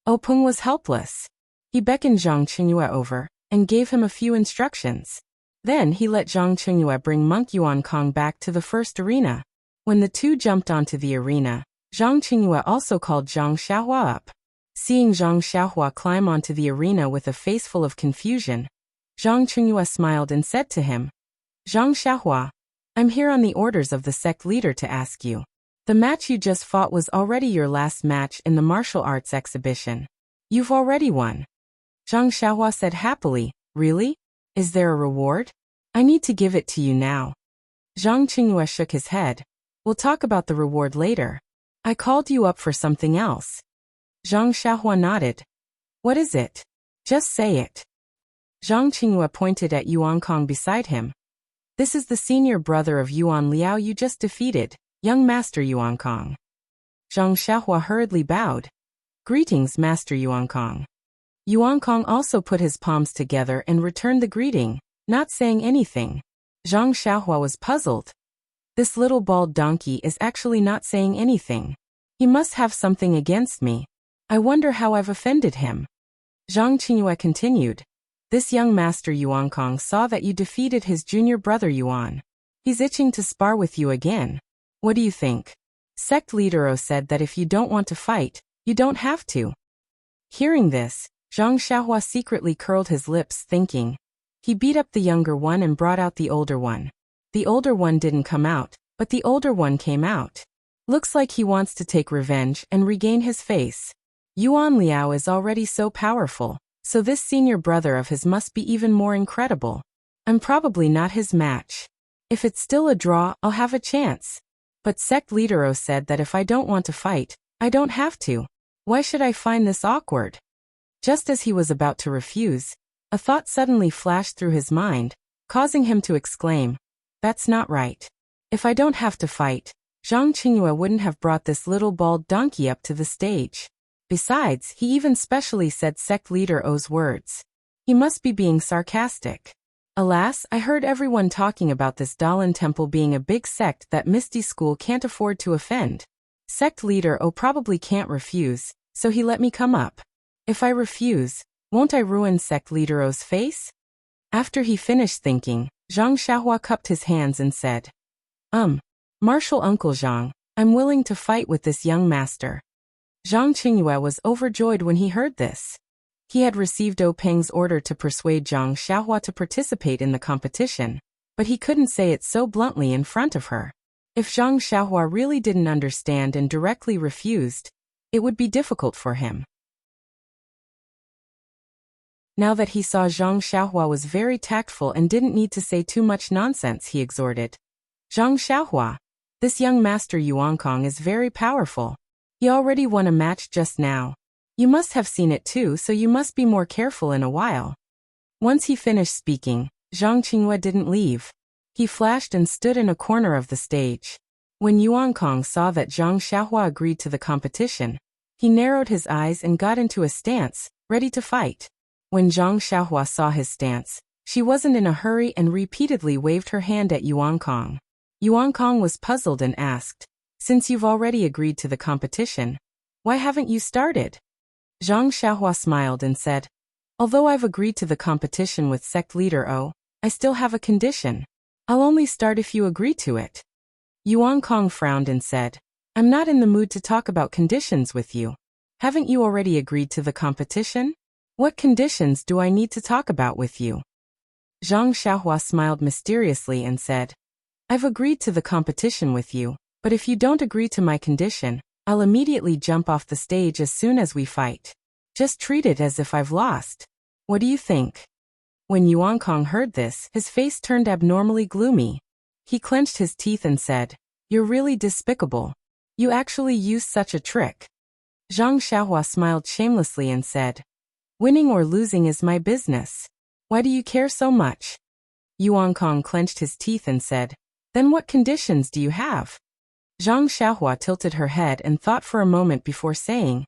Openg was helpless. He beckoned Zhang Qingyue over and gave him a few instructions. Then he let Zhang Qingyue bring Monk Yuan Kong back to the first arena. When the two jumped onto the arena, Zhang Qingyue also called Zhang Xiaohua up. Seeing Zhang Xiaohua climb onto the arena with a face full of confusion, Zhang Qingyue smiled and said to him, Zhang Xiaohua, I'm here on the orders of the sect leader to ask you. The match you just fought was already your last match in the martial arts exhibition. You've already won. Zhang Xiaohua said happily, Really? Is there a reward? I need to give it to you now. Zhang Qingyue shook his head. We'll talk about the reward later. I called you up for something else. Zhang Xiaohua nodded. What is it? Just say it. Zhang Qingyue pointed at Yuan Kong beside him. This is the senior brother of Yuan Liao you just defeated, young Master Yuan Kong. Zhang Xiaohua hurriedly bowed. Greetings, Master Yuan Kong. Yuan Kong also put his palms together and returned the greeting, not saying anything. Zhang Xiaohua was puzzled. This little bald donkey is actually not saying anything. He must have something against me. I wonder how I've offended him. Zhang Qingyue continued. This young Master Yuan Kong saw that you defeated his junior brother Yuan. He's itching to spar with you again. What do you think? Sect leader O said that if you don't want to fight, you don't have to. Hearing this, Zhang Xiaohua secretly curled his lips, thinking. He beat up the younger one and brought out the older one. The older one didn't come out, but the older one came out. Looks like he wants to take revenge and regain his face. Yuan Liao is already so powerful, so this senior brother of his must be even more incredible. I'm probably not his match. If it's still a draw, I'll have a chance. But Sect Leader O said that if I don't want to fight, I don't have to. Why should I find this awkward? Just as he was about to refuse, a thought suddenly flashed through his mind, causing him to exclaim, That's not right. If I don't have to fight, Zhang Qingyue wouldn't have brought this little bald donkey up to the stage. Besides, he even specially said Sect Leader O's words. He must be being sarcastic. Alas, I heard everyone talking about this Dalan Temple being a big sect that Misty School can't afford to offend. Sect Leader O probably can't refuse, so he let me come up. If I refuse, won't I ruin Sect Leader O's face? After he finished thinking, Zhang Xiaohua cupped his hands and said, Martial Uncle Zhang, I'm willing to fight with this young master. Zhang Qingyue was overjoyed when he heard this. He had received O Peng's order to persuade Zhang Xiaohua to participate in the competition, but he couldn't say it so bluntly in front of her. If Zhang Xiaohua really didn't understand and directly refused, it would be difficult for him. Now that he saw Zhang Xiaohua was very tactful and didn't need to say too much nonsense, he exhorted. Zhang Xiaohua, this young Master Yuan Kong is very powerful. He already won a match just now. You must have seen it too, so you must be more careful in a while. Once he finished speaking, Zhang Qingyue didn't leave. He flashed and stood in a corner of the stage. When Yuan Kong saw that Zhang Xiaohua agreed to the competition, he narrowed his eyes and got into a stance, ready to fight. When Zhang Xiaohua saw his stance, she wasn't in a hurry and repeatedly waved her hand at Yuan Kong. Yuan Kong was puzzled and asked, Since you've already agreed to the competition, why haven't you started? Zhang Xiaohua smiled and said, Although I've agreed to the competition with Sect Leader O, I still have a condition. I'll only start if you agree to it. Yuan Kong frowned and said, I'm not in the mood to talk about conditions with you. Haven't you already agreed to the competition? What conditions do I need to talk about with you? Zhang Xiaohua smiled mysteriously and said, I've agreed to the competition with you, but if you don't agree to my condition, I'll immediately jump off the stage as soon as we fight. Just treat it as if I've lost. What do you think? When Yuan Kong heard this, his face turned abnormally gloomy. He clenched his teeth and said, You're really despicable. You actually used such a trick. Zhang Xiaohua smiled shamelessly and said, Winning or losing is my business. Why do you care so much? Yuan Kong clenched his teeth and said, Then what conditions do you have? Zhang Xiaohua tilted her head and thought for a moment before saying,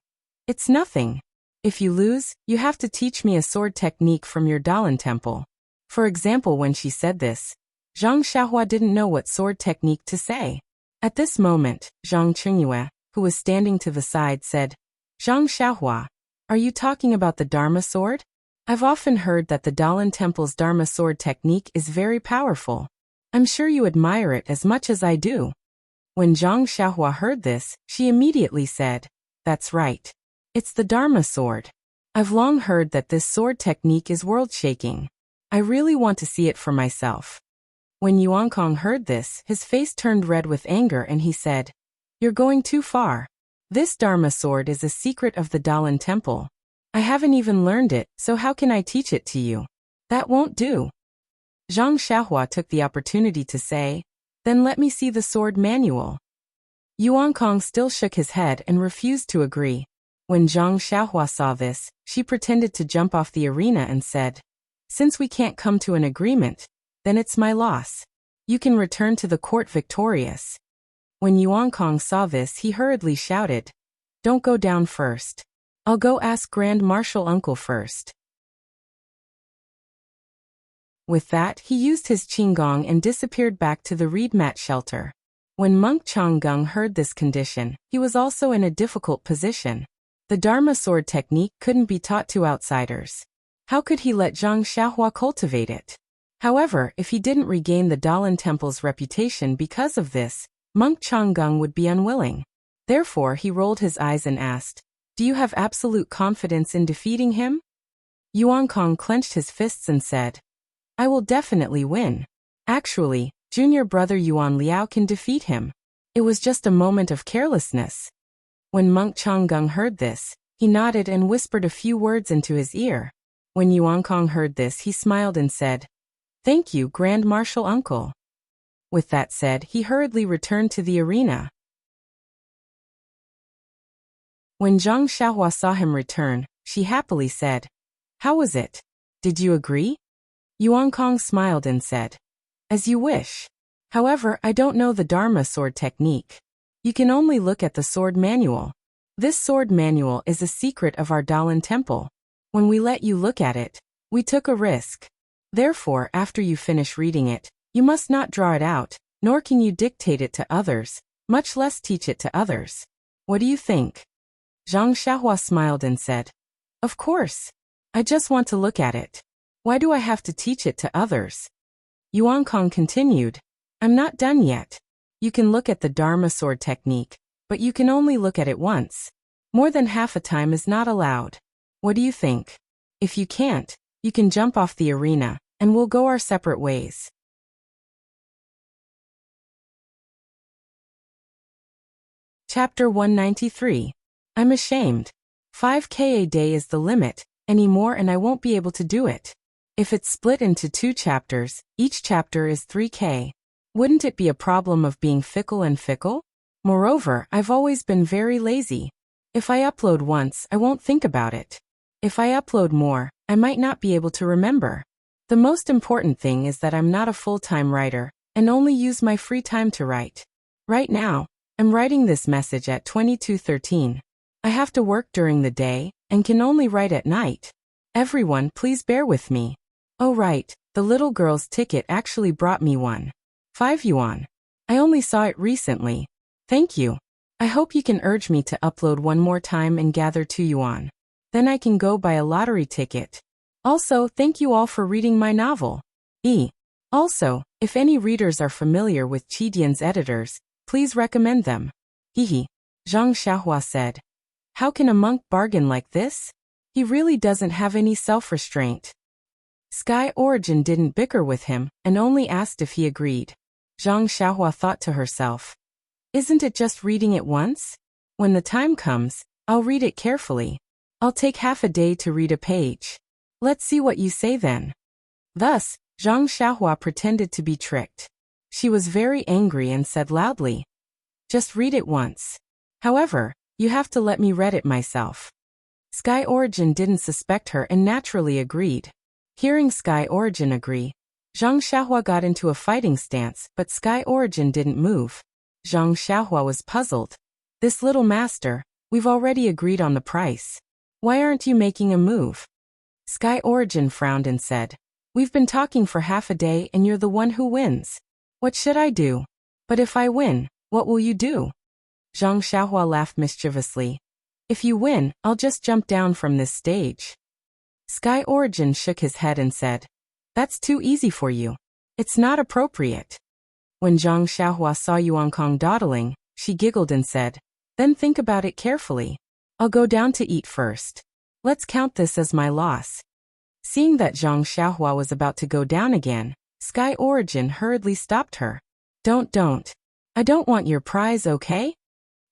It's nothing. If you lose, you have to teach me a sword technique from your Dalan Temple. For example, when she said this, Zhang Xiaohua didn't know what sword technique to say. At this moment, Zhang Qingyue, who was standing to the side, said, Zhang Xiaohua, are you talking about the Dharma sword? I've often heard that the Dalan Temple's Dharma sword technique is very powerful. I'm sure you admire it as much as I do. When Zhang Xiaohua heard this, she immediately said, That's right. It's the Dharma sword. I've long heard that this sword technique is world-shaking. I really want to see it for myself. When Yuan Kong heard this, his face turned red with anger and he said, You're going too far. This Dharma sword is a secret of the Dalan Temple. I haven't even learned it, so how can I teach it to you? That won't do. Zhang Xiaohua took the opportunity to say, Then let me see the sword manual. Yuan Kong still shook his head and refused to agree. When Zhang Xiaohua saw this, she pretended to jump off the arena and said, "Since we can't come to an agreement, then it's my loss. You can return to the court victorious." When Yuan Kong saw this, he hurriedly shouted, "Don't go down first. I'll go ask Grand Marshal Uncle first." With that, he used his qinggong and disappeared back to the reed mat shelter. When Monk Changgung heard this condition, he was also in a difficult position. The Dharma sword technique couldn't be taught to outsiders. How could he let Zhang Xiaohua cultivate it? However, if he didn't regain the Dalan Temple's reputation because of this, Monk Changgung would be unwilling. Therefore, he rolled his eyes and asked, "Do you have absolute confidence in defeating him?" Yuan Kong clenched his fists and said, "I will definitely win. Actually, junior brother Yuan Liao can defeat him. It was just a moment of carelessness." When Monk Changgung heard this, he nodded and whispered a few words into his ear. When Yuan Kong heard this, he smiled and said, "Thank you, Grand Marshal Uncle." With that said, he hurriedly returned to the arena. When Zhang Xiaohua saw him return, she happily said, "How was it? Did you agree?" Yuan Kong smiled and said, "As you wish. However, I don't know the Dharma sword technique. You can only look at the sword manual. This sword manual is a secret of our Dalan Temple. When we let you look at it, we took a risk. Therefore, after you finish reading it, you must not draw it out, nor can you dictate it to others, much less teach it to others. What do you think?" Zhang Xiaohua smiled and said, "Of course. I just want to look at it. Why do I have to teach it to others?" Yuan Kong continued, "I'm not done yet. You can look at the Dharma sword technique, but you can only look at it once. More than half a time is not allowed. What do you think? If you can't, you can jump off the arena, and we'll go our separate ways." Chapter 193. I'm ashamed. 5K a day is the limit, any more and I won't be able to do it. If it's split into 2 chapters, each chapter is 3K. Wouldn't it be a problem of being fickle and fickle? Moreover, I've always been very lazy. If I upload once, I won't think about it. If I upload more, I might not be able to remember. The most important thing is that I'm not a full-time writer, and only use my free time to write. Right now, I'm writing this message at 22:13. I have to work during the day, and can only write at night. Everyone, please bear with me. Oh right, the little girl's ticket actually brought me one. 5 yuan. I only saw it recently. Thank you. I hope you can urge me to upload one more time and gather 2 yuan. Then I can go buy a lottery ticket. Also, thank you all for reading my novel. Also, if any readers are familiar with Qidian's editors, please recommend them. Hehe. Zhang Xiaohua said. How can a monk bargain like this? He really doesn't have any self-restraint. Sky Origin didn't bicker with him, and only asked if he agreed. Zhang Xiaohua thought to herself, "Isn't it just reading it once? When the time comes, I'll read it carefully. I'll take half a day to read a page. Let's see what you say then." Thus, Zhang Xiaohua pretended to be tricked. She was very angry and said loudly, "Just read it once. However, you have to let me read it myself." Sky Origin didn't suspect her and naturally agreed. Hearing Sky Origin agree, Zhang Xiaohua got into a fighting stance, but Sky Origin didn't move. Zhang Xiaohua was puzzled. "This little master, we've already agreed on the price. Why aren't you making a move?" Sky Origin frowned and said, "We've been talking for half a day and you're the one who wins. What should I do? But if I win, what will you do?" Zhang Xiaohua laughed mischievously. "If you win, I'll just jump down from this stage." Sky Origin shook his head and said, "That's too easy for you. It's not appropriate." When Zhang Xiaohua saw Yuan Kong dawdling, she giggled and said, "Then think about it carefully. I'll go down to eat first. Let's count this as my loss." Seeing that Zhang Xiaohua was about to go down again, Sky Origin hurriedly stopped her. Don't. I don't want your prize, okay?"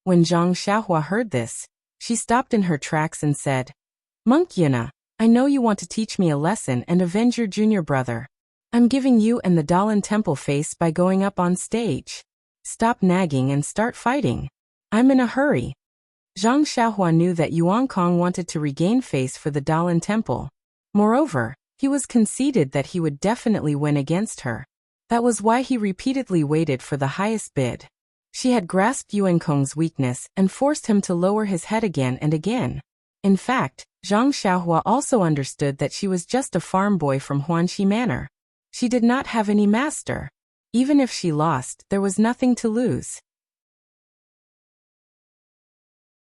When Zhang Xiaohua heard this, she stopped in her tracks and said, "Monk Yuna, I know you want to teach me a lesson and avenge your junior brother. I'm giving you and the Dalan Temple face by going up on stage. Stop nagging and start fighting. I'm in a hurry. Zhang Xiaohua knew that Yuan Kong wanted to regain face for the Dalan Temple. Moreover, he was conceited that he would definitely win against her. That was why he repeatedly waited for the highest bid. She had grasped Yuan Kong's weakness and forced him to lower his head again and again. In fact, Zhang Xiaohua also understood that she was just a farm boy from Huanxi Manor. She did not have any master. Even if she lost, there was nothing to lose.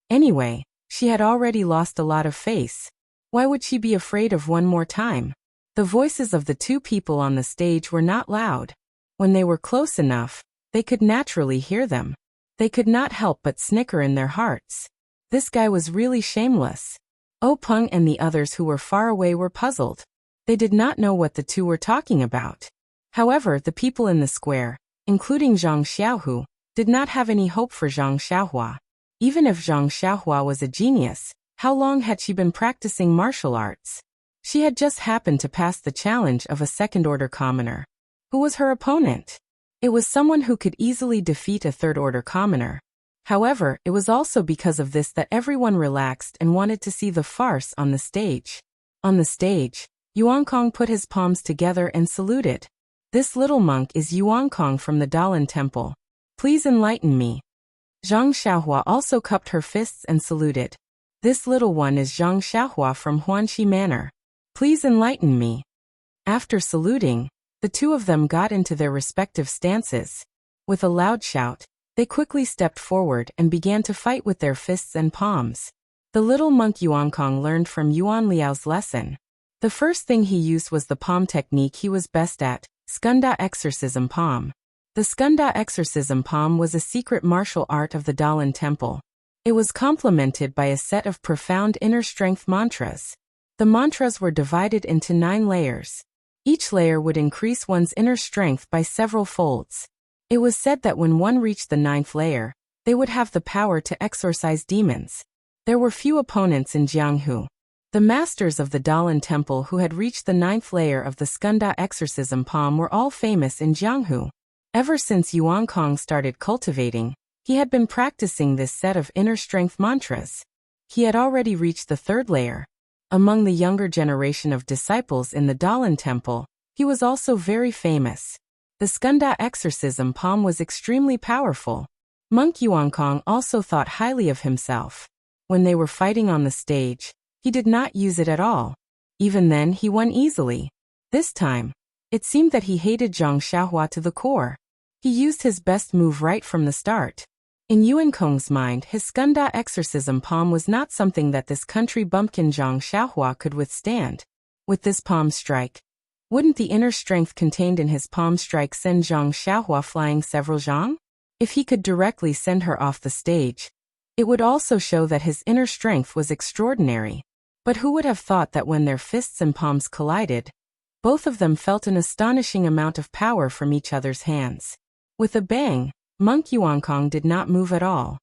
Anyway, she had already lost a lot of face. Why would she be afraid of one more time? The voices of the two people on the stage were not loud. When they were close enough, they could naturally hear them. They could not help but snicker in their hearts. This guy was really shameless. Oh Peng and the others who were far away were puzzled. They did not know what the two were talking about. However, the people in the square, including Zhang Xiaohu, did not have any hope for Zhang Xiaohua. Even if Zhang Xiaohua was a genius, how long had she been practicing martial arts? She had just happened to pass the challenge of a second-order commoner. Who was her opponent? It was someone who could easily defeat a third-order commoner. However, it was also because of this that everyone relaxed and wanted to see the farce on the stage. On the stage, Yuan Kong put his palms together and saluted. This little monk is Yuan Kong from the Dalan Temple. Please enlighten me. Zhang Xiaohua also cupped her fists and saluted. This little one is Zhang Xiaohua from Huanxi Manor. Please enlighten me. After saluting, the two of them got into their respective stances. With a loud shout, they quickly stepped forward and began to fight with their fists and palms. The little monk Yuan Kong learned from Yuan Liao's lesson. The first thing he used was the palm technique he was best at, Skunda Exorcism Palm. The Skunda Exorcism Palm was a secret martial art of the Dalan Temple. It was complemented by a set of profound inner strength mantras. The mantras were divided into 9 layers. Each layer would increase one's inner strength by several folds. It was said that when one reached the 9th layer, they would have the power to exorcise demons. There were few opponents in Jianghu. The masters of the Dalan Temple who had reached the 9th layer of the Skunda Exorcism Palm were all famous in Jianghu. Ever since Yuan Kong started cultivating, he had been practicing this set of inner strength mantras. He had already reached the 3rd layer. Among the younger generation of disciples in the Dalan Temple, he was also very famous. The Skunda Exorcism Palm was extremely powerful. Monk Yuan Kong also thought highly of himself. When they were fighting on the stage, he did not use it at all. Even then, he won easily. This time, it seemed that he hated Zhang Xiaohua to the core. He used his best move right from the start. In Yuan Kong's mind, his Skunda Exorcism Palm was not something that this country bumpkin Zhang Xiaohua could withstand. With this palm strike, wouldn't the inner strength contained in his palm strike send Zhang Xiaohua flying several zhang? If he could directly send her off the stage, it would also show that his inner strength was extraordinary. But who would have thought that when their fists and palms collided, both of them felt an astonishing amount of power from each other's hands. With a bang, Monk Yuan Kong did not move at all.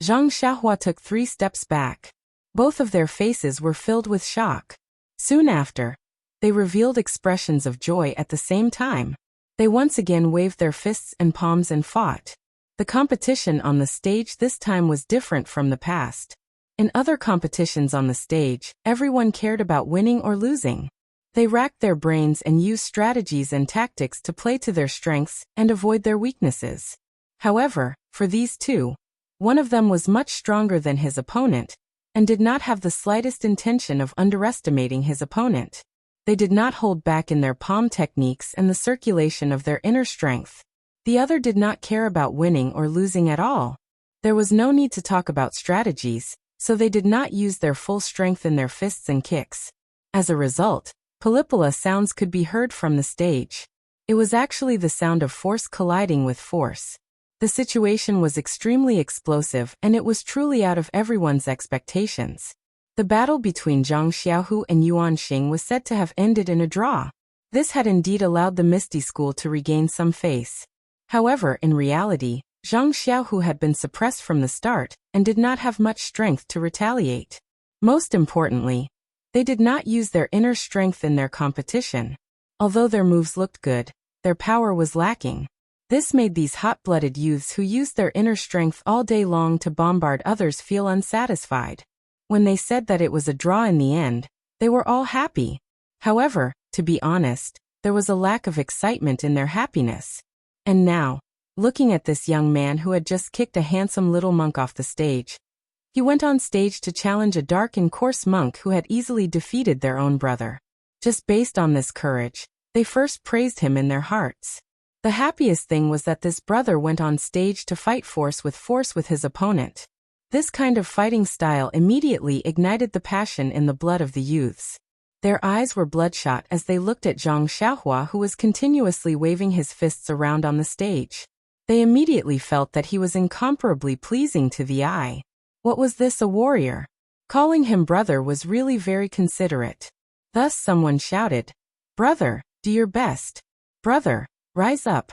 Zhang Xiaohua took 3 steps back. Both of their faces were filled with shock. Soon after, they revealed expressions of joy at the same time. They once again waved their fists and palms and fought. The competition on the stage this time was different from the past. In other competitions on the stage, everyone cared about winning or losing. They racked their brains and used strategies and tactics to play to their strengths and avoid their weaknesses. However, for these two, one of them was much stronger than his opponent, and did not have the slightest intention of underestimating his opponent. They did not hold back in their palm techniques and the circulation of their inner strength. The other did not care about winning or losing at all. There was no need to talk about strategies, so they did not use their full strength in their fists and kicks. As a result, Palipala sounds could be heard from the stage. It was actually the sound of force colliding with force. The situation was extremely explosive and it was truly out of everyone's expectations. The battle between Zhang Xiaohu and Yuan Xing was said to have ended in a draw. This had indeed allowed the Misty School to regain some face. However, in reality, Zhang Xiaohu had been suppressed from the start and did not have much strength to retaliate. Most importantly, They did not use their inner strength in their competition. Although their moves looked good, their power was lacking. This made these hot-blooded youths who used their inner strength all day long to bombard others feel unsatisfied. When they said that it was a draw in the end, they were all happy. However, to be honest, there was a lack of excitement in their happiness. And now, looking at this young man who had just kicked a handsome little monk off the stage, he went on stage to challenge a dark and coarse monk who had easily defeated their own brother. Just based on this courage, they first praised him in their hearts. The happiest thing was that this brother went on stage to fight force with his opponent. This kind of fighting style immediately ignited the passion in the blood of the youths. Their eyes were bloodshot as they looked at Zhang Xiaohua, who was continuously waving his fists around on the stage. They immediately felt that he was incomparably pleasing to the eye. What was this, a warrior? Calling him brother was really very considerate. Thus someone shouted, "Brother, do your best. Brother, rise up."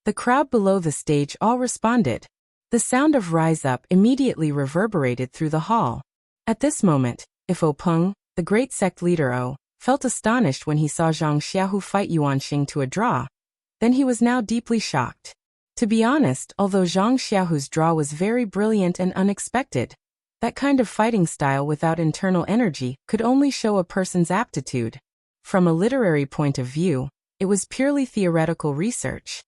The crowd below the stage all responded. The sound of "rise up" immediately reverberated through the hall. At this moment, if Peng, the great sect leader felt astonished when he saw Zhang Xiaohu fight Yuan Xing to a draw, then he was now deeply shocked. To be honest, although Zhang Xiaohu's draw was very brilliant and unexpected, that kind of fighting style without internal energy could only show a person's aptitude. From a literary point of view, it was purely theoretical research.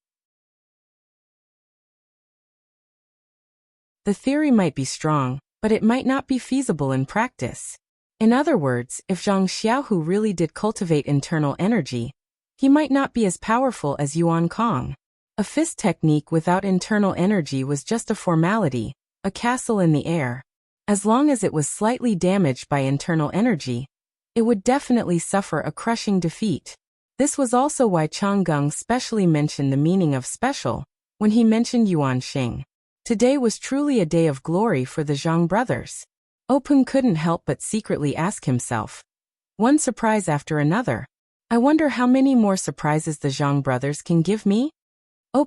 The theory might be strong, but it might not be feasible in practice. In other words, if Zhang Xiaohu really did cultivate internal energy, he might not be as powerful as Yuan Kong. A fist technique without internal energy was just a formality, a castle in the air. As long as it was slightly damaged by internal energy, it would definitely suffer a crushing defeat. This was also why Chang Gung specially mentioned the meaning of special when he mentioned Yuan Xing. Today was truly a day of glory for the Zhang brothers. Peng couldn't help but secretly ask himself, one surprise after another, I wonder how many more surprises the Zhang brothers can give me?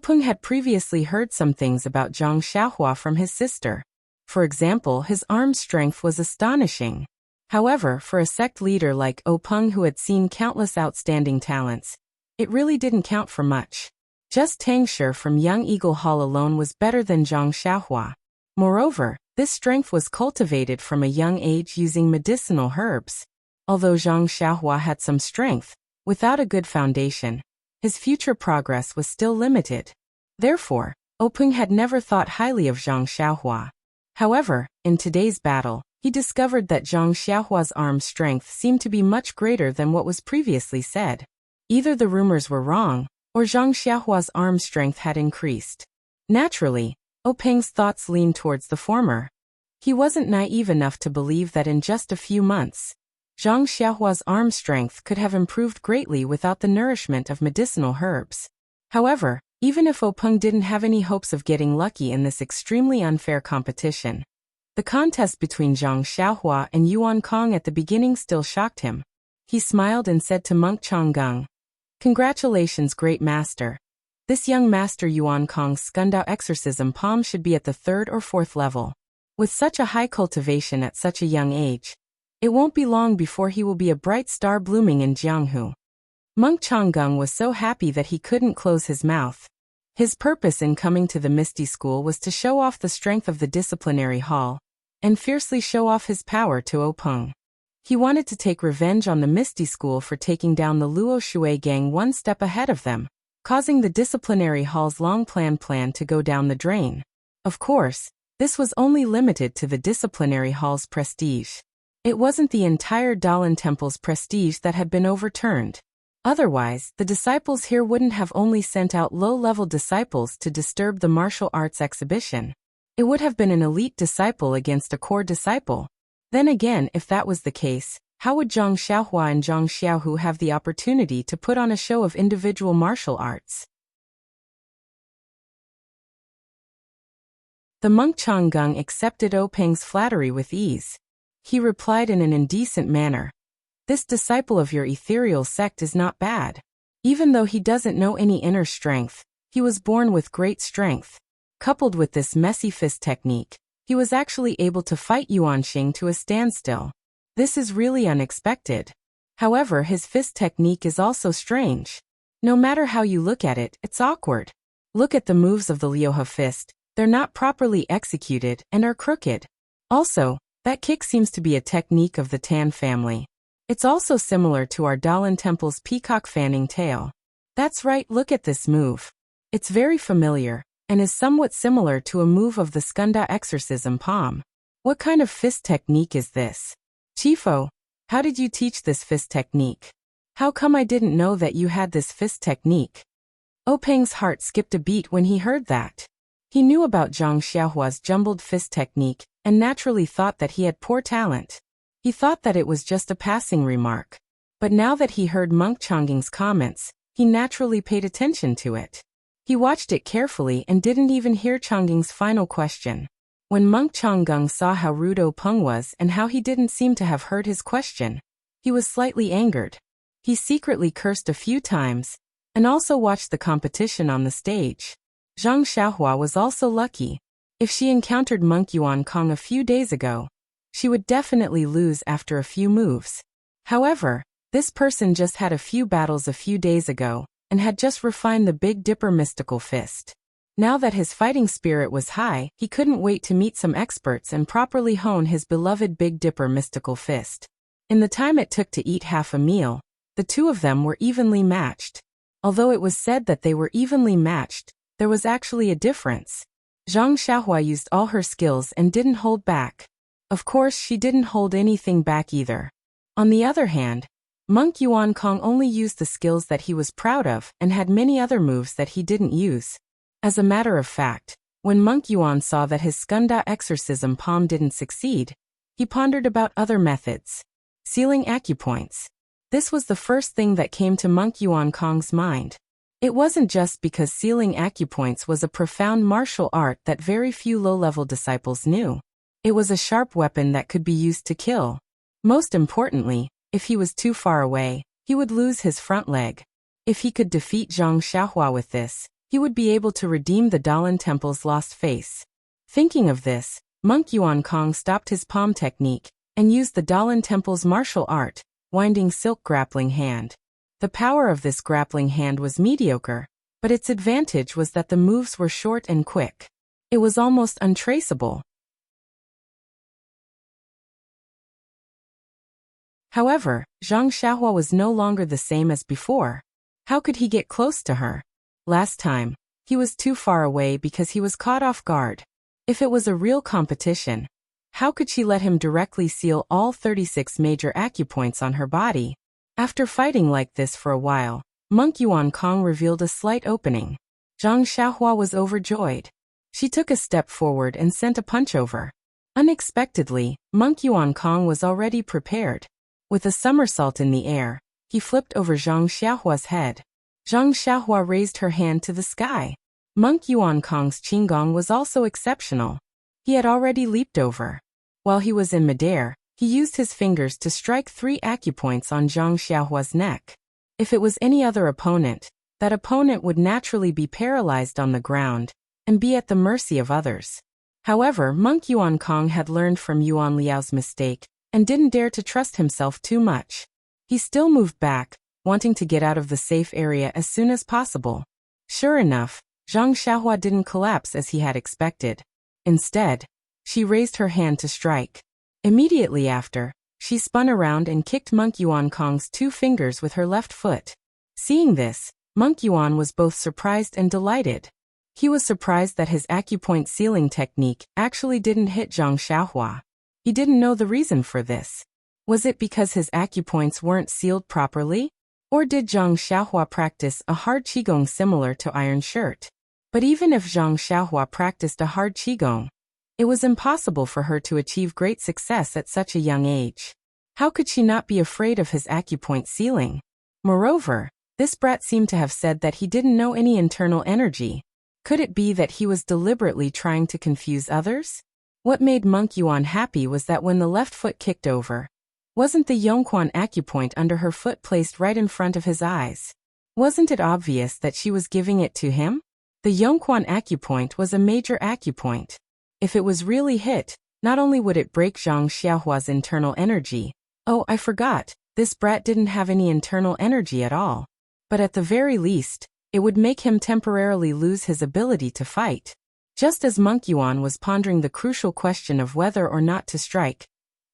Peng had previously heard some things about Zhang Xiaohua from his sister. For example, his arm strength was astonishing. However, for a sect leader like Peng, who had seen countless outstanding talents, it really didn't count for much. Just Tang Shi from Young Eagle Hall alone was better than Zhang Xiaohua. Moreover, this strength was cultivated from a young age using medicinal herbs. Although Zhang Xiaohua had some strength, without a good foundation, his future progress was still limited. Therefore, Peng had never thought highly of Zhang Xiaohua. However, in today's battle, he discovered that Zhang Xiaohua's arm strength seemed to be much greater than what was previously said. Either the rumors were wrong, or Zhang Xiaohua's arm strength had increased. Naturally, Peng's thoughts leaned towards the former. He wasn't naive enough to believe that in just a few months, Zhang Xiaohua's arm strength could have improved greatly without the nourishment of medicinal herbs. However, even if Peng didn't have any hopes of getting lucky in this extremely unfair competition, the contest between Zhang Xiaohua and Yuan Kong at the beginning still shocked him. He smiled and said to monk Chang Gung, "Congratulations, great master. This young master Yuan Kong's Skundao exorcism palm should be at the 3rd or 4th level. With such a high cultivation at such a young age, it won't be long before he will be a bright star blooming in Jianghu." Monk Chang Gung was so happy that he couldn't close his mouth. His purpose in coming to the Misty School was to show off the strength of the disciplinary hall, and fiercely show off his power to Peng. He wanted to take revenge on the Misty School for taking down the Luo Shui gang one step ahead of them, causing the disciplinary hall's long-planned plan to go down the drain. Of course, this was only limited to the disciplinary hall's prestige. It wasn't the entire Dalan Temple's prestige that had been overturned. Otherwise, the disciples here wouldn't have only sent out low-level disciples to disturb the martial arts exhibition. It would have been an elite disciple against a core disciple. Then again, if that was the case, how would Zhang Xiaohua and Zhang Xiaohu have the opportunity to put on a show of individual martial arts? The monk Chang Gung accepted Peng's flattery with ease. He replied in an indecent manner, "This disciple of your ethereal sect is not bad. Even though he doesn't know any inner strength, he was born with great strength. Coupled with this messy fist technique, he was actually able to fight Yuan Xing to a standstill. This is really unexpected. However, his fist technique is also strange. No matter how you look at it, it's awkward. Look at the moves of the Lyoha fist. They're not properly executed and are crooked. Also, that kick seems to be a technique of the Tan family. It's also similar to our Dalan Temple's peacock fanning tail. That's right, look at this move. It's very familiar, and is somewhat similar to a move of the Skunda exorcism palm. What kind of fist technique is this? Chifo, how did you teach this fist technique? How come I didn't know that you had this fist technique? Openg's heart skipped a beat when he heard that. He knew about Zhang Xiaohua's jumbled fist technique, and naturally thought that he had poor talent. He thought that it was just a passing remark. But now that he heard Monk Chongging's comments, he naturally paid attention to it. He watched it carefully and didn't even hear Chongging's final question. When Monk Chonggung saw how rude Openg was and how he didn't seem to have heard his question, he was slightly angered. He secretly cursed a few times, and also watched the competition on the stage. Zhang Xiaohua was also lucky. If she encountered Monk Yuan Kong a few days ago, she would definitely lose after a few moves. However, this person just had a few battles a few days ago, and had just refined the Big Dipper mystical fist. Now that his fighting spirit was high, he couldn't wait to meet some experts and properly hone his beloved Big Dipper mystical fist. In the time it took to eat half a meal, the two of them were evenly matched. Although it was said that they were evenly matched, there was actually a difference. Zhang Xiaohua used all her skills and didn't hold back. Of course, she didn't hold anything back either. On the other hand, Monk Yuan Kong only used the skills that he was proud of and had many other moves that he didn't use. As a matter of fact, when Monk Yuan saw that his Skunda exorcism palm didn't succeed, he pondered about other methods. Sealing acupoints. This was the first thing that came to Monk Yuan Kong's mind. It wasn't just because sealing acupoints was a profound martial art that very few low-level disciples knew. It was a sharp weapon that could be used to kill. Most importantly, if he was too far away, he would lose his front leg. If he could defeat Zhang Xiaohua with this, he would be able to redeem the Dalan Temple's lost face. Thinking of this, Monk Yuan Kong stopped his palm technique and used the Dalan Temple's martial art, winding silk grappling hand. The power of this grappling hand was mediocre, but its advantage was that the moves were short and quick. It was almost untraceable. However, Zhang Xiaohua was no longer the same as before. How could he get close to her? Last time, he was too far away because he was caught off guard. If it was a real competition, how could she let him directly seal all 36 major acupoints on her body? After fighting like this for a while, Monk Yuan Kong revealed a slight opening. Zhang Xiaohua was overjoyed. She took a step forward and sent a punch over. Unexpectedly, Monk Yuan Kong was already prepared. With a somersault in the air, he flipped over Zhang Xiaohua's head. Zhang Xiaohua raised her hand to the sky. Monk Yuan Kong's qigong was also exceptional. He had already leaped over. While he was in midair, he used his fingers to strike 3 acupoints on Zhang Xiaohua's neck. If it was any other opponent, that opponent would naturally be paralyzed on the ground and be at the mercy of others. However, Monk Yuan Kong had learned from Yuan Liao's mistake and didn't dare to trust himself too much. He still moved back, wanting to get out of the safe area as soon as possible. Sure enough, Zhang Xiaohua didn't collapse as he had expected. Instead, she raised her hand to strike. Immediately after, she spun around and kicked Monk Yuan Kong's 2 fingers with her left foot. Seeing this, Monk Yuan was both surprised and delighted. He was surprised that his acupoint sealing technique actually didn't hit Zhang Xiaohua. He didn't know the reason for this. Was it because his acupoints weren't sealed properly? Or did Zhang Xiaohua practice a hard qigong similar to Iron Shirt? But even if Zhang Xiaohua practiced a hard qigong, it was impossible for her to achieve great success at such a young age. How could she not be afraid of his acupoint sealing? Moreover, this brat seemed to have said that he didn't know any internal energy. Could it be that he was deliberately trying to confuse others? What made Monk Yuan happy was that when the left foot kicked over, wasn't the Yongquan acupoint under her foot placed right in front of his eyes? Wasn't it obvious that she was giving it to him? The Yongquan acupoint was a major acupoint. If it was really hit, not only would it break Zhang Xiaohua's internal energy, Oh, I forgot, this brat didn't have any internal energy at all. But at the very least, it would make him temporarily lose his ability to fight. Just as Monk Yuan was pondering the crucial question of whether or not to strike,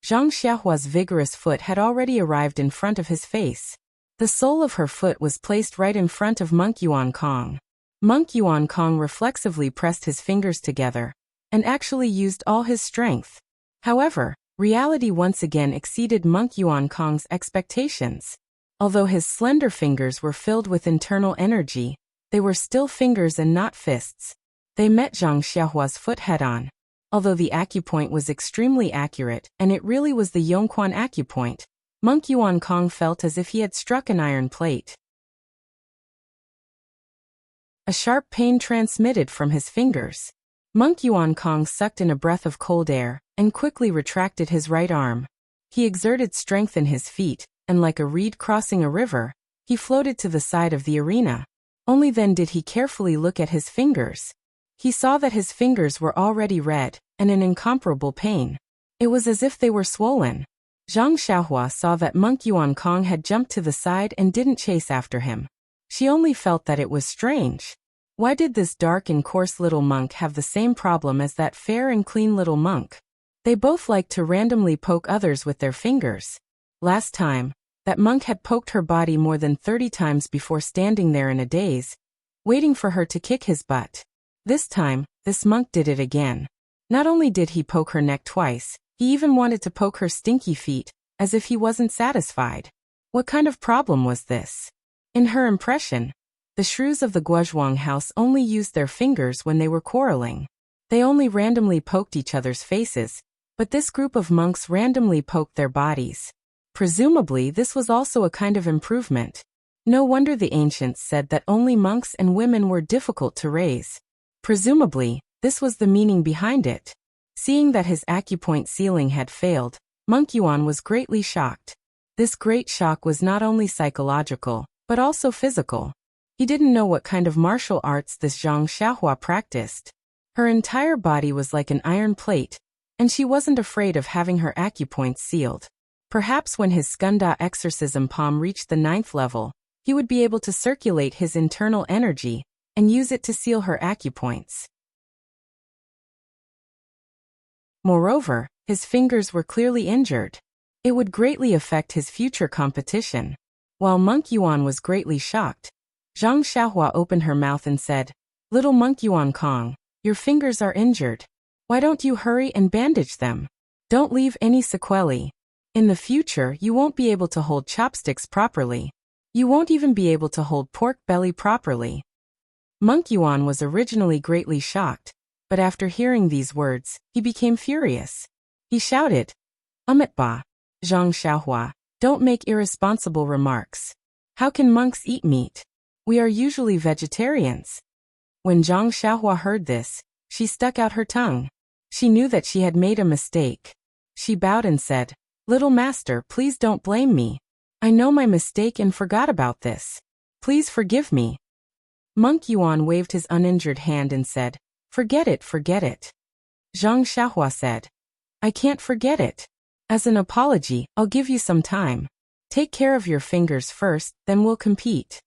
Zhang Xiaohua's vigorous foot had already arrived in front of his face. The sole of her foot was placed right in front of Monk Yuan Kong. Monk Yuan Kong reflexively pressed his fingers together, and actually used all his strength. However, reality once again exceeded Monk Yuan Kong's expectations. Although his slender fingers were filled with internal energy, they were still fingers and not fists. They met Zhang Xiaohua's foot head-on. Although the acupoint was extremely accurate, and it really was the Yongquan acupoint, Monk Yuan Kong felt as if he had struck an iron plate. A sharp pain transmitted from his fingers. Monk Yuan Kong sucked in a breath of cold air, and quickly retracted his right arm. He exerted strength in his feet, and like a reed crossing a river, he floated to the side of the arena. Only then did he carefully look at his fingers. He saw that his fingers were already red, and in incomparable pain. It was as if they were swollen. Zhang Xiaohua saw that Monk Yuan Kong had jumped to the side and didn't chase after him. She only felt that it was strange. Why did this dark and coarse little monk have the same problem as that fair and clean little monk? They both liked to randomly poke others with their fingers. Last time, that monk had poked her body more than 30 times before standing there in a daze, waiting for her to kick his butt. This time, this monk did it again. Not only did he poke her neck twice, he even wanted to poke her stinky feet, as if he wasn't satisfied. What kind of problem was this? In her impression, the shrews of the Guozhuang house only used their fingers when they were quarreling. They only randomly poked each other's faces, but this group of monks randomly poked their bodies. Presumably, this was also a kind of improvement. No wonder the ancients said that only monks and women were difficult to raise. Presumably, this was the meaning behind it. Seeing that his acupoint sealing had failed, Monk Yuan was greatly shocked. This great shock was not only psychological, but also physical. He didn't know what kind of martial arts this Zhang Xiaohua practiced. Her entire body was like an iron plate, and she wasn't afraid of having her acupoints sealed. Perhaps when his Skanda exorcism palm reached the 9th level, he would be able to circulate his internal energy and use it to seal her acupoints. Moreover, his fingers were clearly injured. It would greatly affect his future competition. While Monk Yuan was greatly shocked, Zhang Xiaohua opened her mouth and said, "Little Monk Yuan Kong, your fingers are injured. Why don't you hurry and bandage them? Don't leave any sequelae. In the future, you won't be able to hold chopsticks properly. You won't even be able to hold pork belly properly." Monk Yuan was originally greatly shocked, but after hearing these words, he became furious. He shouted, "Ba! Zhang Xiaohua, don't make irresponsible remarks. How can monks eat meat? We are usually vegetarians." When Zhang Xiaohua heard this, she stuck out her tongue. She knew that she had made a mistake. She bowed and said, "Little master, please don't blame me. I know my mistake and forgot about this. Please forgive me." Monk Yuan waved his uninjured hand and said, "Forget it, forget it." Zhang Xiaohua said, "I can't forget it. As an apology, I'll give you some time. Take care of your fingers first, then we'll compete."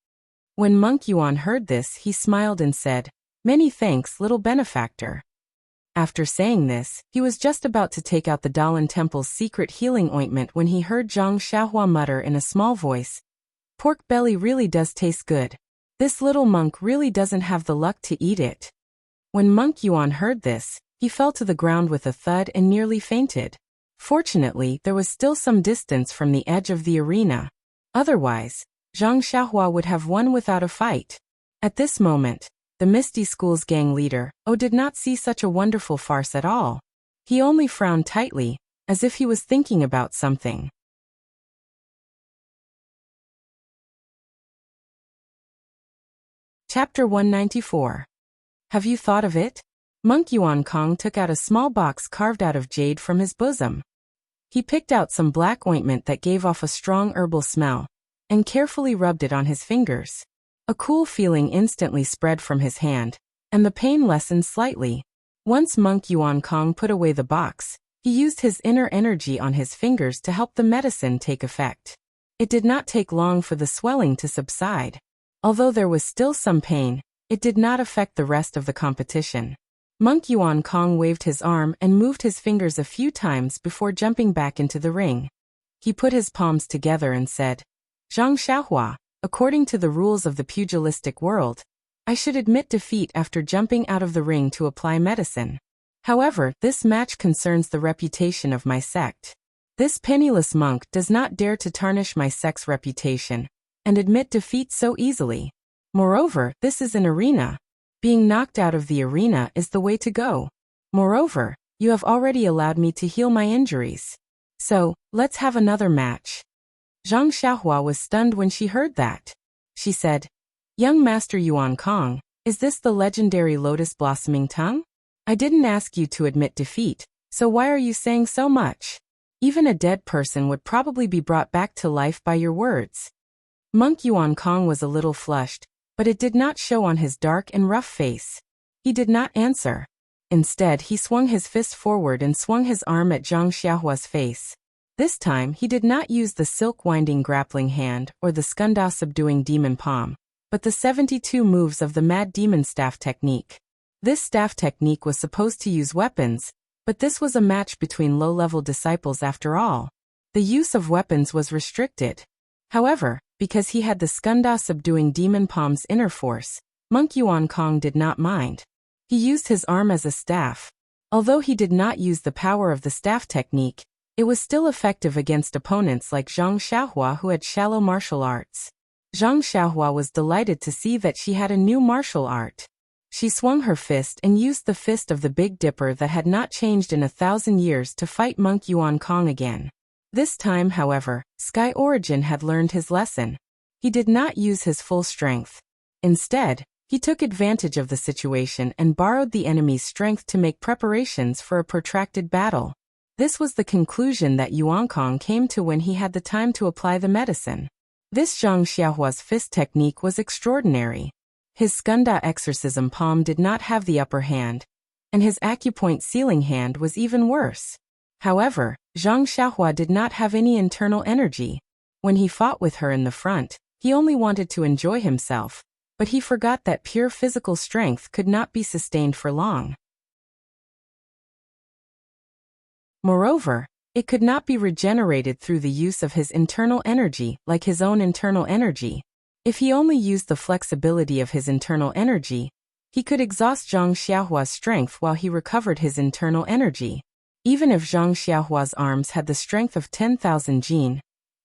When Monk Yuan heard this, he smiled and said, "Many thanks, little benefactor." After saying this, he was just about to take out the Dalan Temple's secret healing ointment when he heard Zhang Xiaohua mutter in a small voice, "Pork belly really does taste good. This little monk really doesn't have the luck to eat it." When Monk Yuan heard this, he fell to the ground with a thud and nearly fainted. Fortunately, there was still some distance from the edge of the arena. Otherwise, Zhang Xiaohua would have won without a fight. At this moment, the Misty School's gang leader, did not see such a wonderful farce at all. He only frowned tightly, as if he was thinking about something. Chapter 194. Have you thought of it? Monk Yuan Kong took out a small box carved out of jade from his bosom. He picked out some black ointment that gave off a strong herbal smell, and carefully rubbed it on his fingers. A cool feeling instantly spread from his hand, and the pain lessened slightly. Once Monk Yuan Kong put away the box, He used his inner energy on his fingers to help the medicine take effect. It did not take long for the swelling to subside. Although there was still some pain, it did not affect the rest of the competition. Monk Yuan Kong waved his arm and moved his fingers a few times before jumping back into the ring. He put his palms together and said, Zhang Xiaohua, according to the rules of the pugilistic world, I should admit defeat after jumping out of the ring to apply medicine. However, this match concerns the reputation of my sect. This penniless monk does not dare to tarnish my sect's reputation and admit defeat so easily. Moreover, this is an arena. Being knocked out of the arena is the way to go. Moreover, you have already allowed me to heal my injuries. So, let's have another match. Zhang Xiaohua was stunned when she heard that. She said, Young Master Yuan Kong, is this the legendary lotus blossoming tongue? I didn't ask you to admit defeat, so why are you saying so much? Even a dead person would probably be brought back to life by your words. Monk Yuan Kong was a little flushed, but it did not show on his dark and rough face. He did not answer. Instead, he swung his fist forward and swung his arm at Zhang Xiaohua's face. This time, he did not use the silk-winding grappling hand or the skanda-subduing demon palm, but the 72 moves of the Mad Demon Staff technique. This staff technique was supposed to use weapons, but this was a match between low-level disciples after all. The use of weapons was restricted. However, because he had the skanda-subduing demon palm's inner force, Monk Yuan Kong did not mind. He used his arm as a staff. Although he did not use the power of the staff technique, it was still effective against opponents like Zhang Xiaohua who had shallow martial arts. Zhang Xiaohua was delighted to see that she had a new martial art. She swung her fist and used the fist of the Big Dipper that had not changed in 1,000 years to fight Monk Yuan Kong again. This time, however, Sky Origin had learned his lesson. He did not use his full strength. Instead, he took advantage of the situation and borrowed the enemy's strength to make preparations for a protracted battle. This was the conclusion that Yuan Kong came to when he had the time to apply the medicine. This Zhang Xiaohua's fist technique was extraordinary. His skanda exorcism palm did not have the upper hand, and his acupoint sealing hand was even worse. However, Zhang Xiaohua did not have any internal energy. When he fought with her in the front, he only wanted to enjoy himself, but he forgot that pure physical strength could not be sustained for long. Moreover, it could not be regenerated through the use of his internal energy like his own internal energy. If he only used the flexibility of his internal energy, he could exhaust Zhang Xiaohua's strength while he recovered his internal energy. Even if Zhang Xiaohua's arms had the strength of 10,000 jin,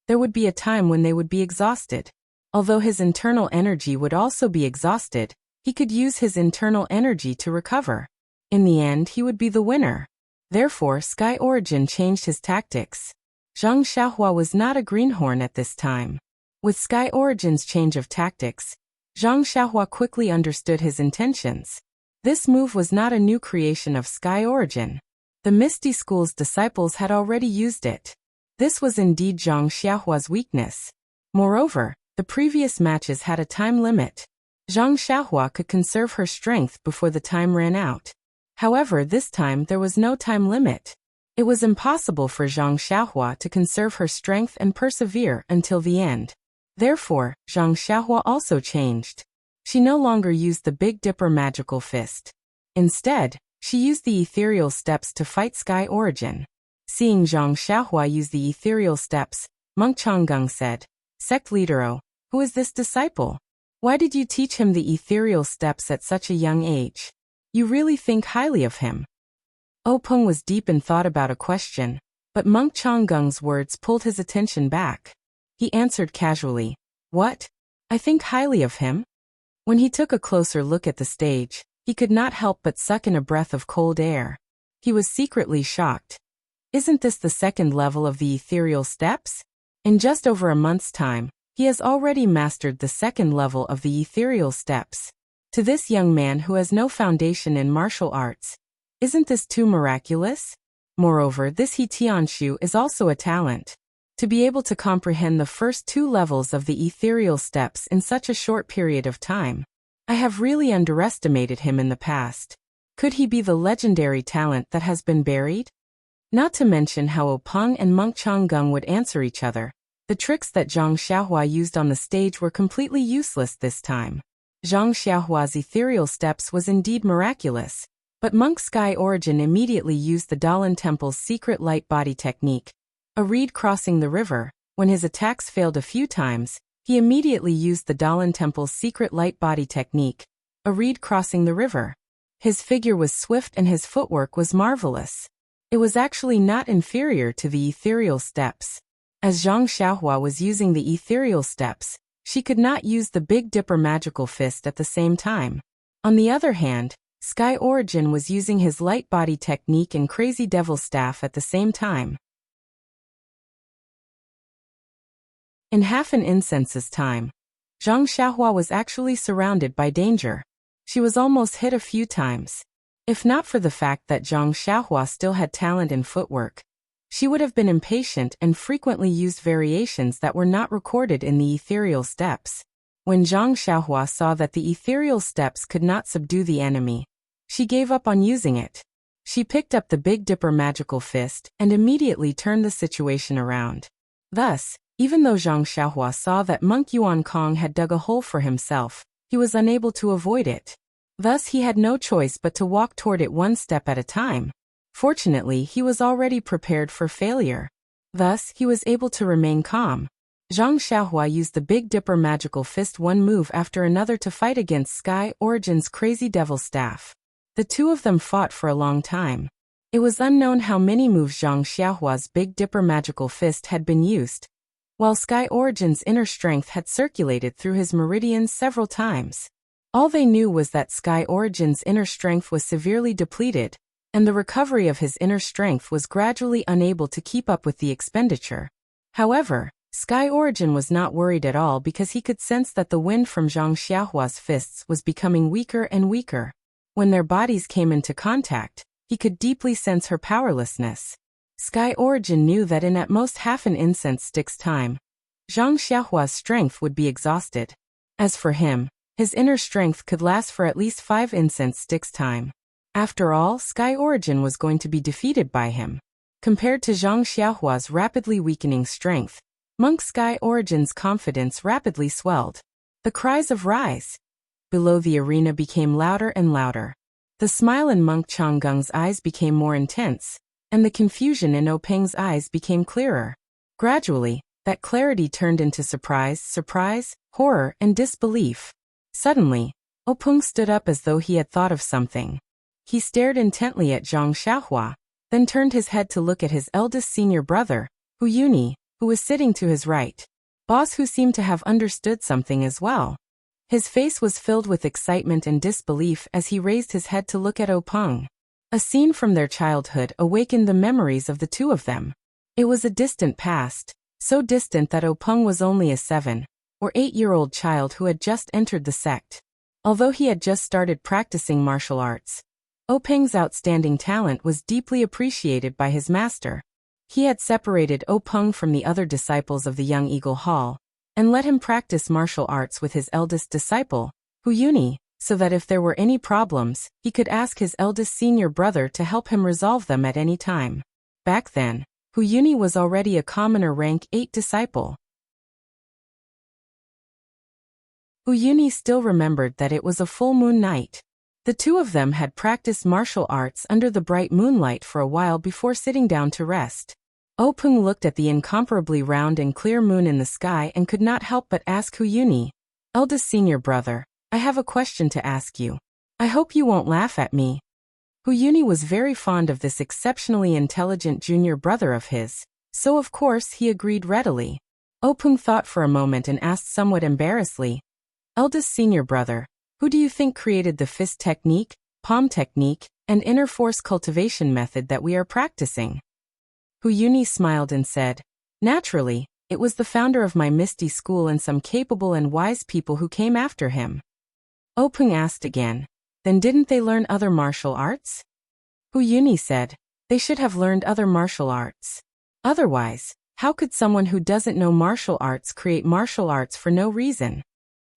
there would be a time when they would be exhausted. Although his internal energy would also be exhausted, he could use his internal energy to recover. In the end, he would be the winner. Therefore, Sky Origin changed his tactics. Zhang Xiaohua was not a greenhorn at this time. With Sky Origin's change of tactics, Zhang Xiaohua quickly understood his intentions. This move was not a new creation of Sky Origin. The Misty School's disciples had already used it. This was indeed Zhang Xiaohua's weakness. Moreover, the previous matches had a time limit. Zhang Xiaohua could conserve her strength before the time ran out. However, this time there was no time limit. It was impossible for Zhang Xiaohua to conserve her strength and persevere until the end. Therefore, Zhang Xiaohua also changed. She no longer used the Big Dipper magical fist. Instead, she used the ethereal steps to fight Sky Origin. Seeing Zhang Xiaohua use the ethereal steps, Monk Changgung said, Sect Leader, who is this disciple? Why did you teach him the ethereal steps at such a young age? You really think highly of him. Peng was deep in thought about a question, but Monk Changgung's words pulled his attention back. He answered casually, What? I think highly of him? When he took a closer look at the stage, he could not help but suck in a breath of cold air. He was secretly shocked. Isn't this the second level of the ethereal steps? In just over a month's time, he has already mastered the second level of the ethereal steps. To this young man who has no foundation in martial arts, isn't this too miraculous? Moreover, this He Tianshu is also a talent. To be able to comprehend the first two levels of the ethereal steps in such a short period of time. I have really underestimated him in the past. Could he be the legendary talent that has been buried? Not to mention how Openg and Monk Changgung would answer each other. The tricks that Zhang Xiaohua used on the stage were completely useless this time. Zhang Xiaohua's ethereal steps was indeed miraculous, but Monk Sky Origin immediately used the Dalan Temple's secret light body technique. A reed crossing the river, when his attacks failed a few times, he immediately used the Dalan Temple's secret light body technique. A reed crossing the river. His figure was swift and his footwork was marvelous. It was actually not inferior to the ethereal steps. As Zhang Xiaohua was using the ethereal steps, she could not use the Big Dipper magical fist at the same time. On the other hand, Sky Origin was using his light body technique and Crazy Devil Staff at the same time. In half an incense's time, Zhang Xiaohua was actually surrounded by danger. She was almost hit a few times. If not for the fact that Zhang Xiaohua still had talent in footwork, she would have been impatient and frequently used variations that were not recorded in the ethereal steps. When Zhang Xiaohua saw that the ethereal steps could not subdue the enemy, she gave up on using it. She picked up the Big Dipper magical fist and immediately turned the situation around. Thus, even though Zhang Xiaohua saw that Monk Yuan Kong had dug a hole for himself, he was unable to avoid it. Thus he had no choice but to walk toward it one step at a time. Fortunately, he was already prepared for failure. Thus, he was able to remain calm. Zhang Xiaohua used the Big Dipper magical fist one move after another to fight against Sky Origin's Crazy Devil Staff. The two of them fought for a long time. It was unknown how many moves Zhang Xiaohua's Big Dipper magical fist had been used, while Sky Origin's inner strength had circulated through his meridians several times. All they knew was that Sky Origin's inner strength was severely depleted, and the recovery of his inner strength was gradually unable to keep up with the expenditure. However, Sky Origin was not worried at all because he could sense that the wind from Zhang Xiaohua's fists was becoming weaker and weaker. When their bodies came into contact, he could deeply sense her powerlessness. Sky Origin knew that in at most half an incense stick's time, Zhang Xiaohua's strength would be exhausted. As for him, his inner strength could last for at least 5 incense sticks' time. After all, Sky Origin was going to be defeated by him. Compared to Zhang Xiaohua's rapidly weakening strength, Monk Sky Origin's confidence rapidly swelled. The cries of "Rise!" below the arena became louder and louder. The smile in Monk Changgung's eyes became more intense, and the confusion in Openg's eyes became clearer. Gradually, that clarity turned into surprise, horror, and disbelief. Suddenly, Openg stood up as though he had thought of something. He stared intently at Zhang Xiaohua, then turned his head to look at his eldest senior brother, Hu Yuni, who was sitting to his right. Boss Hu seemed to have understood something as well. His face was filled with excitement and disbelief as he raised his head to look at Openg. A scene from their childhood awakened the memories of the two of them. It was a distant past, so distant that Openg was only a 7 or 8-year-old child who had just entered the sect. Although he had just started practicing martial arts, Openg's outstanding talent was deeply appreciated by his master. He had separated Openg from the other disciples of the Young Eagle Hall, and let him practice martial arts with his eldest disciple, Hu Yuni, so that if there were any problems, he could ask his eldest senior brother to help him resolve them at any time. Back then, Hu Yuni was already a commoner rank 8 disciple. Hu Yuni still remembered that it was a full moon night. The two of them had practiced martial arts under the bright moonlight for a while before sitting down to rest. Openg looked at the incomparably round and clear moon in the sky and could not help but ask Hu Yuni, "Eldest senior brother, I have a question to ask you. I hope you won't laugh at me." Hu Yuni was very fond of this exceptionally intelligent junior brother of his, so of course he agreed readily. Openg thought for a moment and asked somewhat embarrassedly, "Eldest senior brother, who do you think created the fist technique, palm technique, and inner force cultivation method that we are practicing?" Hu Yuni smiled and said, "Naturally, it was the founder of my Misty School and some capable and wise people who came after him." Openg asked again, "Then didn't they learn other martial arts?" Hu Yuni said, "They should have learned other martial arts. Otherwise, how could someone who doesn't know martial arts create martial arts for no reason?"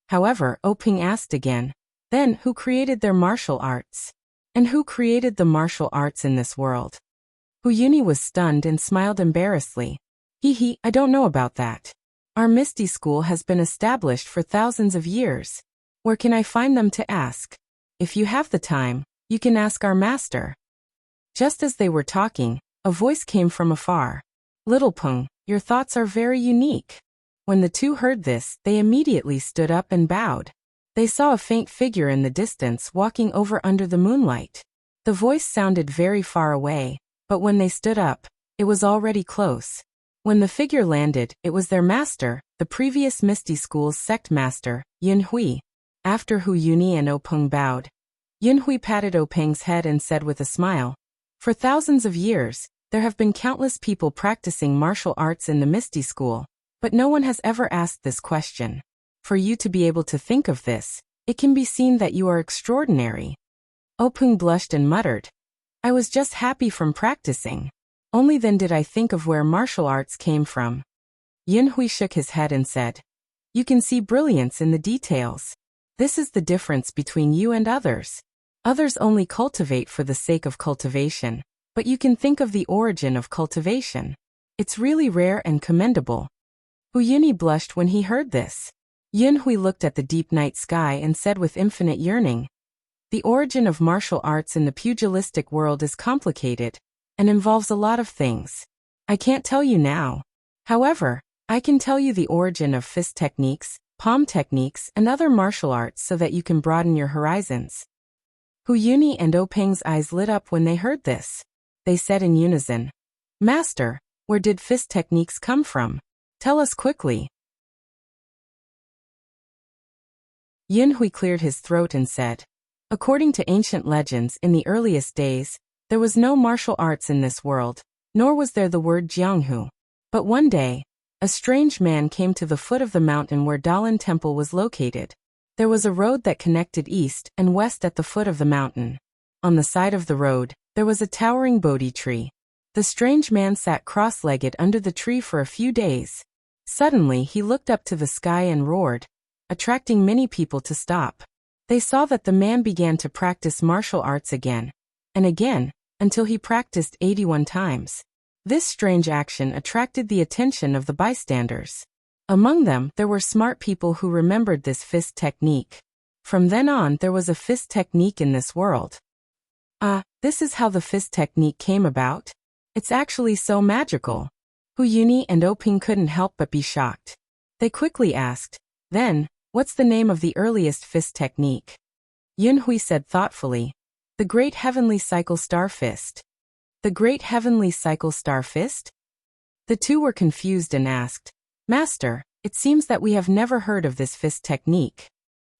However, Openg asked again, "Then who created their martial arts? And who created the martial arts in this world?" Hu Yuni was stunned and smiled embarrassedly. I don't know about that. Our Misty School has been established for thousands of years. Where can I find them to ask? If you have the time, you can ask our master. Just as they were talking, a voice came from afar. Little Peng, your thoughts are very unique. When the two heard this, they immediately stood up and bowed. They saw a faint figure in the distance walking over under the moonlight. The voice sounded very far away, but when they stood up, it was already close. When the figure landed, it was their master, the previous Misty School's sect master, Yun Hui. After Hu Yuni and Peng bowed, Yun Hui patted Peng's head and said with a smile, for thousands of years, there have been countless people practicing martial arts in the Misty School, but no one has ever asked this question. For you to be able to think of this, it can be seen that you are extraordinary. Peng blushed and muttered, I was just happy from practicing. Only then did I think of where martial arts came from. Yun Hui shook his head and said, you can see brilliance in the details. This is the difference between you and others. Others only cultivate for the sake of cultivation, but you can think of the origin of cultivation. It's really rare and commendable. Hu Yuni blushed when he heard this. Yun Hui looked at the deep night sky and said with infinite yearning, the origin of martial arts in the pugilistic world is complicated and involves a lot of things. I can't tell you now. However, I can tell you the origin of fist techniques, palm techniques, and other martial arts so that you can broaden your horizons. Hu Yuni and Peng's eyes lit up when they heard this. They said in unison, Master, where did fist techniques come from? Tell us quickly. Yun Hui cleared his throat and said, according to ancient legends, in the earliest days, there was no martial arts in this world, nor was there the word Jianghu. But one day, a strange man came to the foot of the mountain where Dalan Temple was located. There was a road that connected east and west at the foot of the mountain. On the side of the road, there was a towering Bodhi tree. The strange man sat cross-legged under the tree for a few days. Suddenly he looked up to the sky and roared, attracting many people to stop. They saw that the man began to practice martial arts again and again, until he practiced 81 times. This strange action attracted the attention of the bystanders. Among them, there were smart people who remembered this fist technique. From then on, there was a fist technique in this world. This is how the fist technique came about? It's actually so magical. Hu Yuni and Peng couldn't help but be shocked. They quickly asked, then, what's the name of the earliest fist technique? Yun Hui said thoughtfully, the Great Heavenly Cycle Star Fist. The Great Heavenly Cycle Star Fist? The two were confused and asked, Master, it seems that we have never heard of this fist technique.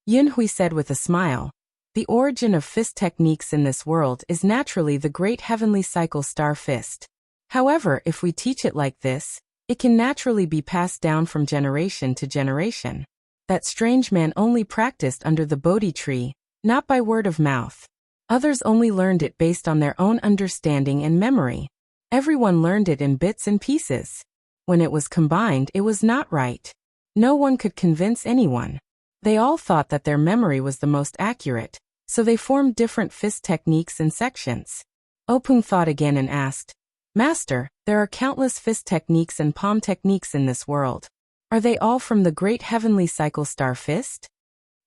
Yun Hui said with a smile, the origin of fist techniques in this world is naturally the Great Heavenly Cycle Star Fist. However, if we teach it like this, it can naturally be passed down from generation to generation. That strange man only practiced under the Bodhi tree, not by word of mouth. Others only learned it based on their own understanding and memory. Everyone learned it in bits and pieces. When it was combined, it was not right. No one could convince anyone. They all thought that their memory was the most accurate, so they formed different fist techniques in sections. Peng thought again and asked, Master, there are countless fist techniques and palm techniques in this world. Are they all from the Great Heavenly Cycle Star Fist?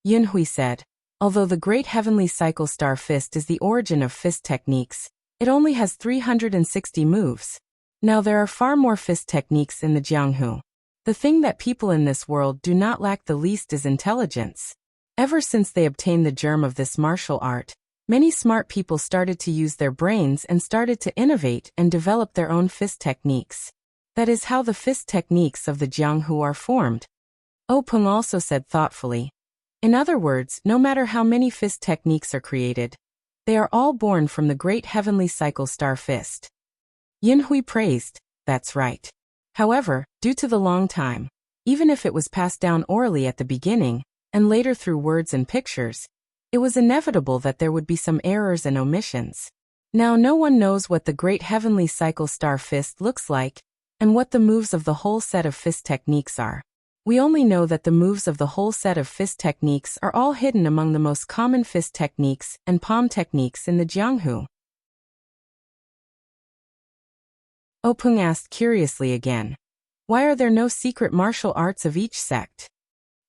Yun Hui said, although the Great Heavenly Cycle Star Fist is the origin of fist techniques, it only has 360 moves. Now there are far more fist techniques in the Jianghu. The thing that people in this world do not lack the least is intelligence. Ever since they obtained the germ of this martial art, many smart people started to use their brains and started to innovate and develop their own fist techniques. That is how the fist techniques of the Jianghu are formed. Peng also said thoughtfully, in other words, no matter how many fist techniques are created, they are all born from the Great Heavenly Cycle Star Fist. Yun Hui praised, that's right. However, due to the long time, even if it was passed down orally at the beginning, and later through words and pictures, it was inevitable that there would be some errors and omissions. Now no one knows what the Great Heavenly Cycle Star Fist looks like, and what the moves of the whole set of fist techniques are. We only know that the moves of the whole set of fist techniques are all hidden among the most common fist techniques and palm techniques in the Jianghu. Openg asked curiously again. Why are there no secret martial arts of each sect?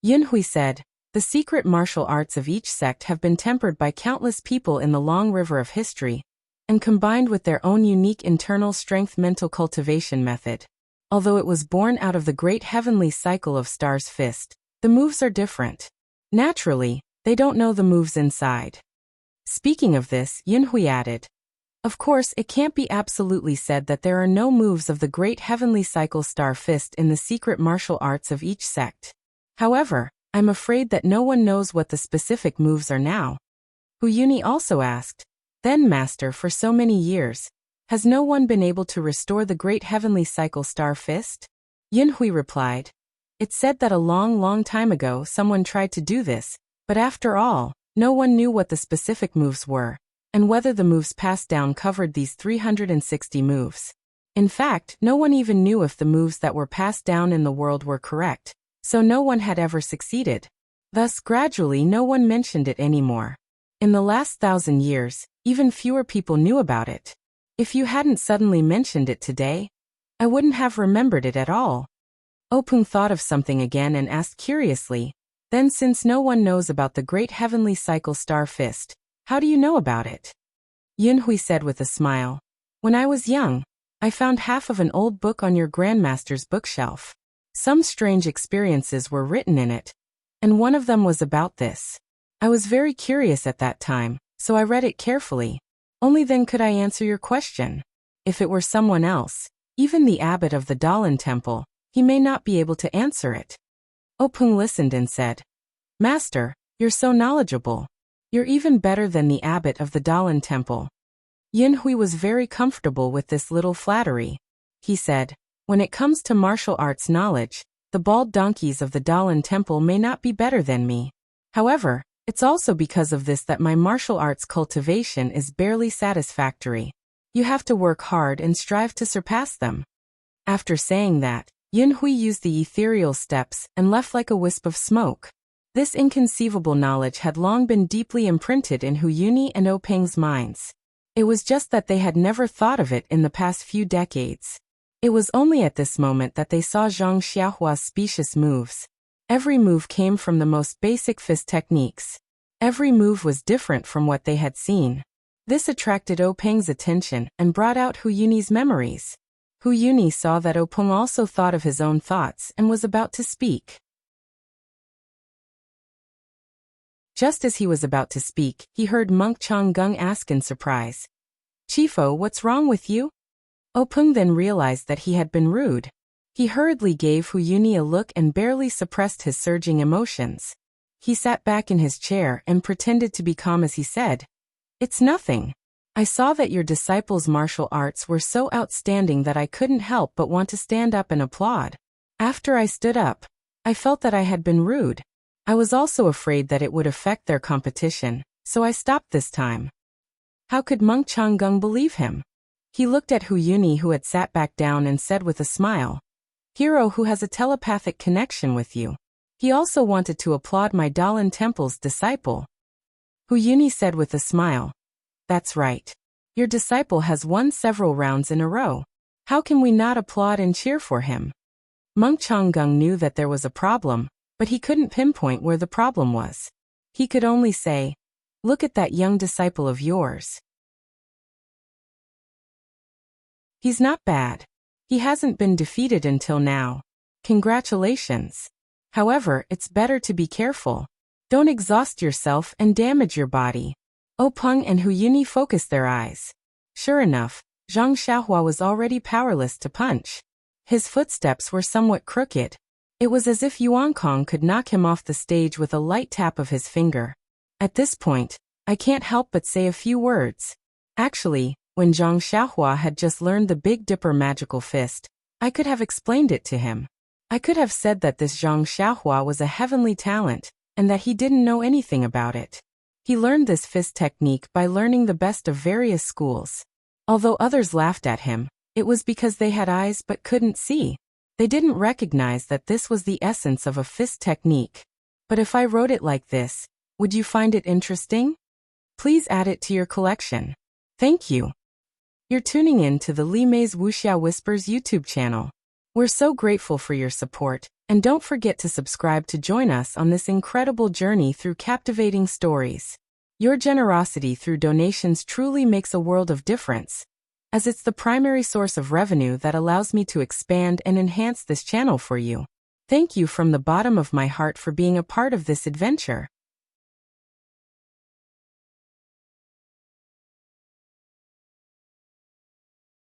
Yunhui said, the secret martial arts of each sect have been tempered by countless people in the long river of history, and combined with their own unique internal strength mental cultivation method. Although it was born out of the great heavenly cycle of Star's Fist, the moves are different. Naturally, they don't know the moves inside. Speaking of this, Yunhui added, of course, it can't be absolutely said that there are no moves of the great heavenly cycle Star Fist in the secret martial arts of each sect. However, I'm afraid that no one knows what the specific moves are now. Hu Yuni also asked, then Master, for so many years, has no one been able to restore the great heavenly cycle Star Fist? Yunhui replied, it's said that a long time ago someone tried to do this, but after all, no one knew what the specific moves were, and whether the moves passed down covered these 360 moves. In fact, no one even knew if the moves that were passed down in the world were correct, so no one had ever succeeded. Thus, gradually no one mentioned it anymore. In the last 1,000 years, even fewer people knew about it. If you hadn't suddenly mentioned it today, I wouldn't have remembered it at all. Openg thought of something again and asked curiously, then since no one knows about the great heavenly cycle Star Fist, how do you know about it? Yunhui said with a smile, when I was young, I found half of an old book on your grandmaster's bookshelf. Some strange experiences were written in it, and one of them was about this. I was very curious at that time, so I read it carefully. Only then could I answer your question. If it were someone else, even the abbot of the Dalan temple, he may not be able to answer it. Openg listened and said, Master, you're so knowledgeable. You're even better than the abbot of the Dalan temple. Yunhui was very comfortable with this little flattery. He said, when it comes to martial arts knowledge, the bald donkeys of the Dalan temple may not be better than me. However, it's also because of this that my martial arts cultivation is barely satisfactory. You have to work hard and strive to surpass them. After saying that, Yunhui used the ethereal steps and left like a wisp of smoke. This inconceivable knowledge had long been deeply imprinted in Hu Yuni and Openg's minds. It was just that they had never thought of it in the past few decades. It was only at this moment that they saw Zhang Xiaohua's specious moves. Every move came from the most basic fist techniques. Every move was different from what they had seen. This attracted Openg's attention and brought out Hu Yuni's memories. Hu Yuni saw that Openg also thought of his own thoughts and was about to speak. Just as he was about to speak, he heard Monk Changgung ask in surprise, Chifo, what's wrong with you? Openg then realized that he had been rude. He hurriedly gave Hu Yuni a look and barely suppressed his surging emotions. He sat back in his chair and pretended to be calm as he said, it's nothing. I saw that your disciples' martial arts were so outstanding that I couldn't help but want to stand up and applaud. After I stood up, I felt that I had been rude. I was also afraid that it would affect their competition, so I stopped this time. How could Monk Changgung believe him? He looked at Hu Yuni, who had sat back down, and said with a smile, Hero who has a telepathic connection with you. He also wanted to applaud my Dalan temple's disciple. Hu Yuni said with a smile, that's right. Your disciple has won several rounds in a row. How can we not applaud and cheer for him? Monk Changgung knew that there was a problem, but he couldn't pinpoint where the problem was. He could only say, look at that young disciple of yours. He's not bad. He hasn't been defeated until now. Congratulations. However, it's better to be careful. Don't exhaust yourself and damage your body. Openg and Hu Yuni focused their eyes. Sure enough, Zhang Xiaohua was already powerless to punch. His footsteps were somewhat crooked. It was as if Yuan Kong could knock him off the stage with a light tap of his finger. At this point, I can't help but say a few words. Actually, when Zhang Xiaohua had just learned the Big Dipper magical fist, I could have explained it to him. I could have said that this Zhang Xiaohua was a heavenly talent, and that he didn't know anything about it. He learned this fist technique by learning the best of various schools. Although others laughed at him, it was because they had eyes but couldn't see. They didn't recognize that this was the essence of a fist technique. But if I wrote it like this, would you find it interesting? Please add it to your collection. Thank you. You're tuning in to the Li Mei's Wuxia Whispers YouTube channel. We're so grateful for your support, and don't forget to subscribe to join us on this incredible journey through captivating stories. Your generosity through donations truly makes a world of difference, as it's the primary source of revenue that allows me to expand and enhance this channel for you. Thank you from the bottom of my heart for being a part of this adventure.